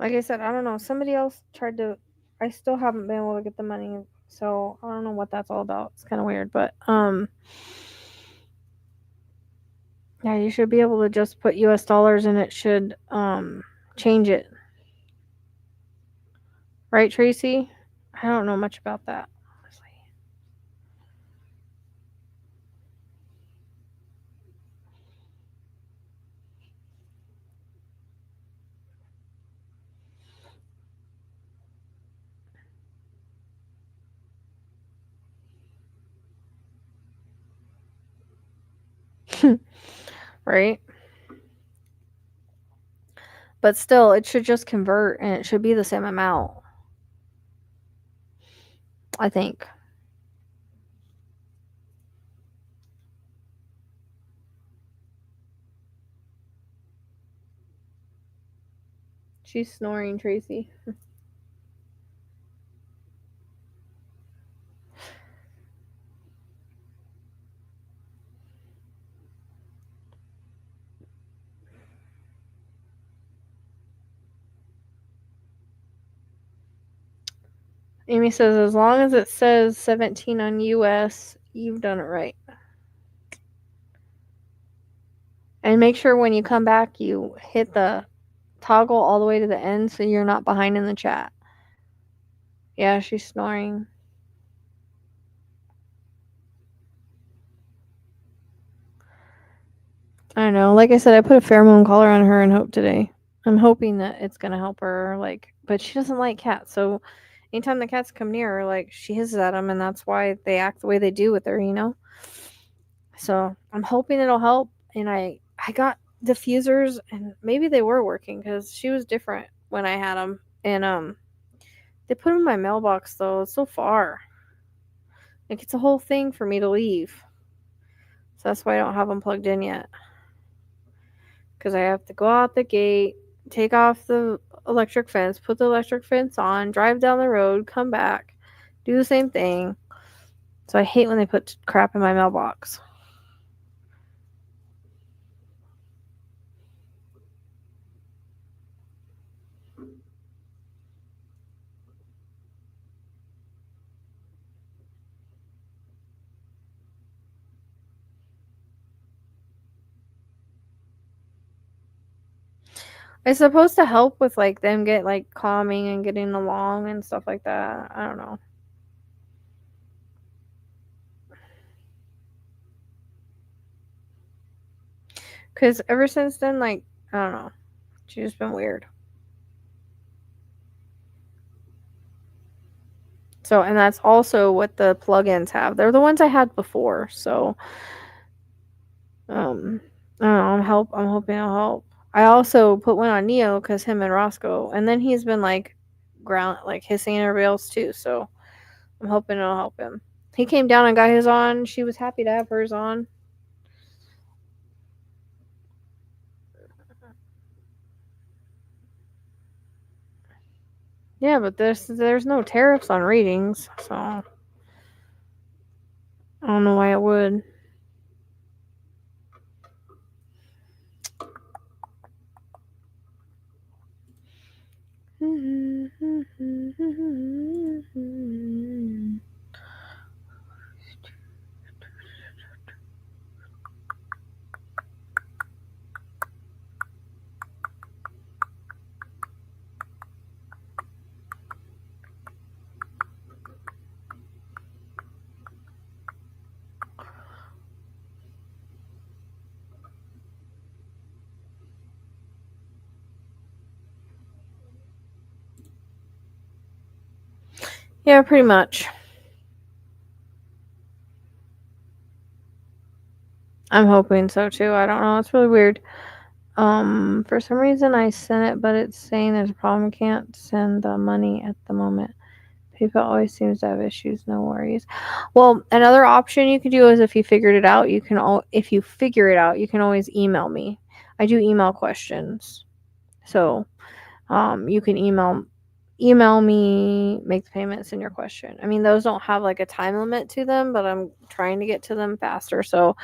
Like I said, I don't know. Somebody else tried to. I still haven't been able to get the money, so I don't know what that's all about. It's kind of weird, but yeah, you should be able to just put US dollars and it should change it. Right, Tracy? I don't know much about that, honestly. Right? But still, it should just convert and it should be the same amount. I think. She's snoring, Tracy. Amy says, as long as it says 17 on US, you've done it right. And make sure when you come back, you hit the toggle all the way to the end so you're not behind in the chat. Yeah, she's snoring. I don't know. Like I said, I put a pheromone collar on her and Hope today. I'm hoping that it's gonna help her. But she doesn't like cats, so anytime the cats come near her, she hisses at them, and that's why they act the way they do with her. So I'm hoping it'll help. And I got diffusers, and maybe they were working because she was different when I had them, and they put them in my mailbox though. It's so far. It's a whole thing for me to leave. So that's why I don't have them plugged in yet. Because I have to go out the gate, take off the electric fence, put the electric fence on, drive down the road, come back, do the same thing. So I hate when they put crap in my mailbox. It's supposed to help with them get calming and getting along and stuff like that. I don't know. Because ever since then, I don't know. She's just been weird. So, and that's also what the plugins have. They're the ones I had before. So, I don't know. I'm hoping it'll help. I also put one on Neo because him and Roscoe, and then he's been hissing at everybody else too. So I'm hoping it'll help him. He came down and got his on. She was happy to have hers on. Yeah, but there's no tariffs on readings, so I don't know why it would. Yeah, pretty much. I'm hoping so too. I don't know. It's really weird. For some reason I sent it, but it's saying there's a problem. Can't send the money at the moment. PayPal always seems to have issues. No worries. Well, another option you could do is if you figured it out, you can always email me. I do email questions, so you can email me, make the payment, send your question. I mean, those don't have like a time limit to them, but I'm trying to get to them faster. So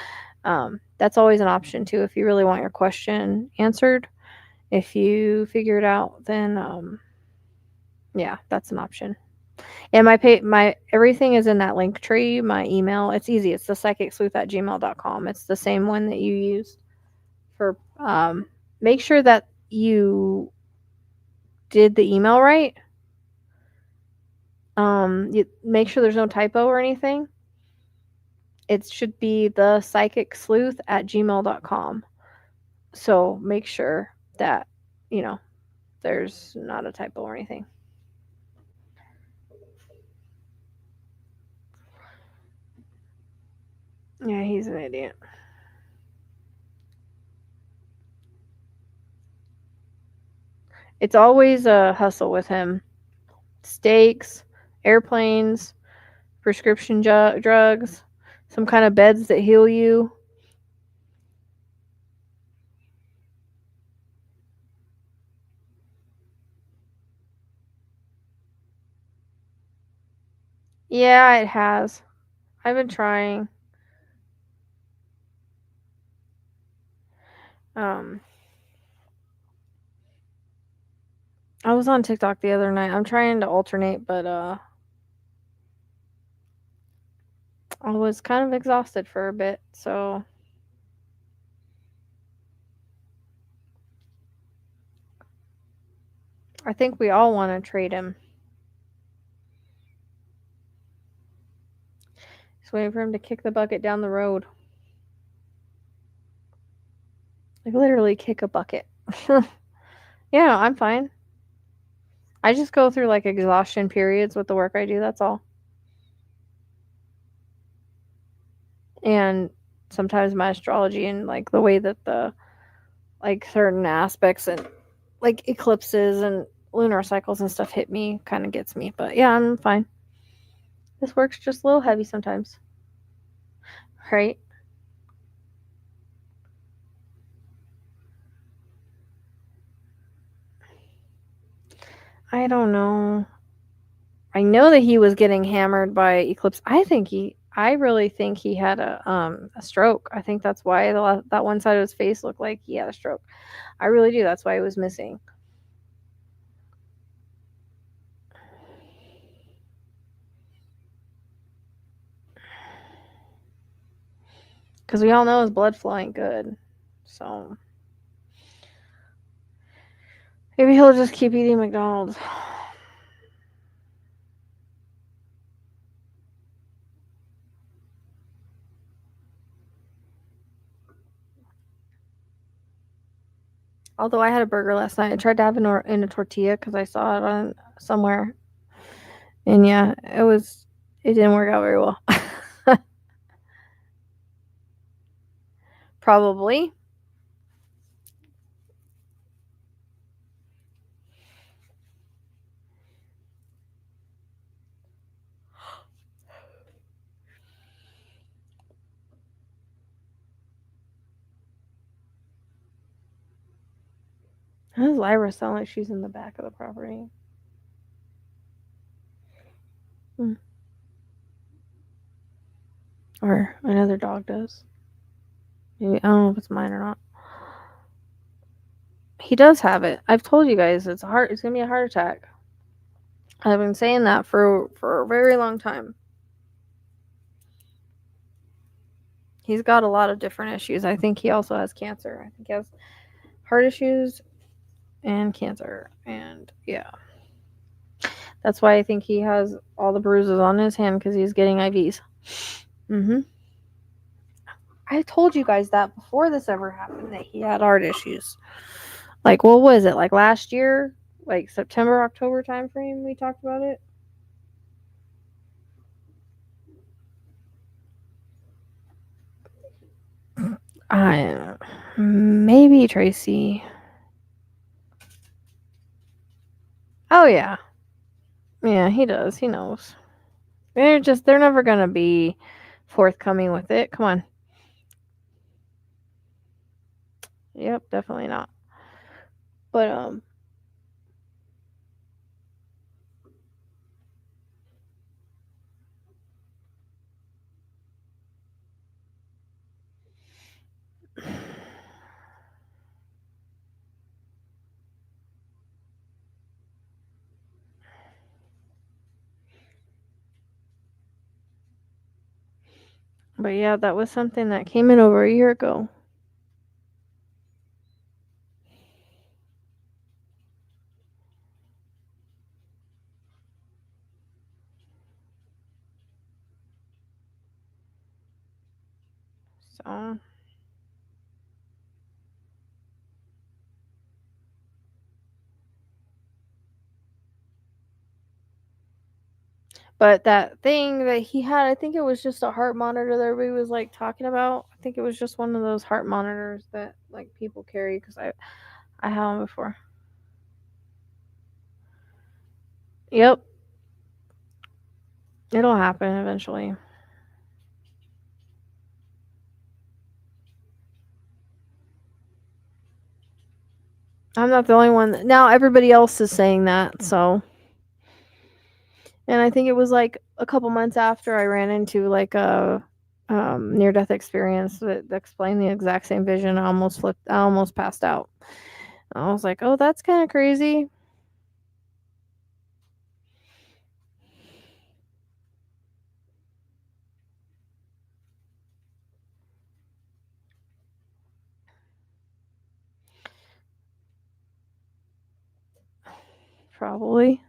that's always an option too if you really want your question answered. If you figure it out, then yeah, that's an option. And my everything is in that Linktree. My email, it's easy. It's the psychicsleuth@gmail.com. It's the same one that you used for. Make sure that you did the email right. You make sure there's no typo or anything. It should be the psychicsleuth@gmail.com. So make sure that there's not a typo or anything. Yeah, he's an idiot. It's always a hustle with him. Steaks, airplanes, prescription drugs, some kind of beds that heal you. Yeah, it has. I've been trying. Um, I was on TikTok the other night. I'm trying to alternate, but I was kind of exhausted for a bit, so I think we all want to trade him. Just waiting for him to kick the bucket down the road. Like literally kick a bucket. Yeah, I'm fine. I just go through like exhaustion periods with the work I do, that's all. And sometimes my astrology and like the way that the like certain aspects and like eclipses and lunar cycles and stuff hit me kind of gets me. But yeah, I'm fine. This work's just a little heavy sometimes. Right? I don't know. I know that he was getting hammered by eclipse. I really think he had a stroke. I think that's why that one side of his face looked like he had a stroke. I really do. That's why he was missing. Because we all know his blood flow ain't good. So maybe he'll just keep eating McDonald's. Although I had a burger last night. I tried to have it in a tortilla because I saw it on somewhere. And yeah, it didn't work out very well. Probably. How does Lyra sound like she's in the back of the property? Or another dog does. Maybe, I don't know if it's mine or not. He does have it. I've told you guys it's gonna be a heart attack. I've been saying that for a very long time. He's got a lot of different issues. I think he also has cancer. I think he has heart issues and cancer. And yeah. That's why I think he has all the bruises on his hand, because he's getting IVs. I told you guys that before this ever happened, that he had heart issues. Like, what was it? Like last year? Like September, October time frame we talked about it? Maybe Tracy. Oh yeah. Yeah, he does. He knows. They're never gonna be forthcoming with it. Come on. Yep, definitely not. But but yeah, that was something that came in over a year ago. So but that thing that he had, I think it was just a heart monitor that everybody was like talking about. I think it was just one of those heart monitors that like people carry, because I had one before. Yep. It'll happen eventually. I'm not the only one. Now everybody else is saying that, so. And I think it was like a couple months after I ran into like a near death experience that explained the exact same vision. I almost passed out. I was like, oh, that's kind of crazy. Probably.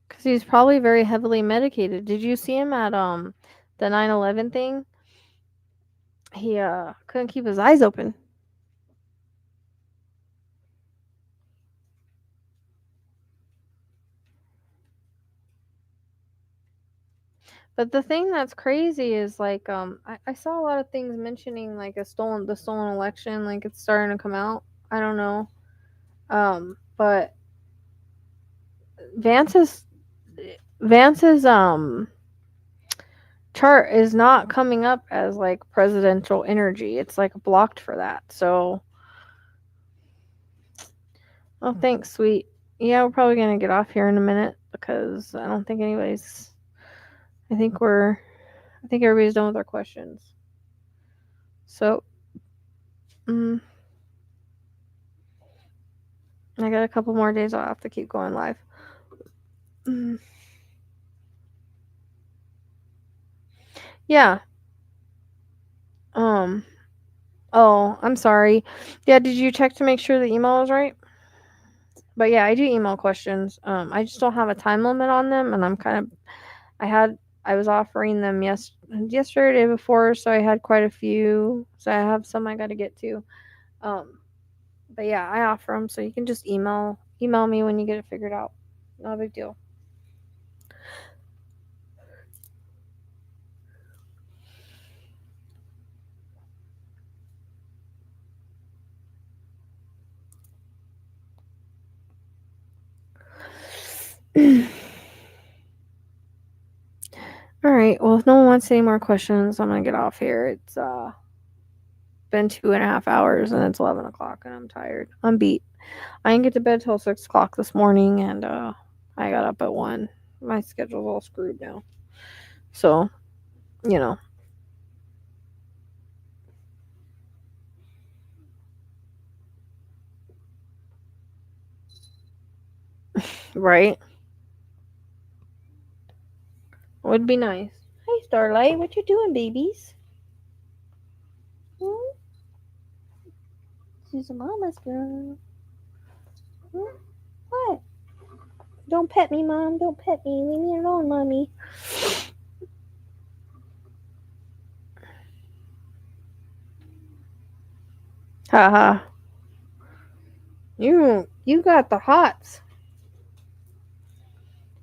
Because he's probably very heavily medicated. Did you see him at the 9/11 thing? He couldn't keep his eyes open. But the thing that's crazy is like I saw a lot of things mentioning like the stolen election, like it's starting to come out. I don't know. But Vance's Vance's chart is not coming up as like presidential energy. It's like blocked for that. So oh, thanks, sweet. Yeah, we're probably gonna get off here in a minute, because I don't think anybody's. I think everybody's done with their questions. So, I got a couple more days. I'll have to keep going live. Yeah. Um. Oh, I'm sorry. Yeah, did you check to make sure the email was right? But yeah, I do email questions. I just don't have a time limit on them, and I was offering them yesterday, day before, so I had quite a few. So I have some I got to get to. But yeah, I offer them, so you can just email me when you get it figured out. Not a big deal. All right. Well, Well, if no one wants any more questions, I'm gonna get off here. It's been 2.5 hours and it's 11 o'clock and I'm tired. I'm beat. I didn't get to bed till 6 o'clock this morning and I got up at 1. My schedule's all screwed now. So, you know. Right? Would be nice. Hey, Starlight, what you doing, babies? Hmm? She's a mama's girl. Hmm? What? Don't pet me, Mom. Don't pet me. Leave me alone, Mommy. Haha. You got the hots.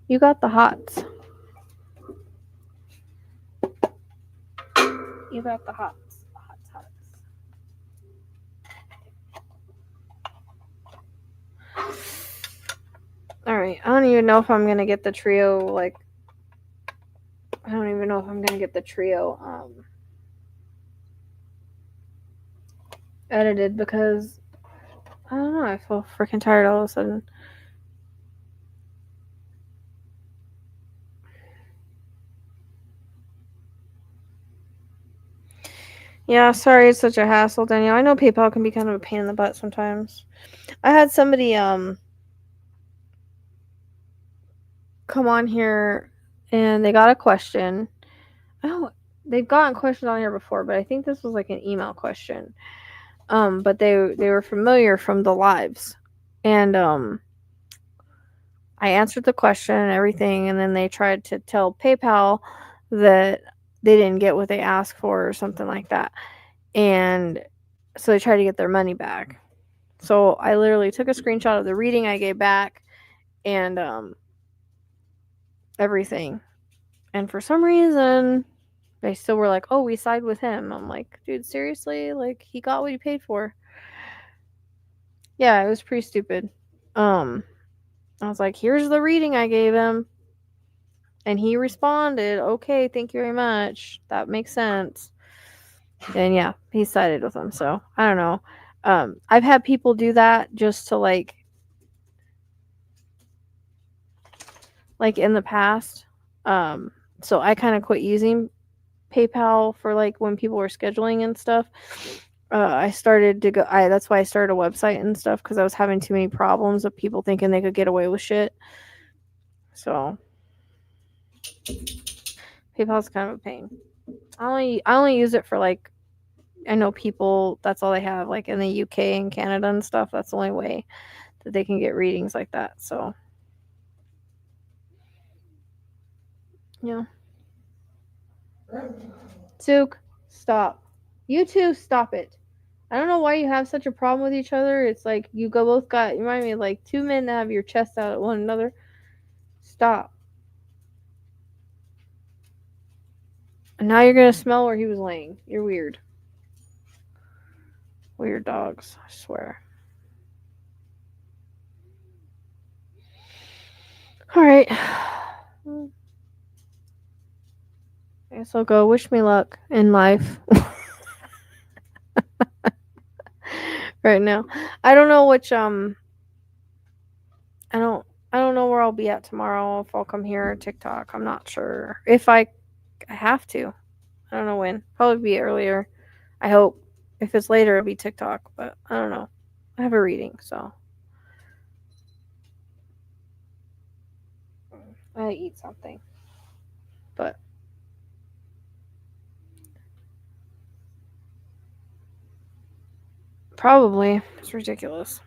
You got the hots. You got the hots. Hots. Alright, I don't even know if I'm gonna get the trio, I don't even know if I'm gonna get the trio, edited because, I don't know, I feel freaking tired all of a sudden. Yeah, sorry it's such a hassle, Danielle. I know PayPal can be kind of a pain in the butt sometimes. I had somebody, come on here and they got a question. They've gotten questions on here before, but I think this was like an email question. But they were familiar from the lives. And I answered the question and everything, and then they tried to tell PayPal that they didn't get what they asked for or something like that. And so they tried to get their money back. So I literally took a screenshot of the reading I gave back and everything. And for some reason, they still were like, "Oh, we side with him." I'm like, "Dude, seriously? Like, he got what he paid for." Yeah, it was pretty stupid. I was like, "Here's the reading I gave him." And he responded, "Okay, thank you very much. That makes sense." And yeah, he sided with him. So I don't know. I've had people do that just to like in the past. So I kind of quit using PayPal for like when people were scheduling and stuff. I started to go. That's why I started a website and stuff because I was having too many problems of people thinking they could get away with shit. So PayPal's kind of a pain. I only use it for like I know people that's all they have like in the UK and Canada and stuff. That's the only way that they can get readings like that. So yeah. Zook, stop. You two, stop it. I don't know why you have such a problem with each other. It's like you both got, you remind me of like two men that have your chest out at one another. Stop. And now you're gonna smell where he was laying. You're weird. Weird dogs, I swear. Alright. I guess I'll go. Wish me luck in life. Right now. I don't know which I don't know where I'll be at tomorrow, if I'll come here or TikTok. I'm not sure. If I have to. I don't know when. Probably be earlier. I hope. If it's later, it'll be TikTok, but I don't know. I have a reading, so I gotta eat something. But probably. It's ridiculous.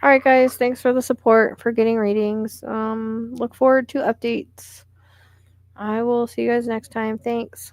Alright guys, thanks for the support, for getting readings. Look forward to updates. I will see you guys next time. Thanks.